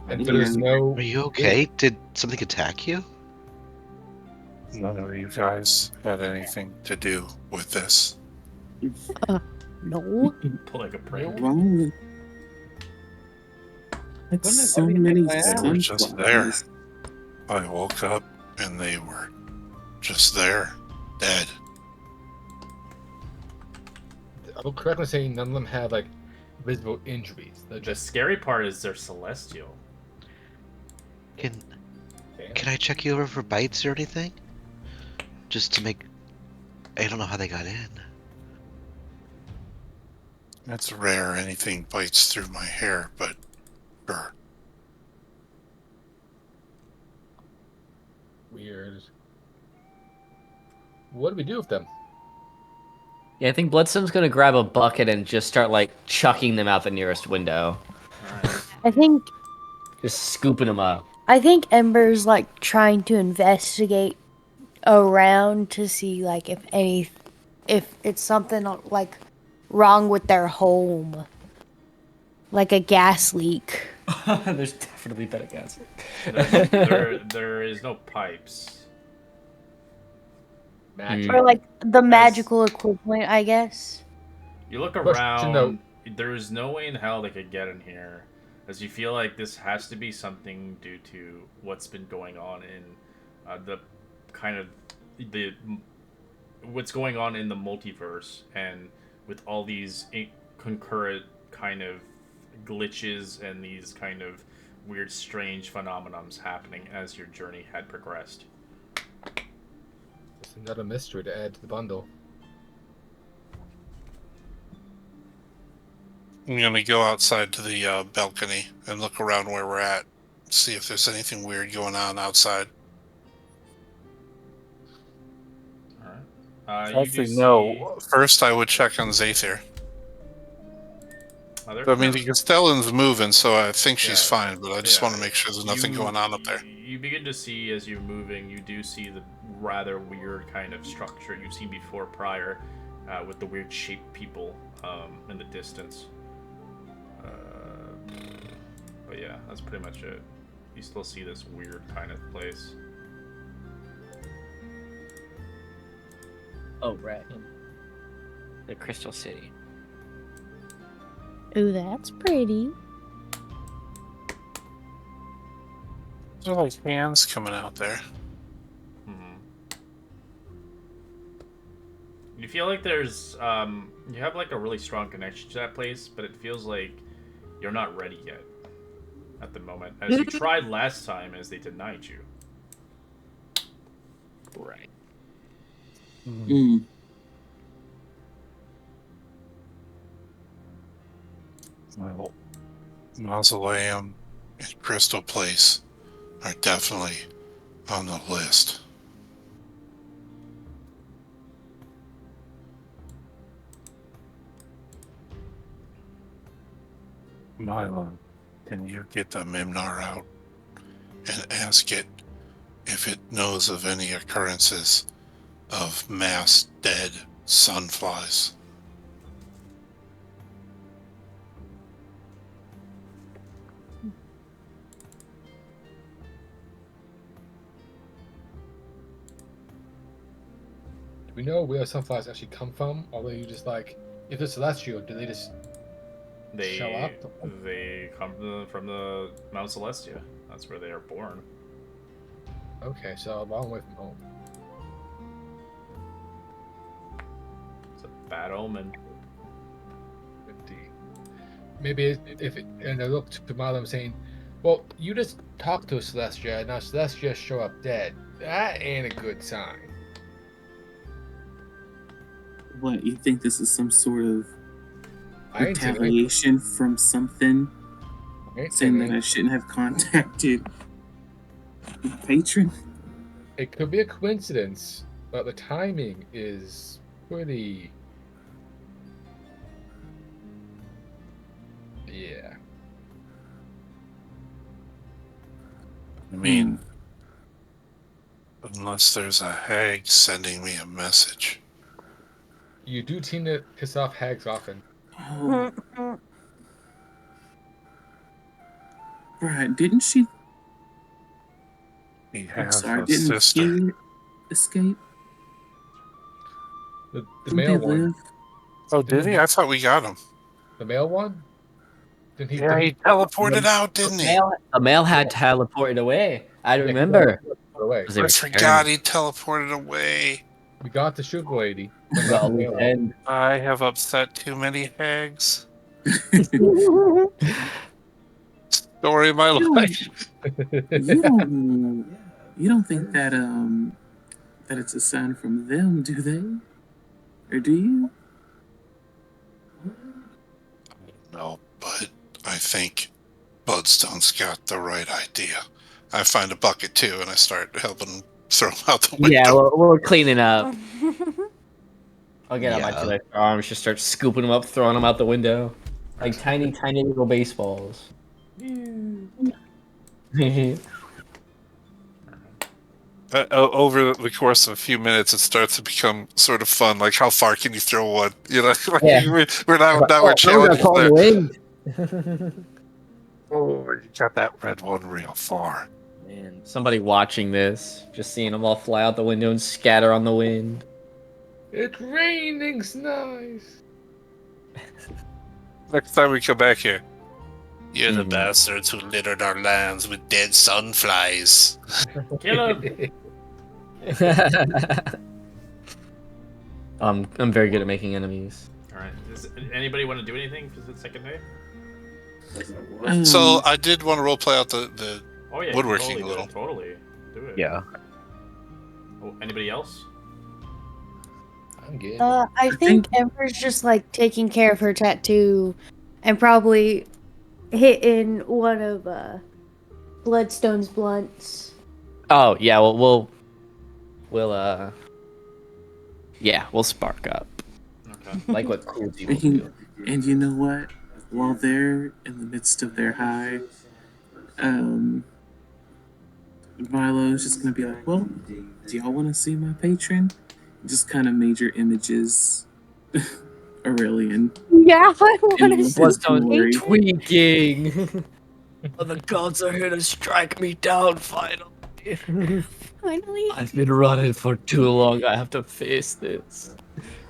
And there's no. Are you okay? Did something attack you? None of you guys had anything to do with this. No. Pull like a prank. Wrong. That's Wouldn't so everything many planned out? They were just there. sunflowers. I woke up and they were just there, dead. I'm correct in saying none of them had like visible injuries. They're The just scary part is they're celestial. Can I check you over for bites or anything? Just to make... I don't know how they got in. It's rare anything bites through my hair, but sure. weird. What do we do with them? Yeah, I think Bloodstone's gonna grab a bucket and just start like chucking them out the nearest window. Alright. Just scooping them up. I think Ember's like trying to investigate around to see like if it's something like wrong with their home, like a gas leak. There's definitely better gas. There is no pipes. Magic. Or like the magical equivalent, I guess. You look Question, around, there is no way in hell they could get in here. As you feel like this has to be something due to what's been going on in what's going on in the multiverse, and with all these concurrent kind of glitches and these kind of weird, strange phenomenons happening as your journey had progressed. It's another mystery to add to the bundle. I'm gonna go outside to the balcony and look around where we're at, see if there's anything weird going on outside. Alright. Actually, no. First, I would check on Zathir. I mean, the Castellan's moving, so I think she's Yeah. fine, but I just want to make sure there's nothing going on up there. You begin to see as you're moving, you do see the rather weird kind of structure you've seen before prior, with the weird shaped people in the distance. But yeah, that's pretty much it. You still see this weird kind of place. Oh, right. The Crystal City. Ooh, that's pretty. There's like hands coming out there. You feel like there's you have like a really strong connection to that place, but it feels like you're not ready yet at the moment, as you tried last time, as they denied you. Right. Well, Mausoleum and Crystal Place are definitely on the list. Milo, can you get the Mimnar out and ask it if it knows of any occurrences of mass dead sunflies? Do we know where sunflies actually come from, or are you just like, if they're celestial, do they just show up? They come from the Mount Celestia. That's where they are born. Okay, so a long way from home. It's a bad omen. Indeed. Maybe if it, and I look to Marlon saying, well, you just talked to a Celestia, and now Celestia show up dead. That ain't a good sign. What, you think this is some sort of I ain't saying retaliation from something? Saying that I shouldn't have contacted the patron? It could be a coincidence, but the timing is pretty. Yeah. I mean, unless there's a hag sending me a message. You do tend to piss off hags often. Oh. Right, didn't she? He I'm has sorry, a didn't sister. he escape? The Didn't male they one. live? Oh, did he? I thought we got him. The male one? Didn't he? Yeah, he teleported out, didn't he? A male had teleported away. I remember. Away. They I were forgot he teleported away. We got the sugar lady. We got a weekend. I have upset too many hags. Story of my life. You don't think that that it's a sign from them, do they? Or do you? No, but I think Bloodstone's got the right idea. I find a bucket too, and I start helping throw him out the window. Yeah, we're cleaning up. I'll get out my Yeah. two arms, just start scooping them up, throwing them out the window. Like tiny, tiny little baseballs. Over the course of a few minutes, it starts to become sort of fun. Like, how far can you throw one? You know, like Yeah. we're challenging there. Wind. Oh, you got that red one real far. Man, somebody watching this, just seeing them all fly out the window and scatter on the wind. It's raining, nice. Next time we come back here, you're the bastards who littered our lands with dead sunflies. Kill him! I'm very good at making enemies. Alright, does anybody want to do anything for the second day? So I did want to role play out the Oh yeah, woodworking totally a little. Totally. Do it. Yeah. Oh, anybody else? I'm good. I think Emperor's just like taking care of her tattoo and probably hitting one of Bloodstone's blunts. Oh yeah, we'll we'll spark up. Okay. Like what cool people do. And you know what? while they're in the midst of their high, Milo's just gonna be like, "Well, do y'all want to see my patron?" Just kind of major images Aurelian Yeah, I in want all to of see his Bloodstone glory. tweaking. Oh, the gods are here to strike me down finally. finally. I've been running for too long. I have to face this.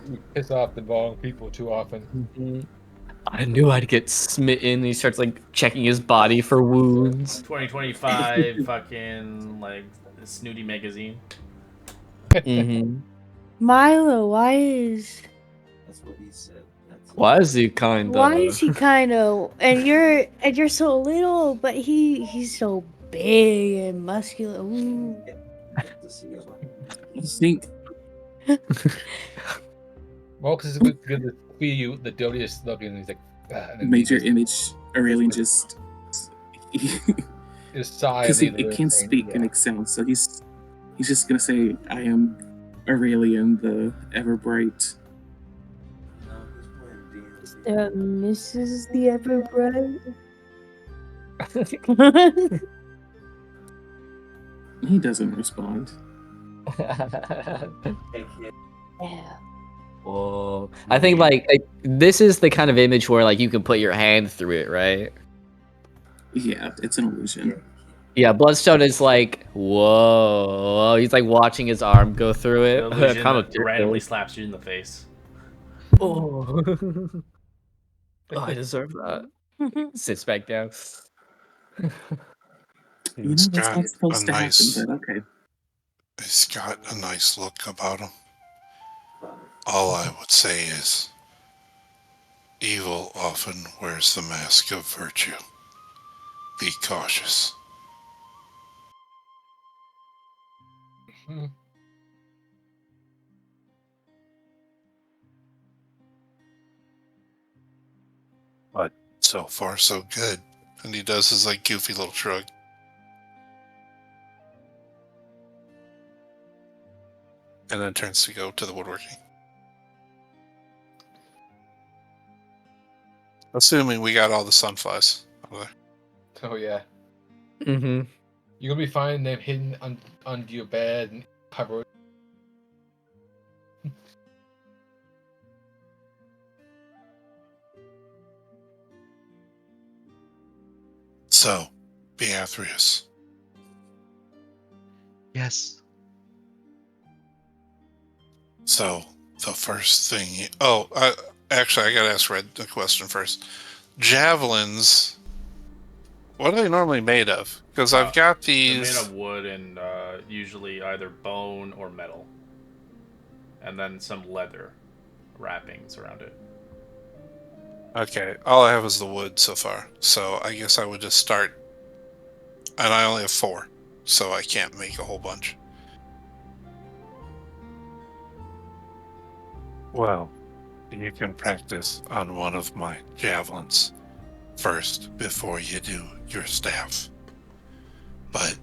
You piss off the wrong people too often. Mhm. I knew I'd get smitten. He starts like checking his body for wounds. 2025 fucking like snooty magazine. Mm-hmm. Milo, why is Why is he kind of? he kind of and you're so little, but he's so big and muscular. Ooh. I think Well, because it's good to see you, the dirtiest looking, and he's like, and then major he image Aurelian just just sigh because and it can't speak and excel, so he's just gonna say, "I am Aurelian, the ever bright." Mrs. the Ever Bright. He doesn't respond. Yeah. Whoa. I think like this is the kind of image where like you can put your hand through it, right? Yeah, it's an illusion. Yeah, Bloodstone is like, whoa. He's like watching his arm go through The it. illusion Kind of that randomly slaps you in the face. Oh. Oh, I deserve that. Sits back down. That's not supposed to happen, but okay. He's got a nice look about him. All I would say is, evil often wears the mask of virtue. Be cautious. But so far, so good. And he does his like goofy little shrug. And then turns to go to the woodworking. Assuming we got all the sunflies over there. Oh yeah, Mm-hmm. you're gonna be finding them hidden under your bed and covered. So, Beatrice, Yes. so the first thing. Actually, I gotta ask Red the question first. Javelins. What are they normally made of? Because I've got They're made these. of wood and usually either bone or metal, and then some leather wrappings around it. Okay, all I have is the wood so far. So I guess I would just start. And I only have 4, so I can't make a whole bunch. Well, you can practice on one of my javelins first before you do your staff. But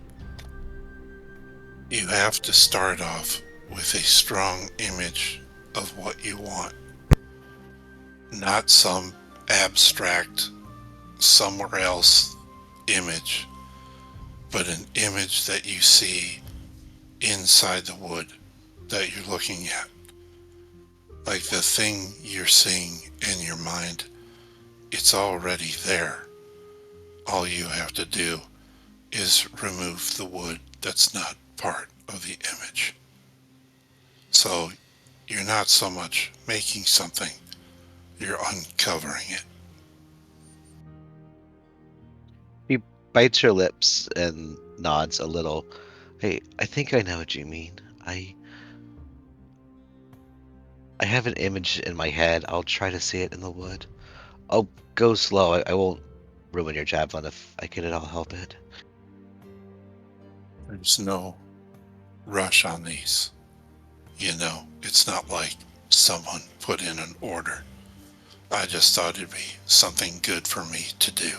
you have to start off with a strong image of what you want. Not some abstract, somewhere else image, but an image that you see inside the wood that you're looking at. Like the thing you're seeing in your mind, it's already there. All you have to do is remove the wood that's not part of the image. So you're not so much making something, you're uncovering it. He bites her lips and nods a little. Hey, I think I know what you mean. I have an image in my head. I'll try to see it in the wood. I'll go slow. I won't ruin your javelin if I can at all help it. There's no rush on these. You know, it's not like someone put in an order. I just thought it'd be something good for me to do.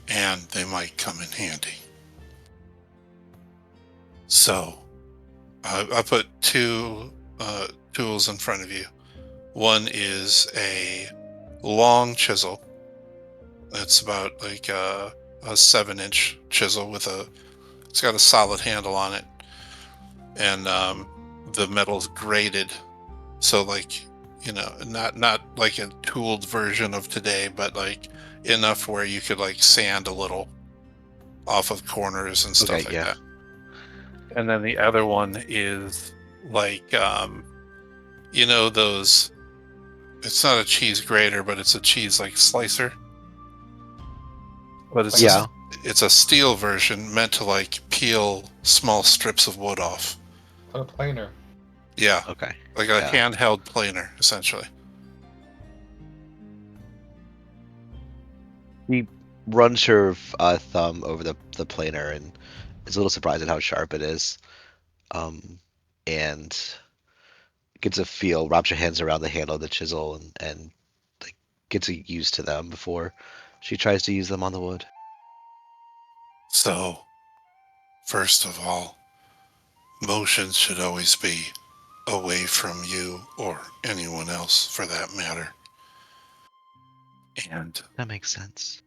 And they might come in handy. So, I put 2 tools in front of you. One is a long chisel, It's about like a 7-inch chisel with it's got a solid handle on it, and the metal's graded, so like, not like a tooled version of today, but like enough where you could like sand a little off of corners and stuff Okay, like yeah. that. And then the other one is like those, it's not a cheese grater, but it's a cheese like slicer. But it's Yeah. it's a steel version meant to like peel small strips of wood off. On a planer. Yeah, Okay. like a Yeah. handheld planer, essentially. He runs her thumb over the planer and is a little surprised at how sharp it is. And gets a feel, wraps her hands around the handle of the chisel and like gets used to them before she tries to use them on the wood. So, first of all, motion should always be away from you or anyone else for that matter. And That makes sense.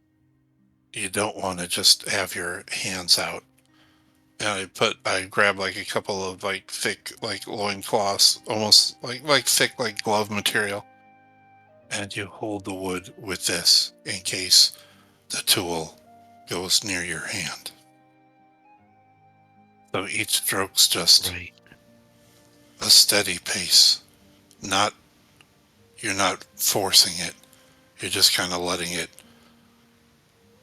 you don't want to just have your hands out. And I grab like a couple of like thick like loincloths, almost like thick like glove material. And you hold the wood with this in case the tool goes near your hand. So each stroke's just Right. a steady pace. You're not forcing it. You're just kind of letting it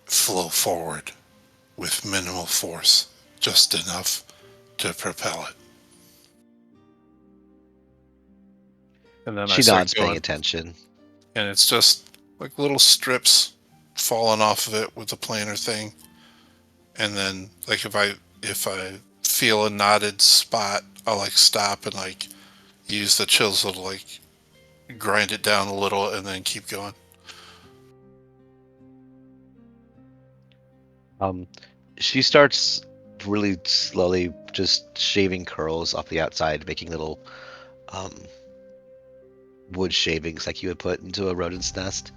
flow forward with minimal force, just enough to propel it. And then She nods, paying attention. And it's just like little strips falling off of it with the planer thing. And then like if I feel a knotted spot, I'll like stop and like use the chisel to like grind it down a little and then keep going. She starts really slowly just shaving curls off the outside, making little wood shavings like you would put into a rodent's nest.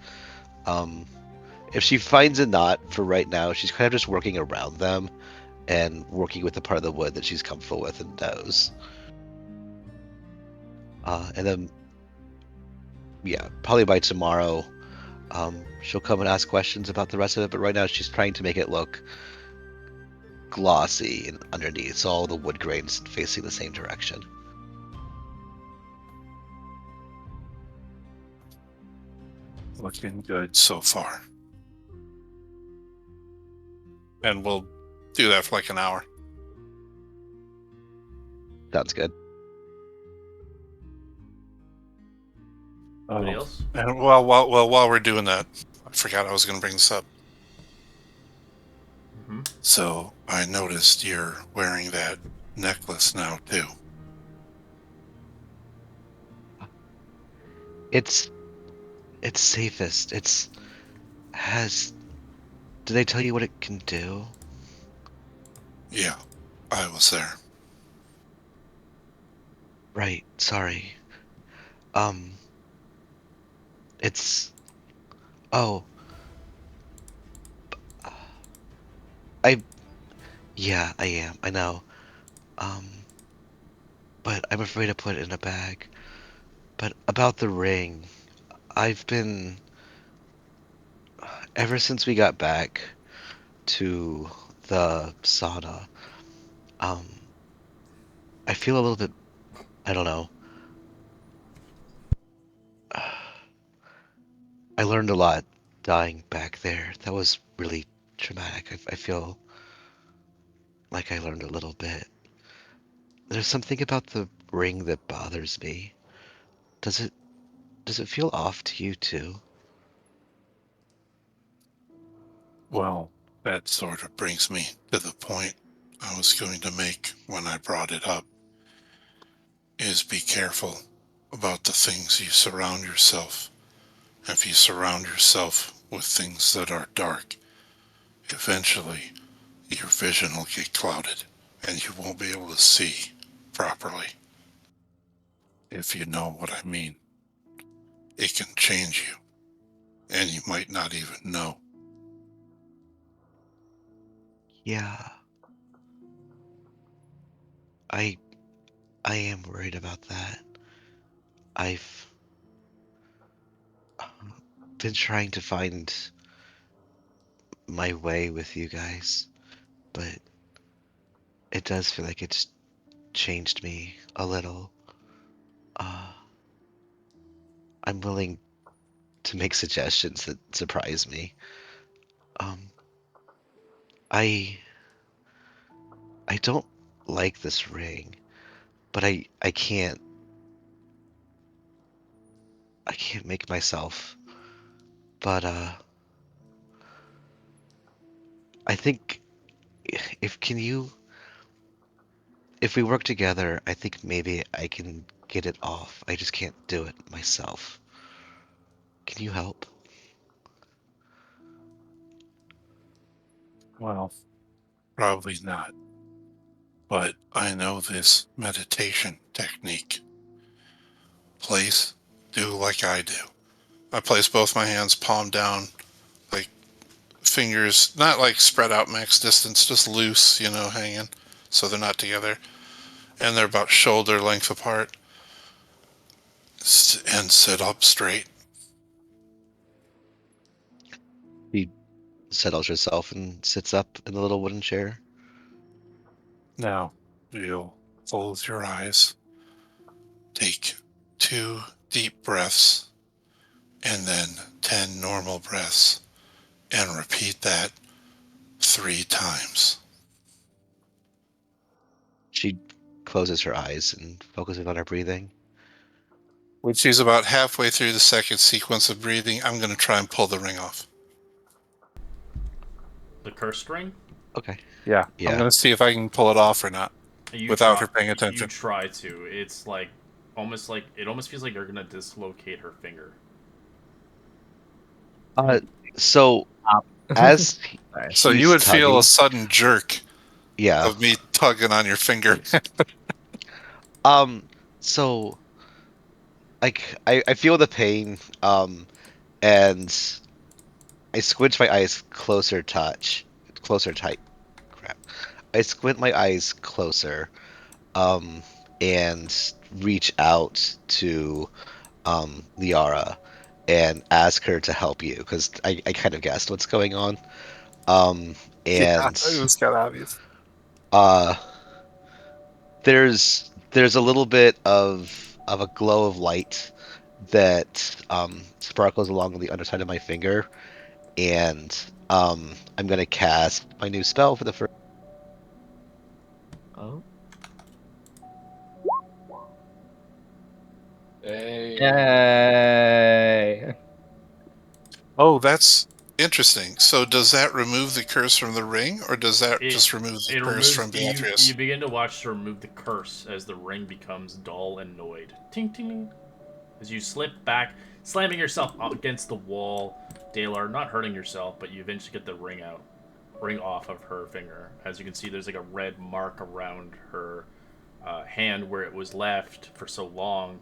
If she finds a knot for right now, she's kind of just working around them and working with the part of the wood that she's comfortable with and knows. And then, yeah, probably by tomorrow, she'll come and ask questions about the rest of it. But right now, she's trying to make it look glossy and underneath, so all the wood grains facing the same direction. Looking good so far. And we'll do that for like an hour. Sounds good. Anybody else? And while we're doing that, I forgot I was going to bring this up. Mm-hmm. So I noticed you're wearing that necklace now too. It's safest. Did they tell you what it can do? Yeah, I was there. Right, sorry. It's... Oh. Yeah, I am, I know. But I'm afraid to put it in a bag. But about the ring, I've been... Ever since we got back to the sauna, I feel a little bit... I don't know. I learned a lot dying back there. That was really traumatic. I feel like I learned a little bit. There's something about the ring that bothers me. Does it feel off to you too? Well, that sort of brings me to the point I was going to make when I brought it up, is be careful about the things you surround yourself. If you surround yourself with things that are dark, eventually your vision will get clouded and you won't be able to see properly. If you know what I mean, it can change you and you might not even know. Yeah. I am worried about that. I've been trying to find my way with you guys, but it does feel like it's changed me a little. Uh, I'm willing to make suggestions that surprise me. Um, I I don't like this ring, but I can't make myself. But I think if can you if we work together, I think maybe I can get it off. I just can't do it myself. Can you help? Well, probably not. But I know this meditation technique. Do like I do. I place both my hands palm down, like fingers, not like spread out max distance, just loose, hanging, so they're not together. And they're about shoulder length apart. And sit up straight. She settles herself and sits up in the little wooden chair. Now, you'll close your eyes. Take 2 deep breaths and then 10 normal breaths and repeat that 3 times. She closes her eyes and focuses on her breathing. When she's about halfway through the second sequence of breathing, I'm going to try and pull the ring off. The cursed ring? Okay. Yeah. I'm going to see if I can pull it off or not without her paying You attention. try to. It's like it almost feels like you're gonna dislocate her finger. So as So you would feel a sudden jerk of me tugging on your finger. So like I feel the pain, and I squint my eyes closer tight. Crap. I squint my eyes closer, and reach out to Liara and ask her to help you because I kind of guessed what's going on. And yeah, it was kind of obvious. There's a little bit of a glow of light that sparkles along the underside of my finger, and I'm gonna cast my new spell for the first. Oh. Hey. Oh, that's interesting. So does that remove the curse from the ring, or does that just remove the curse from Beatrice? You begin to watch her remove the curse as the ring becomes dull and annoyed. Ting ting. As you slip back, slamming yourself against the wall, Dalar, not hurting yourself, but you eventually get the ring off of her finger. As you can see, there's like a red mark around her hand where it was left for so long.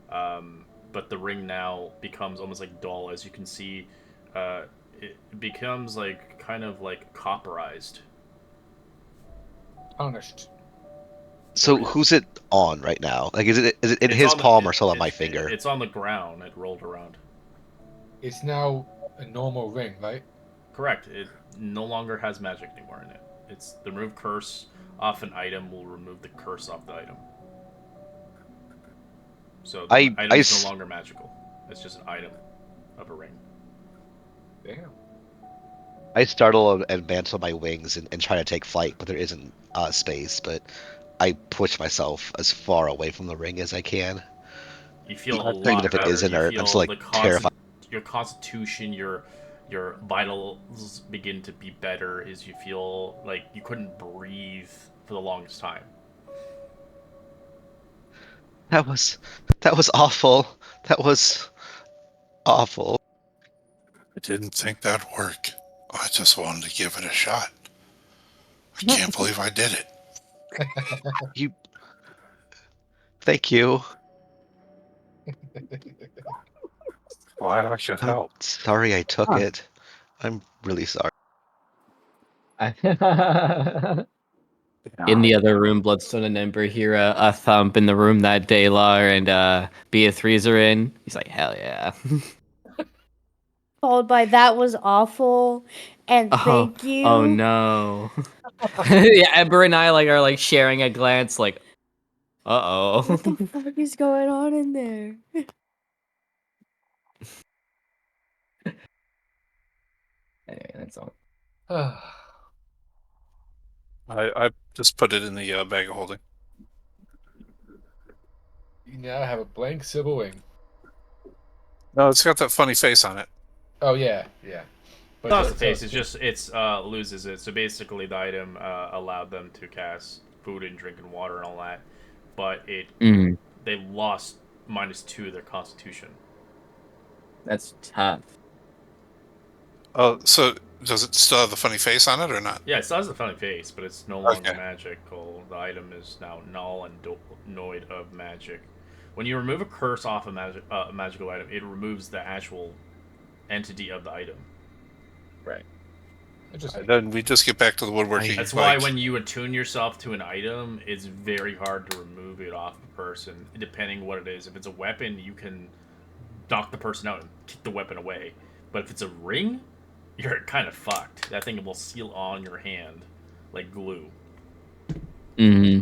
But the ring now becomes almost like dull. As you can see, it becomes like kind of like copperized. Punished. So who's it on right now? Like, is it in his palm or still on my finger? It's on the ground. It rolled around. It's now a normal ring, right? Correct. It no longer has magic anymore in it. It's the remove curse off an item will remove the curse off the item. So the item is no longer magical. It's just an item of a ring. Damn. I startle and mantle my wings and try to take flight, but there isn't space. But I push myself as far away from the ring as I can. You feel a lot even if it better. is inert, I'm still like terrified. Your constitution, your vitals begin to be better as you feel like you couldn't breathe for the longest time. That was awful. That was awful. I didn't think that'd work. I just wanted to give it a shot. I can't believe I did it. Thank you. Glad I should help. Sorry I took it. I'm really sorry. In the other room, Bloodstone and Ember hear a thump in the room that Dalar and Beatrice are in. He's like, hell yeah. Followed by that was awful and thank you. Oh no. Yeah, Ember and I are like sharing a glance like, uh-oh. What the fuck is going on in there? Anyway, that's all. I just put it in the bag of holding. You now have a blank sibling. No, it's got that funny face on it. Oh yeah, yeah. But not the face. It's just loses it. So basically, the item allowed them to cast food and drink and water and all that, but they lost -2 of their Constitution. That's tough. Oh, so does it still have the funny face on it or not? Yeah, it still has the funny face, but it's no longer magical. The item is now null and void of magic. When you remove a curse off a magical item, it removes the actual entity of the item. Right. Then we just get back to the woodworking. That's why when you attune yourself to an item, it's very hard to remove it off a person, depending what it is. If it's a weapon, you can knock the person out and kick the weapon away. But if it's a ring, you're kind of fucked. That thing will seal on your hand like glue. Mm-hmm.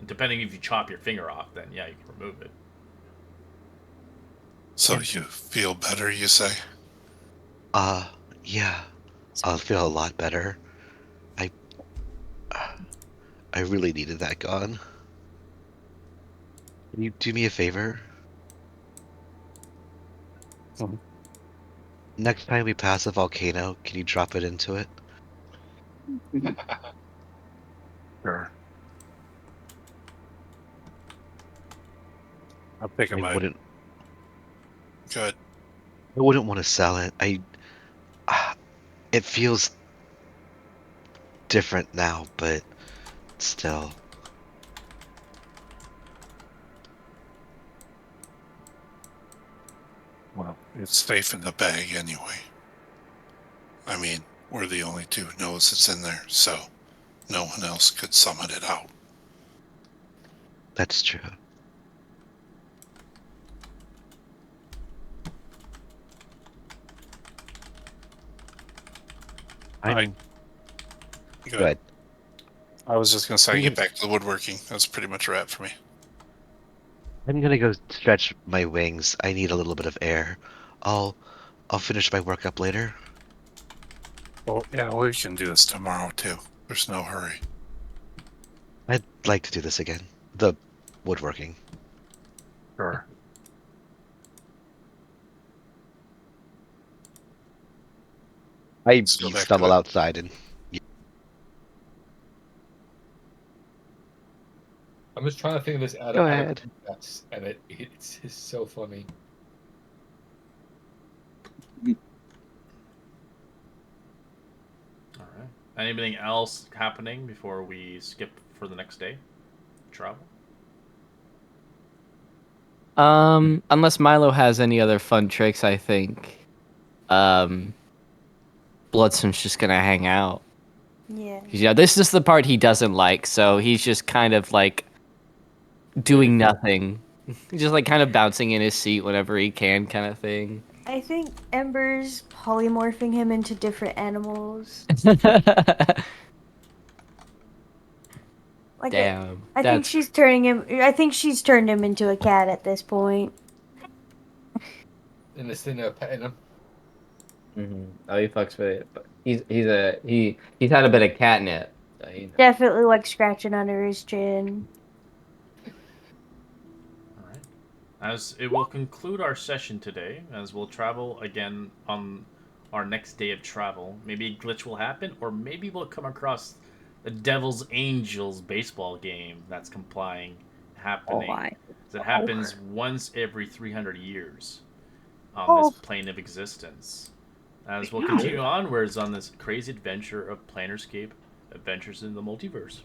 Depending if you chop your finger off, then yeah, you can remove it. So you feel better, you say? Yeah. I'll feel a lot better. I really needed that gone. Can you do me a favor? Next time we pass a volcano, can you drop it into it? Sure. I'll pick him out. Good. I wouldn't want to sell it. It feels different now, but still. Well, it's safe in the bag anyway. I mean, we're the only two who knows it's in there, so no one else could summon it out. That's true. Good. I was just going to say, get back to the woodworking. That's pretty much a wrap for me. I'm gonna go stretch my wings. I need a little bit of air. I'll finish my work up later. Well, yeah, we can do this tomorrow too. There's no hurry. I'd like to do this again. The woodworking. Sure. I stumble outside and. I'm just trying to think of this out Go of ahead. context, and it's so funny. All right. Anything else happening before we skip for the next day? Travel? Unless Milo has any other fun tricks, I think Bloodstone's just gonna hang out. Yeah. Yeah, this is the part he doesn't like, so he's just kind of like doing nothing. Just like kind of bouncing in his seat whenever he can, kind of thing. I think Ember's polymorphing him into different animals. Like Damn. I think she's turning him. I think she's turned him into a cat at this point. And this thing petting him. Mm-hmm. Oh, he fucks with it. But he's had a bit of catnip. So Definitely like scratching under his chin. All right. As it will conclude our session today, as we'll travel again on our next day of travel. Maybe a glitch will happen, or maybe we'll come across the Devil's Angels baseball game that's happening. It happens once every 300 years on this plane of existence. As we'll continue onwards on this crazy adventure of PlaneScape Adventures in the Multiverse.